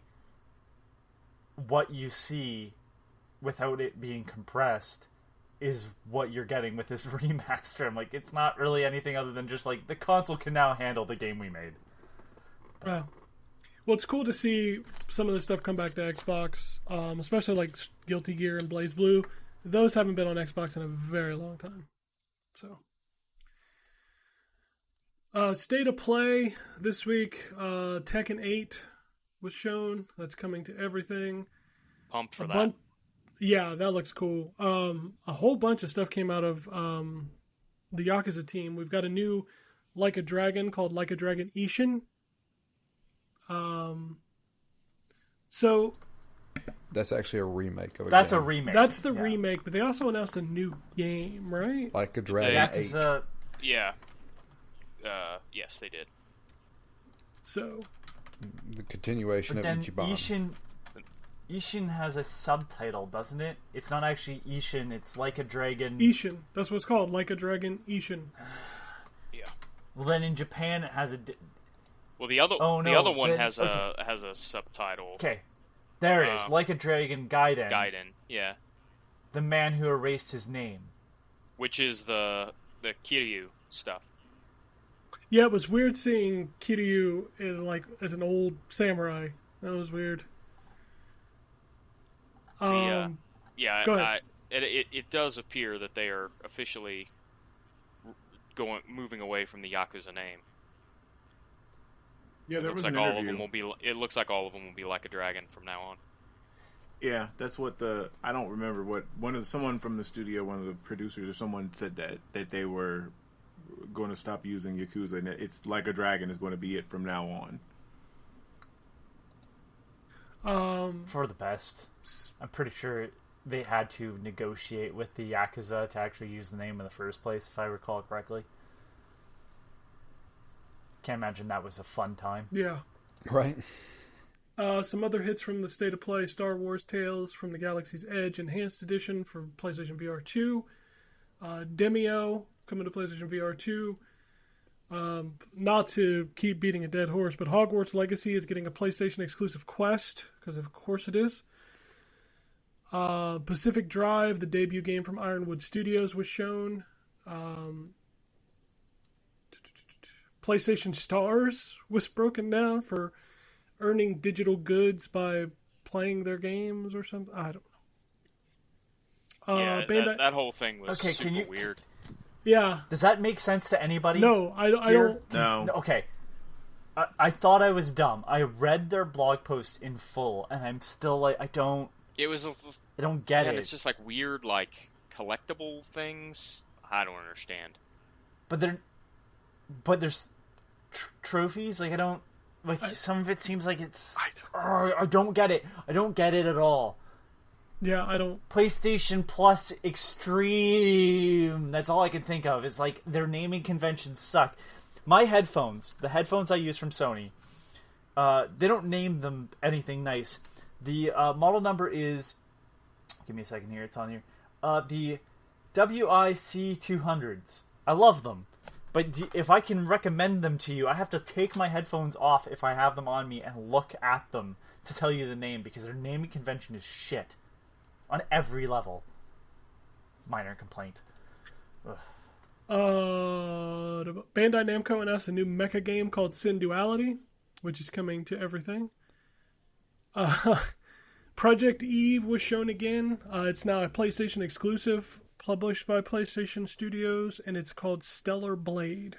what you see without it being compressed is what you're getting with this remaster. I'm like, it's not really anything other than just like the console can now handle the game we made. Well, it's cool to see some of this stuff come back to Xbox, especially like Guilty Gear and Blaze Blue. Those haven't been on Xbox in a very long time. So, state of play this week, Tekken 8 was shown. That's coming to everything. Pumped for that. Yeah, that looks cool. A whole bunch of stuff came out of the Yakuza team. We've got a new Like a Dragon called Like a Dragon Ishin. So That's actually a remake of a That's game. a remake. that's the Yeah. remake, but they also announced a new game, right? Like a Dragon Yeah, 8. Yeah. Yes, they did. So The continuation but of then Ichiban. Ishin has a subtitle, doesn't it? It's not actually Ishin. It's Like a Dragon. Ishin, that's what it's called, Like a Dragon Ishin. Yeah. Well, then in Japan it has a. Well, the other Oh, no, the other it's one then- has okay. has a subtitle. Okay, there it is. Like a Dragon Gaiden. Gaiden. Yeah. The man who erased his name. Which is the Kiryu stuff. Yeah, it was weird seeing Kiryu as an old samurai. That was weird. Yeah, go ahead. it does appear that they are officially moving away from the Yakuza name. Yeah, there Looks was like an all interview. of them will be. It looks like all of them will be Like a Dragon from now on. Yeah, that's what I don't remember what someone from the studio, one of the producers or someone said that they were going to stop using Yakuza, and it's Like a Dragon is going to be it from now on. For the best. I'm pretty sure they had to negotiate with the Yakuza to actually use the name in the first place, if I recall correctly. Can't imagine that was a fun time. Yeah. Right? Some other hits from the State of Play: Star Wars Tales from the Galaxy's Edge Enhanced Edition for PlayStation VR 2. Demio coming to PlayStation VR 2. Not to keep beating a dead horse, but Hogwarts Legacy is getting a PlayStation exclusive quest, because of course it is. Pacific Drive, the debut game from Ironwood Studios, was shown. PlayStation Stars was broken down for earning digital goods by playing their games or something. I don't know. Yeah, Bandai... that whole thing was Okay, super weird. Yeah. Does that make sense to anybody? No, I here? don't. No. Okay. I thought I was dumb. I read their blog post in full, and I'm still like, I don't It was. I don't get And it. it's just like weird, like collectible things. I don't understand. But there's trophies. Like I don't like some of it seems like it's. I don't get it. I don't get it at all. Yeah, I don't. PlayStation Plus Extreme. That's all I can think of. It's like their naming conventions suck. My headphones, the headphones I use from Sony, they don't name them anything nice. The model number is. Give me a second here. It's on here. The WIC200s. I love them. But if I can recommend them to you, I have to take my headphones off if I have them on me and look at them to tell you the name, because their naming convention is shit. On every level. Minor complaint. Ugh. Bandai Namco announced a new mecha game called Sin Duality, which is coming to everything. Project Eve was shown again. It's now a PlayStation exclusive, published by PlayStation Studios, and it's called Stellar Blade.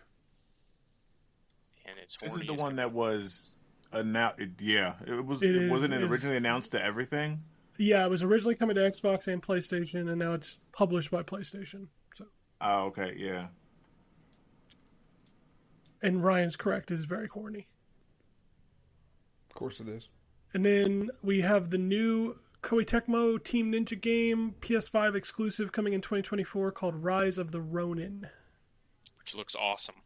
And it's This horny is the as one can that be. was announced. Yeah, it was. It is, Wasn't it it is. originally announced to everything? Yeah, it was originally coming to Xbox and PlayStation, and now it's published by PlayStation. So, Oh, okay, yeah. and Ryan's correct; it's very horny. Of course it is. And then we have the new Koei Tecmo Team Ninja game, PS5 exclusive, coming in 2024, called Rise of the Ronin. Which looks awesome.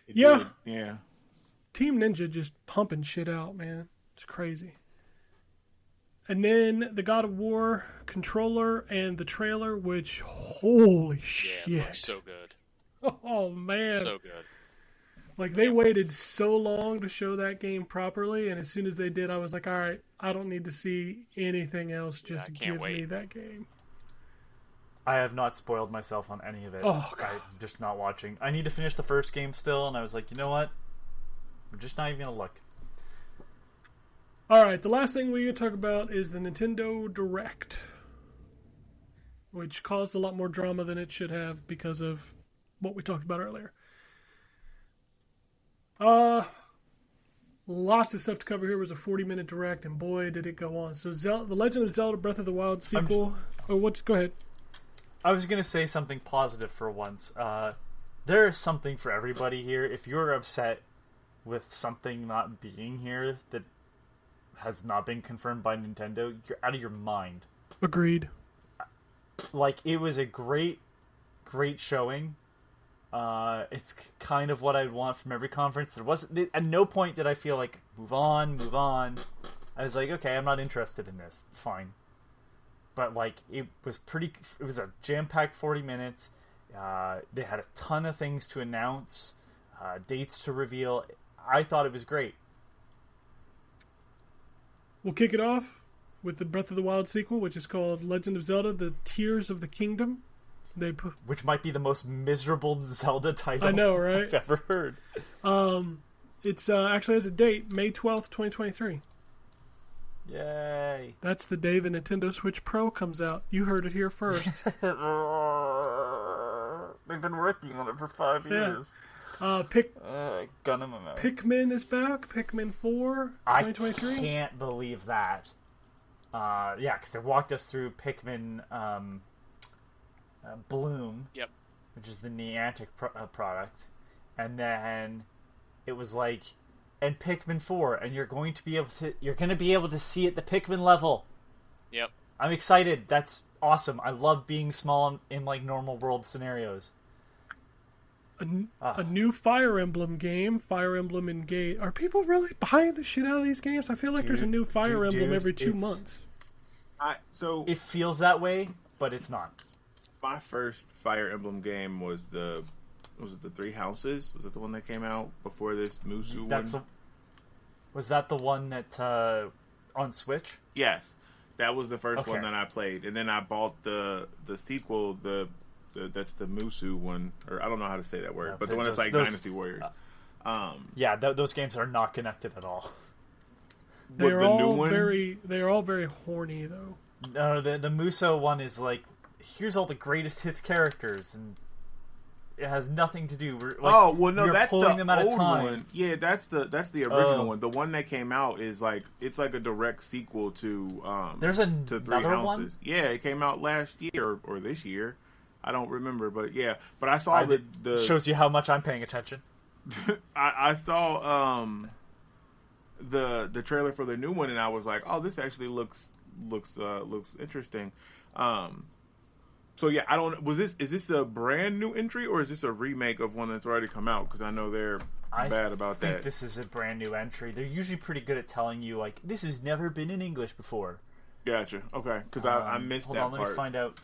It Yeah. did, yeah. Team Ninja just pumping shit out, man. It's crazy. And then the God of War controller and the trailer, which, holy Yeah, shit. it looks so good. Oh, man. So good. Like, they waited so long to show that game properly, and as soon as they did, I was like, all right, I don't need to see anything else. Just I can't give me wait. that game. I have not spoiled myself on any of it. Oh, God. I'm just not watching. I need to finish the first game still, and I was like, you know what? I'm just not even going to look. All right, the last thing we're going to talk about is the Nintendo Direct, which caused a lot more drama than it should have because of what we talked about earlier. Lots of stuff to cover here. It was a 40-minute Direct, and boy, did it go on. So The Legend of Zelda Breath of the Wild sequel. Go ahead. I was going to say something positive for once. There is something for everybody here. If you're upset with something not being here that has not been confirmed by Nintendo, you're out of your mind. Agreed. Like, it was a great showing. It's kind of what I'd want from every conference. There wasn't, at no point did I feel like, move on. I was like, okay, I'm not interested in this. It's fine. But, like, it was a jam-packed 40 minutes. They had a ton of things to announce, dates to reveal. I thought it was great. We'll kick it off with the Breath of the Wild sequel, which is called Legend of Zelda: The Tears of the Kingdom. Which might be the most miserable Zelda title I know, right? I've ever heard. It's actually has a date, May 12th, 2023. Yay. That's the day the Nintendo Switch Pro comes out. You heard it here first. They've been working on it for 5 years. Gun in my mouth. Pikmin is back. Pikmin 4, I 2023. can't believe that. Yeah, because they walked us through Pikmin Bloom, Yep. which is the Niantic product, and then it was like, and Pikmin 4, and you're going to be able to see at the Pikmin level. Yep. I'm excited. That's awesome. I love being small in like normal world scenarios. A new Fire Emblem game, Fire Emblem Engage. Are people really buying the shit out of these games? I feel like there's a new Fire Emblem every 2 months. It feels that way, but it's not. My first Fire Emblem game was it the Three Houses? Was it the one that came out before this Musu one? Was that the one that on Switch? Yes, that was the first Okay. one that I played, and then I bought the sequel. That's the Musu one, or I don't know how to say that word, Yeah, but the one that's like those- Dynasty Warriors. Yeah, those games are not connected at all. They're the new all one? they're all very horny though. No, the Muso one is like, here's all the greatest hits characters, and it has nothing to do. We're That's pulling the them at a old time. one. Yeah, that's the original Oh. one. The one that came out is like it's like a direct sequel to There's to another Three Houses. one? Yeah, it came out last year or this year. I don't remember, but yeah. But I saw the shows you how much I'm paying attention. I saw the trailer for the new one, and I was like, oh, this actually looks interesting. So yeah, I don't. Is this a brand new entry or is this a remake of one that's already come out? Because I know they're bad about I think that. this is a brand new entry. They're usually pretty good at telling you, like, this has never been in English before. Gotcha. Okay, because I missed hold that on, part. let me find out.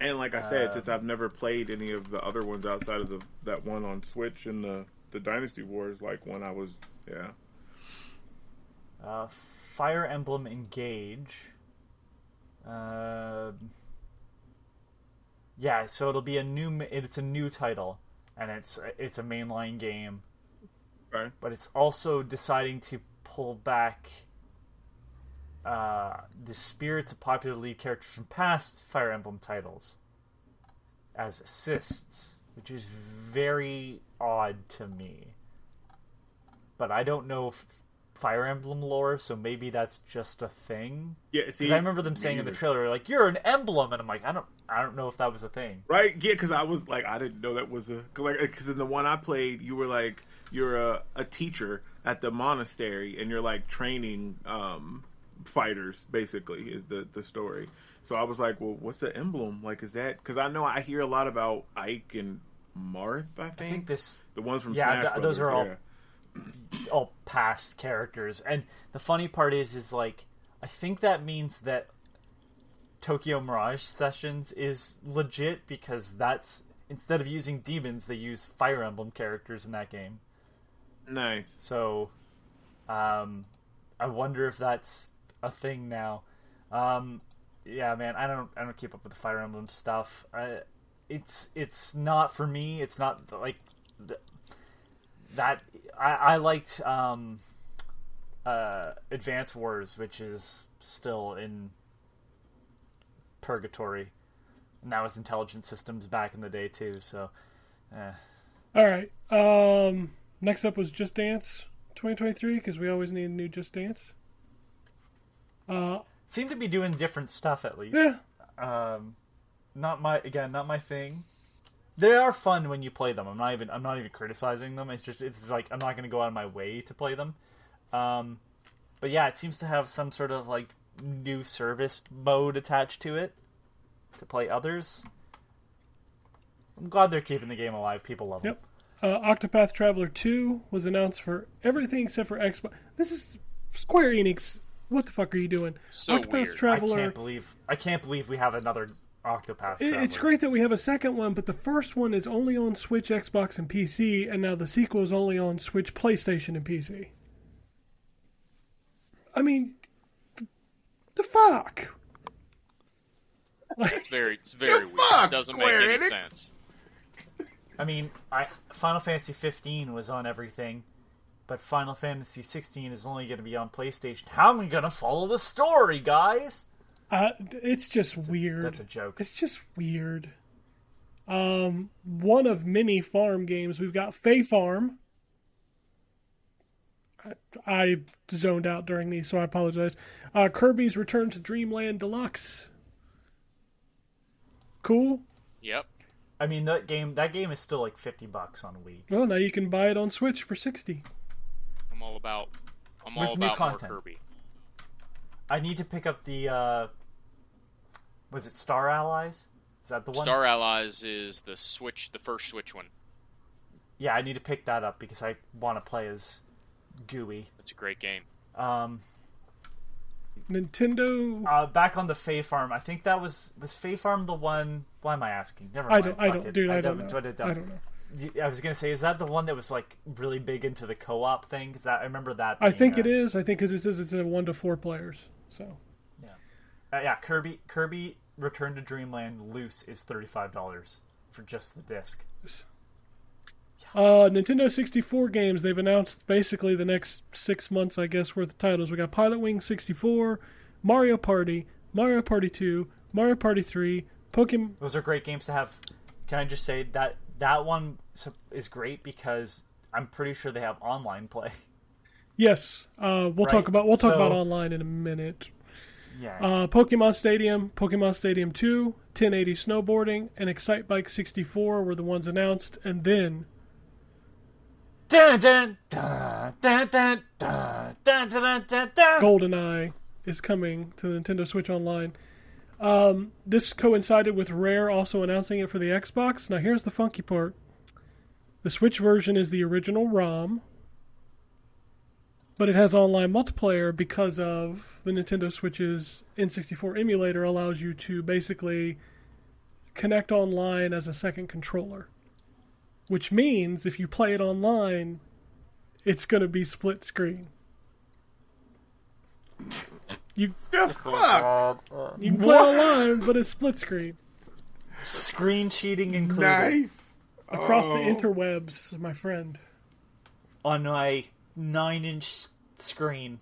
And like I said, since I've never played any of the other ones outside of that one on Switch and the Dynasty Wars, like when I was Fire Emblem Engage. Yeah, so it'll be it's a new title, and it's a mainline game. Right. But it's also deciding to pull back the spirits of popular lead characters from past Fire Emblem titles as assists, which is very odd to me. But I don't know if Fire Emblem lore, so maybe that's just a thing. Yeah, see, Because I remember them saying in the trailer, like, "You're an emblem," and I'm like, I don't know if that was a thing. right? Yeah, because I was like, I didn't know that was a because in the one I played, you were like you're a teacher at the monastery, and you're like training fighters. Basically, is the story. So I was like, well, what's an emblem? Like, is that because I know I hear a lot about Ike and Marth. I think the ones from Smash Brothers. Those are all past characters, and the funny part is like I think that means that Tokyo Mirage Sessions is legit because that's instead of using demons, they use Fire Emblem characters in that game. Nice. So, I wonder if that's a thing now. Yeah, man, I don't keep up with the Fire Emblem stuff. It's not for me. It's not like that. I liked Advance Wars, which is still in purgatory, and that was Intelligent Systems back in the day too. So, All right. Next up was Just Dance 2023 because we always need a new Just Dance. seem to be doing different stuff at least. Yeah. Not my thing. They are fun when you play them. I'm not even criticizing them. It's like I'm not going to go out of my way to play them. But yeah, it seems to have some sort of like new service mode attached to it to play others. I'm glad they're keeping the game alive. People love it. Octopath Traveler 2 was announced for everything except for Xbox. This is Square Enix. What the fuck are you doing? So Octopath weird. Traveler. I can't believe we have another Octopath Traveler. It's great that we have a second one, but the first one is only on Switch, Xbox, and PC, and now the sequel is only on Switch, PlayStation, and PC. I mean, the fuck? It's very weird. fuck, It doesn't Square make any Enix? sense. I mean, Final Fantasy 15 was on everything, but Final Fantasy 16 is only going to be on PlayStation. How am I going to follow the story, guys? It's just weird. That's a joke. It's just weird. One of many farm games. We've got Fae Farm. I zoned out during these, so I apologize. Kirby's Return to Dreamland Deluxe. Cool. Yep. I mean, that game is still like $50 on Wii. Well, now you can buy it on Switch for $60. I'm all about new more content. Kirby. I need to pick up the was it Star Allies? Is that the one? Star Allies is the first Switch one. Yeah, I need to pick that up because I want to play as Gooey. That's a great game. Nintendo. Back on the Fae Farm. I think that was Fae Farm the one. Why am I asking? Never I mind. don't know. I was gonna say, is that the one that was like really big into the co-op thing? Because I remember that. I think it is. I think because it says it's a 1 to 4 players. So. Yeah. Kirby Return to Dreamland Loose is $35 for just the disc. Nintendo 64 games. They've announced basically the next 6 months, I guess, worth of titles. We got Pilot Wing 64, Mario Party 2, Mario Party 3, Pokemon. Those are great games to have. Can I just say that one is great because I'm pretty sure they have online play. Yes, we'll talk about online in a minute. Yeah. Pokemon Stadium 2, 1080 Snowboarding, and Excite Bike 64 were the ones announced, and then Dun, dun, dun, dun, dun, dun, dun, dun, dun, dun. GoldenEye is coming to the Nintendo Switch Online. This coincided with Rare also announcing it for the Xbox. Now here's the funky part. The Switch version is the original ROM, but it has online multiplayer because of the Nintendo Switch's N64 emulator allows you to basically connect online as a second controller. Which means if you play it online, it's going to be split screen. You The fuck? can play online, but it's split screen. Screen cheating included. Nice. Across the interwebs, my friend. On my 9-inch screen.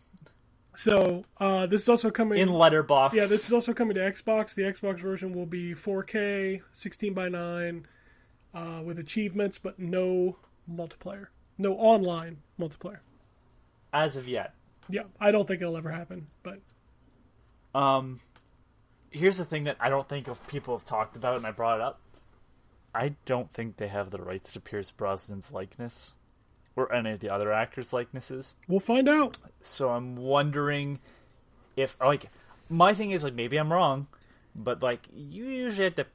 So, this is also coming... In letterbox. Yeah, this is also coming to Xbox. The Xbox version will be 4K, 16:9, with achievements, but no multiplayer. No online multiplayer. As of yet. Yeah, I don't think it'll ever happen, but Here's the thing that I don't think people have talked about, and I brought it up. I don't think they have the rights to Pierce Brosnan's likeness or any of the other actors' likenesses. we'll find out. So I'm wondering if, like, my thing is, like, maybe I'm wrong, but, like, you usually have to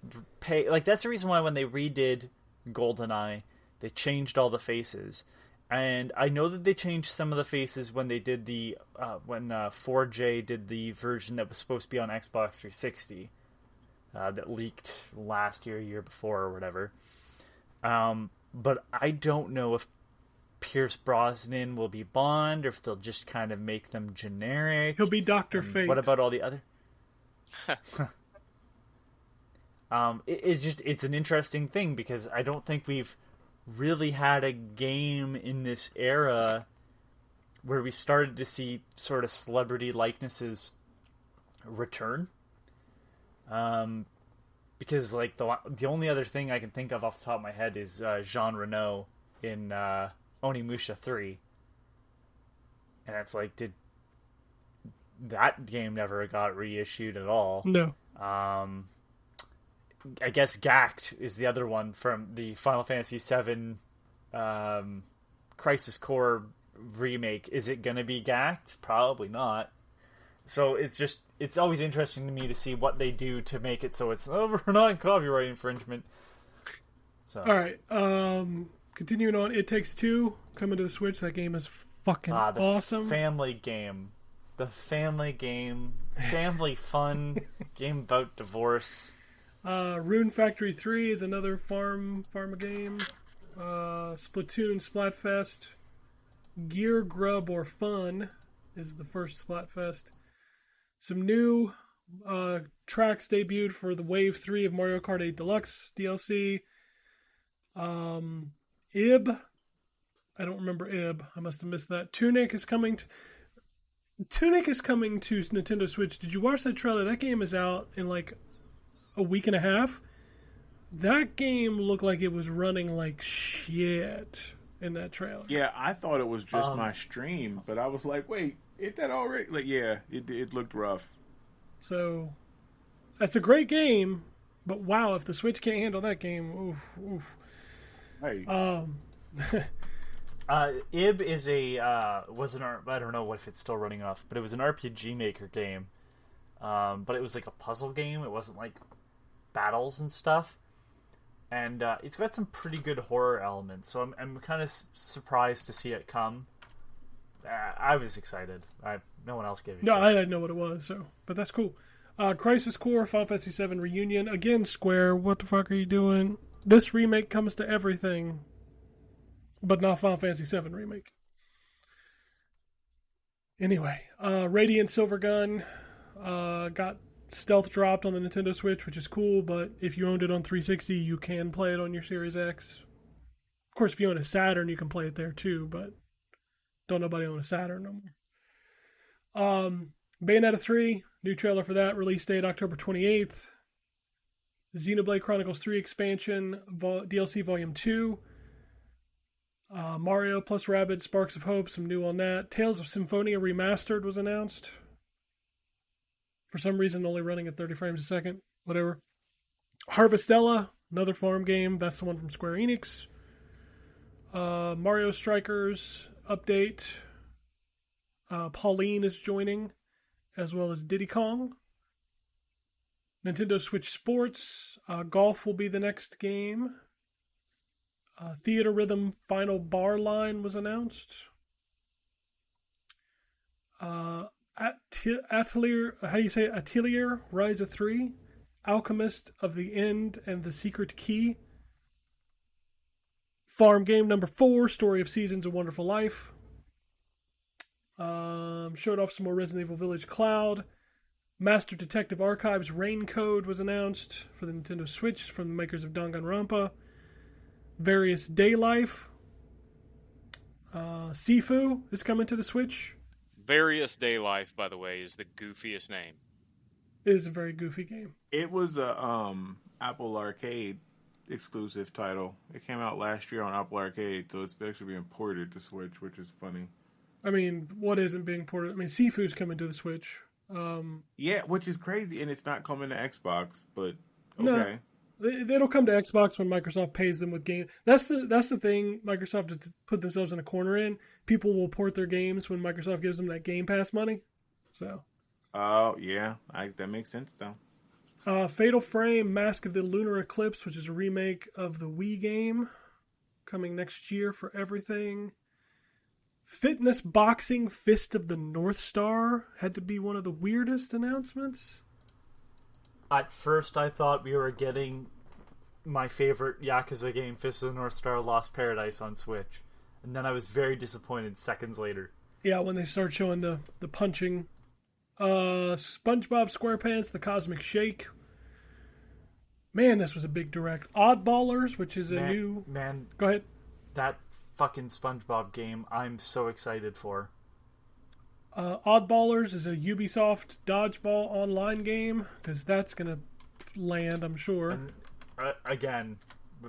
pay. Like, that's the reason why when they redid GoldenEye, they changed all the faces. And I know that they changed some of the faces when they did the when 4J did the version that was supposed to be on Xbox 360 that leaked last year before, or whatever. But I don't know if Pierce Brosnan will be Bond, or if they'll just kind of make them generic. He'll be Dr. Fate. What about all the other? It's an interesting thing, because I don't think we've really had a game in this era where we started to see sort of celebrity likenesses return. Because, like, the only other thing I can think of off the top of my head is Jean Reno in Onimusha 3. And it's like, did that game never got reissued at all? No. I guess Gact is the other one from the Final Fantasy VII Crisis Core remake. Is it going to be Gact? Probably not. So it's always interesting to me to see what they do to make it so it's, we're not copyright infringement. So. All right. Continuing on, It Takes Two coming to the Switch. That game is fucking awesome. Family game. The family game. Family fun. Game about divorce. Rune Factory 3 is another pharma game. Splatoon Splatfest. Gear Grub or Fun is the first Splatfest. Some new tracks debuted for the Wave 3 of Mario Kart 8 Deluxe DLC. Ib. I don't remember Ib. I must have missed that. Tunic is coming to Nintendo Switch. Did you watch that trailer? That game is out in like a week and a half. That game looked like it was running like shit in that trailer. Yeah, I thought it was just my stream, but I was like, wait, is that already? Like, yeah, it looked rough. So, that's a great game, but wow, if the Switch can't handle that game, oof. Hey. Ib is I don't know if it's still running off, but it was an RPG Maker game. But it was like a puzzle game. It wasn't like battles and stuff. And it's got some pretty good horror elements, so I'm kind of surprised to see it come. I was excited. No one else gave a shit. I didn't know what it was, but that's cool. Crisis Core, Final Fantasy VII Reunion. Again, Square, what the fuck are you doing? This remake comes to everything, but not Final Fantasy VII Remake. Anyway, Radiant Silvergun got stealth dropped on the Nintendo Switch, which is cool, but if you owned it on 360, you can play it on your Series X. Of course, if you own a Saturn, you can play it there too, but don't nobody own a Saturn no more. Bayonetta 3, new trailer for that, release date October 28th. Xenoblade Chronicles 3 expansion, DLC Volume 2. Mario plus Rabbids Sparks of Hope, some new on that. Tales of Symphonia Remastered was announced. For some reason, only running at 30 frames a second. Whatever. Harvestella, another farm game. That's the one from Square Enix. Mario Strikers update. Pauline is joining, as well as Diddy Kong. Nintendo Switch Sports. Golf will be the next game. Theater Rhythm Final Bar Line was announced. Atelier, how do you say it? Atelier Ryza 3, Alchemist of the End and the Secret Key. Farm game number 4, Story of Seasons, A Wonderful Life. Showed off some more Resident Evil Village Cloud. Master Detective Archives Rain Code was announced for the Nintendo Switch from the makers of Danganronpa. Various Day Life. Sifu is coming to the Switch. Various Day Life, by the way, is the goofiest name. It is a very goofy game. It was a Apple Arcade exclusive title. It came out last year on Apple Arcade, so it's actually being ported to Switch, which is funny. I mean, what isn't being ported? I mean, Sifu's coming to the Switch. Yeah, which is crazy, and it's not coming to Xbox. But No. okay, It'll come to Xbox when Microsoft pays them with games. That's the thing Microsoft has put themselves in a corner in. People will port their games when Microsoft gives them that Game Pass money. So. oh yeah, that makes sense though. Fatal Frame: Mask of the Lunar Eclipse, which is a remake of the Wii game, coming next year for everything. Fitness Boxing: Fist of the North Star had to be one of the weirdest announcements. At first, I thought we were getting my favorite Yakuza game, Fist of the North Star: Lost Paradise, on Switch, and then I was very disappointed seconds later. Yeah, when they start showing the punching. SpongeBob SquarePants: The Cosmic Shake. Man, this was a big direct. Oddballers, which is a new... Man, Go ahead. that fucking SpongeBob game, I'm so excited for. Oddballers is a Ubisoft dodgeball online game, because that's going to land, I'm sure. And again,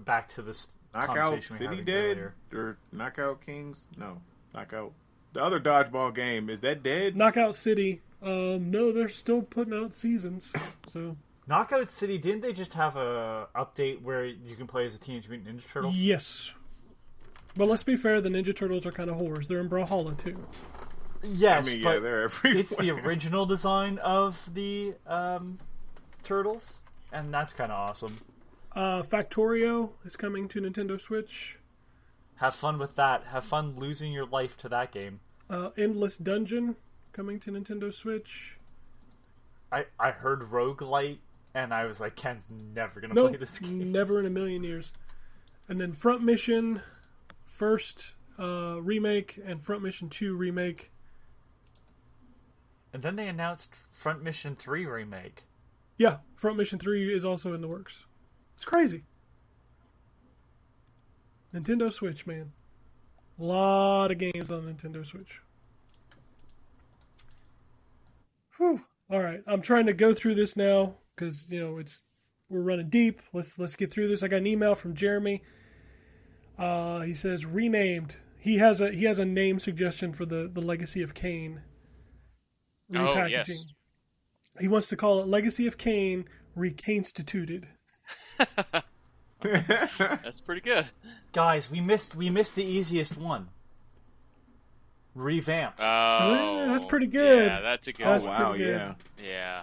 back to this Knockout conversation we City had dead earlier. or Knockout Kings? No, Knockout. The other dodgeball game, is that dead? Knockout City. No, they're still putting out seasons. So Knockout City, didn't they just have a update where you can play as a Teenage Mutant Ninja Turtle? yes. But let's be fair, the Ninja Turtles are kind of whores. They're in Brawlhalla too. Yes, I mean, but yeah, they're everywhere. it's the original design of the turtles, and that's kind of awesome. Factorio is coming to Nintendo Switch. Have fun with that. Have fun losing your life to that game. Endless Dungeon coming to Nintendo Switch. I heard roguelite, and I was like, Ken's never going to No, play this game. never in a million years. And then Front Mission first remake and Front Mission 2 remake. And then they announced Front Mission 3 Remake. Yeah, Front Mission 3 is also in the works. It's crazy. Nintendo Switch, man. A lot of games on Nintendo Switch. Whew. All right, I'm trying to go through this now because we're running deep. Let's get through this. I got an email from Jeremy. He says renamed. He has a name suggestion for the Legacy of Kain repackaging. Oh, yes. He wants to call it Legacy of Kain Reconstituted. That's pretty good. Guys, we missed the easiest one. Revamped. Oh, that's pretty good. Yeah, that's a good Oh That's one. wow, pretty good. yeah. Yeah.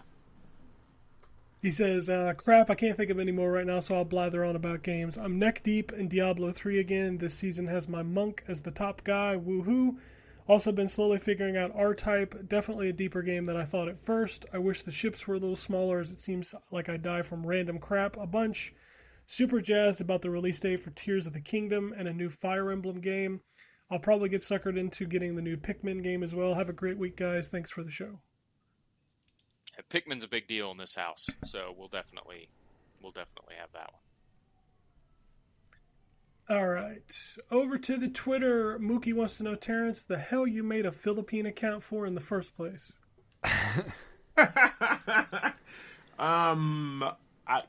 He says, crap, I can't think of any more right now, so I'll blather on about games. I'm neck deep in Diablo 3 again. This season has my monk as the top guy. Woohoo. Also been slowly figuring out R-Type. Definitely a deeper game than I thought at first. I wish the ships were a little smaller, as it seems like I die from random crap a bunch. Super jazzed about the release date for Tears of the Kingdom and a new Fire Emblem game. I'll probably get suckered into getting the new Pikmin game as well. Have a great week, guys. Thanks for the show. Pikmin's a big deal in this house, so we'll definitely have that one. All right. Over to the Twitter. Mookie wants to know, Terrence, the hell you made a Philippine account for in the first place?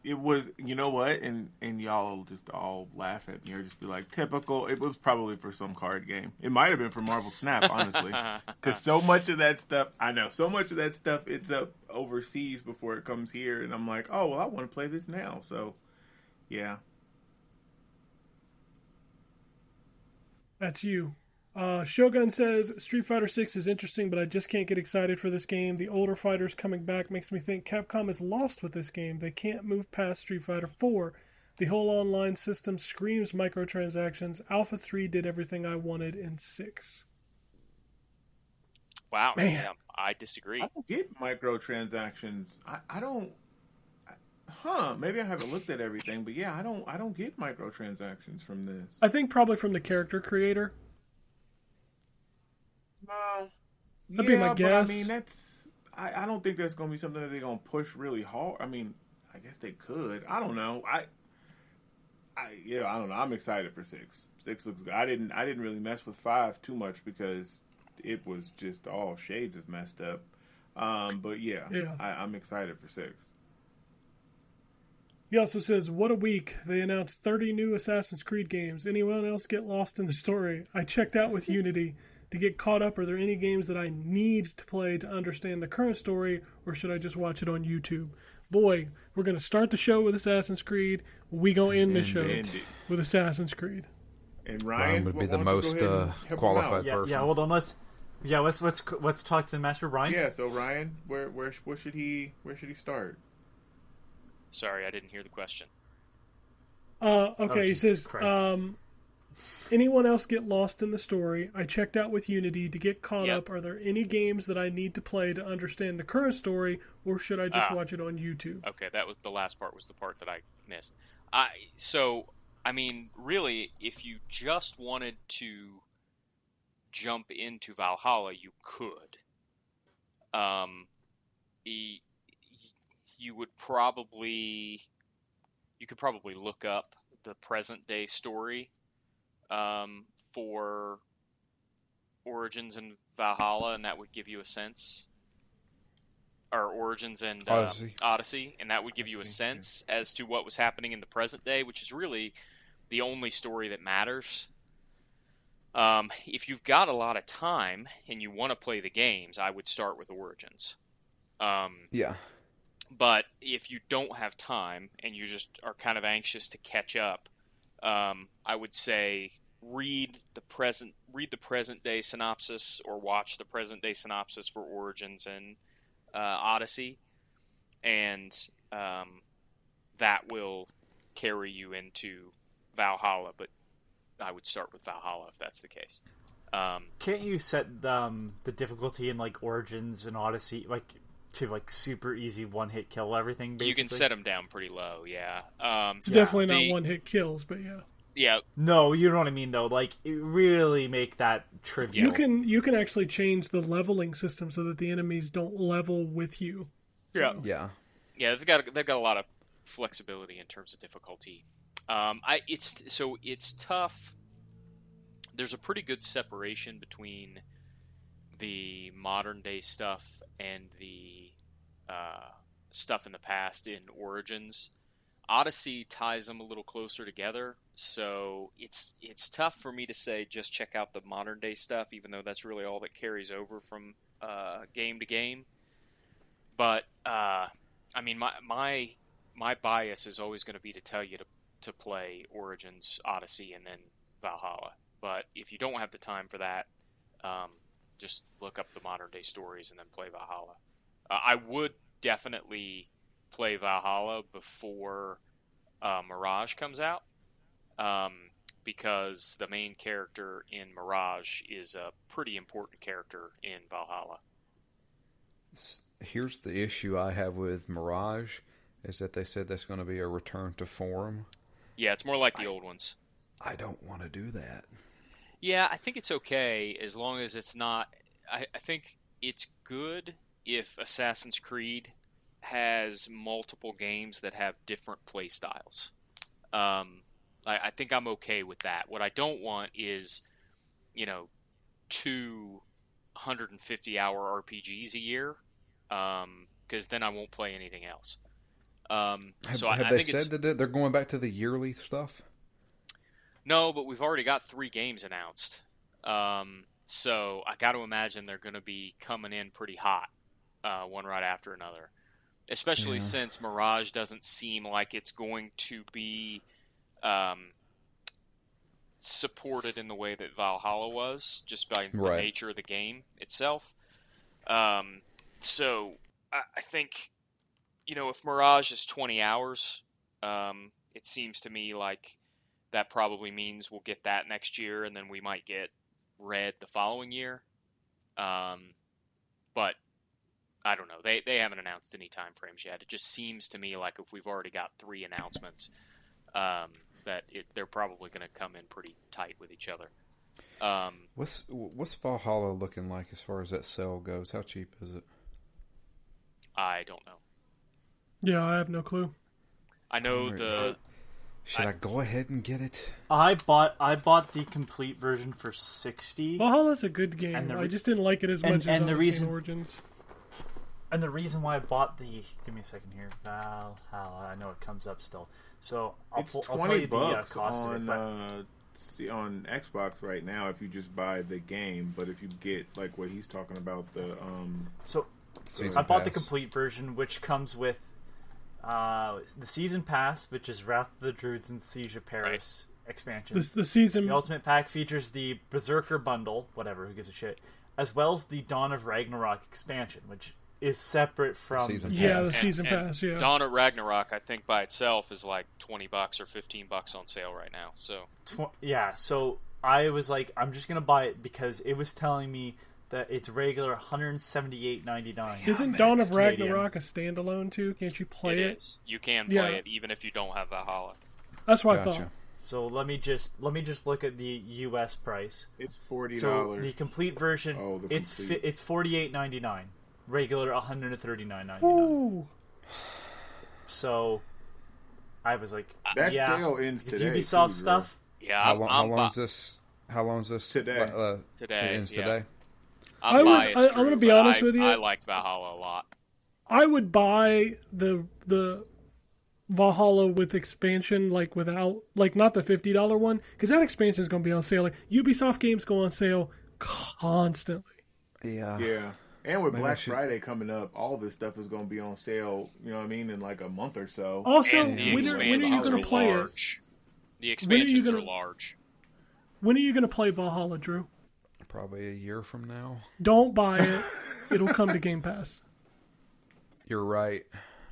It was, you know what, and y'all just all laugh at me or just be like, typical. It was probably for some card game. It might have been for Marvel Snap, honestly, because so much of that stuff ends up overseas before it comes here, and I'm like, oh well, I want to play this now. So, yeah. That's you. Shogun says, Street Fighter 6 is interesting, but I just can't get excited for this game. The older fighters coming back makes me think Capcom is lost with this game. They can't move past Street Fighter 4. The whole online system screams microtransactions. Alpha 3 did everything I wanted in 6. Wow, Man. yeah, I disagree. I don't get microtransactions. I don't. Maybe I haven't looked at everything, but yeah, I don't get microtransactions from this. I think probably from the character creator. No. That'd be my But guess. I mean, I don't think that's going to be something that they're going to push really hard. I mean, I guess they could. I don't know. I don't know. I'm excited for 6. 6 looks good. I didn't really mess with 5 too much because it was just all shades of messed up. But yeah. I'm excited for 6. He also says, what a week. They announced 30 new Assassin's Creed games. Anyone else get lost in the story? I checked out with Unity. to get caught up? Are there any games that I need to play to understand the current story, or should I just watch it on YouTube? Boy, we're going to start the show with Assassin's Creed. We going to end the show with Assassin's Creed. And Ryan would be the most qualified person. Yeah, hold on. Let's talk to the master, Ryan. Yeah, so Ryan, where should he start? Sorry, I didn't hear the question. Okay, he says, Christ. anyone else get lost in the story? I checked out with Unity to get caught Yep. up. Are there any games that I need to play to understand the current story, or should I just watch it on YouTube? Okay, that was the last part. Was the part that I missed. I mean, really, if you just wanted to jump into Valhalla, you could. You could probably look up the present day story for Origins and Valhalla, and that would give you a sense. Or Origins and Odyssey, and that would give you a sense as to what was happening in the present day, which is really the only story that matters. If you've got a lot of time and you want to play the games, I would start with Origins. Yeah. But if you don't have time and you just are kind of anxious to catch up, I would say read the present day synopsis or watch the present day synopsis for Origins and Odyssey, and that will carry you into Valhalla. But I would start with Valhalla if that's the case. Can't you set the difficulty in like Origins and Odyssey to like super easy one-hit kill everything? Basically, you can set them down pretty low. Yeah, It's definitely not one-hit kills, but yeah. Yeah. No, you know what I mean though. Like, really make that trivial. You can actually change the leveling system so that the enemies don't level with you. Yeah. Yeah. Yeah, they've got a lot of flexibility in terms of difficulty. It's tough. There's a pretty good separation between the modern day stuff and the stuff in the past in Origins. Odyssey ties them a little closer together, so it's tough for me to say just check out the modern day stuff, even though that's really all that carries over from game to game. But I mean, my bias is always going to be to tell you to play Origins, Odyssey, and then Valhalla. But if you don't have the time for that, just look up the modern day stories and then play Valhalla. I would definitely play Valhalla before Mirage comes out, because the main character in Mirage is a pretty important character in Valhalla. Here's the issue I have with Mirage, is that they said that's going to be a return to form. Yeah, it's more like the old ones. I don't want to do that. Yeah, I think it's okay as long as it's not... I think it's good if Assassin's Creed has multiple games that have different play styles. I think I'm okay with that. What I don't want is, 250-hour RPGs a year, because then I won't play anything else. Have they said that they're going back to the yearly stuff? No, but we've already got 3 games announced. So I got to imagine they're going to be coming in pretty hot, one right after another. Especially since Mirage doesn't seem like it's going to be supported in the way that Valhalla was, just by the nature of the game itself. So I think, if Mirage is 20 hours, it seems to me like that probably means we'll get that next year, and then we might get Red the following year. But I don't know. They haven't announced any time frames yet. It just seems to me like if we've already got 3 announcements, that they're probably going to come in pretty tight with each other. What's Valhalla looking like as far as that sale goes? How cheap is it? I don't know. Yeah, I have no clue. I know Should I go ahead and get it? I bought the complete version for $60. Valhalla's a good game. I just didn't like it as much as Odyssey and Origins. And the reason why I bought the... Give me a second here. Valhalla. I know it comes up still. So I'll tell you the cost on of it. on Xbox right now if you just buy the game, but if you get like what he's talking about, the So Season I bought the Pass. complete version, which comes with the season pass, which is Wrath of the Druids and Siege of Paris expansion. The season. The Ultimate Pack features the Berserker bundle, whatever, who gives a shit, as well as the Dawn of Ragnarok expansion, which is separate from Season the Pass. Yeah, the And- season and pass. Yeah. Dawn of Ragnarok, I think by itself is like $20 or $15 on sale right now. So So I was like, I'm just gonna buy it because it was telling me that it's regular $178.99. Isn't Dawn of Canadian. Ragnarok a standalone too? Can't you play it? is. You can play Yeah. it even if you don't have Valhalla. That's what I Gotcha. thought. So let me just look at the U.S. price. it's $40. So the complete version, Oh, the it's complete. it's $48.99. Regular $139.99. Ooh. So I was like, That yeah, sale ends because today, Ubisoft too, stuff. Yeah, How I'm, long, I'm how bu- long is this? How long is this? Today. Today, It ends yeah. today. I'm I'm biased, gonna Drew, be but honest with you. I liked Valhalla a lot. I would buy the Valhalla with expansion, like without, like not the $50 one, because that expansion is going to be on sale. Like Ubisoft games go on sale constantly. Yeah. Yeah. And with Maybe I Black should- Friday coming up, all this stuff is going to be on sale, you know what I mean, in like a month or so. Also, And the when are you expansions going are to play it? large. The expansions gonna- are large. When are you going to play Valhalla, Drew? Probably a year from now. Don't buy it. It'll come to Game Pass. You're right.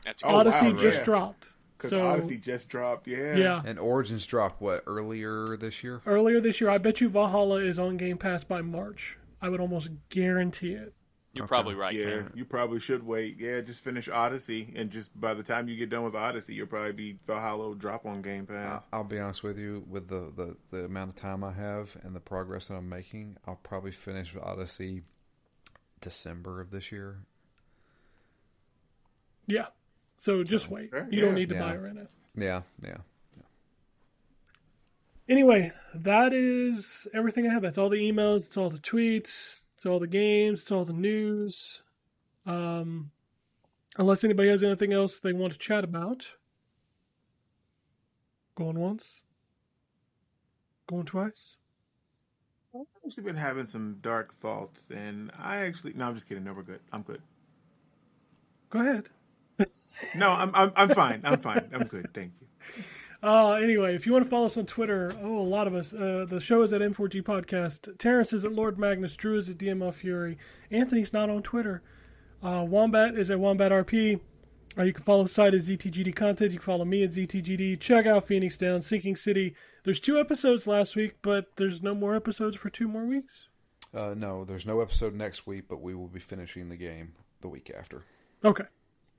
That's Oh, good. Odyssey wow, just yeah. dropped. Because So Odyssey just dropped, yeah. yeah, And Origins dropped what, earlier this year? earlier this year, I bet you Valhalla is on Game Pass by March. I would almost guarantee it. You're probably right, Yeah, Ken. you probably should wait. Yeah, just finish Odyssey, and just by the time you get done with Odyssey, you'll probably be Valhalla will drop on Game Pass. I'll be honest with you, with the amount of time I have and the progress that I'm making, I'll probably finish Odyssey December of this year. Yeah. So just wait. fair. You don't Yeah. need to Yeah. buy it right now. Yeah. Anyway, that is everything I have. That's all the emails. It's all the tweets. It's all the games. It's all the news. Unless anybody has anything else they want to chat about. Going once. Going twice. I've actually been having some dark thoughts, and I'm just kidding. No, we're good. I'm good. Go ahead. No, I'm fine. I'm fine. I'm good. Thank you. Anyway, if you want to follow us on Twitter, a lot of us. The show is at N4G Podcast. Terrence is at Lord Magnus. Drew is at DML Fury. Anthony's not on Twitter. Wombat is at Wombat RP. You can follow the site at ZTGD Content. You can follow me at ZTGD. Check out Phoenix Down, Sinking City. There's 2 episodes last week, but there's no more episodes for 2 more weeks. No, there's no episode next week, but we will be finishing the game the week after. Okay.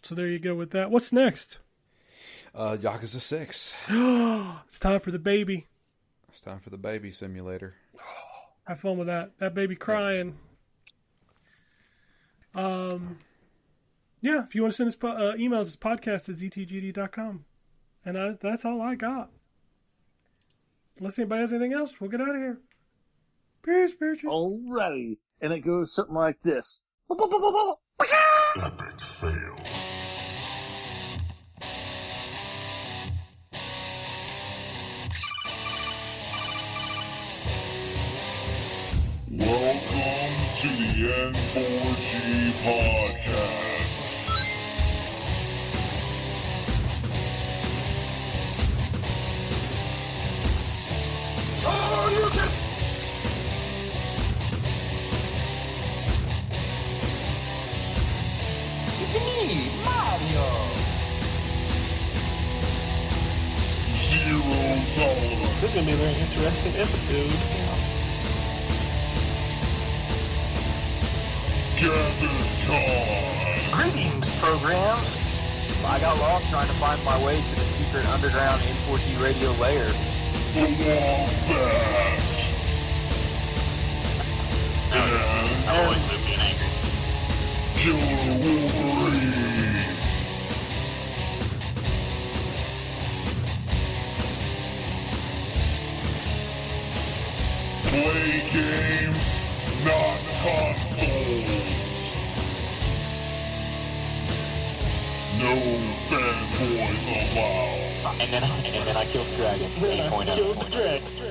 So there you go with that. What's next? Yakuza 6. It's time for the baby. It's time for the baby simulator. Have fun with that. That baby crying. Yeah, if you want to send us emails, it's podcast@ztgd.com. And that's all I got. Unless anybody has anything else, we'll get out of here. Peace, bitches. Alrighty. And it goes something like this. Epic fail. Welcome to the N4G podcast. Zero tolerance. This is going to be a very interesting episode. Gavin time. Greetings, programs. I got lost trying to find my way to the secret underground N4G Radio lair. The Wombat. And I always live being angry. Killer Wolverine. Play games, not consoles. No fanboys allowed. And then I killed the dragon. 8.0.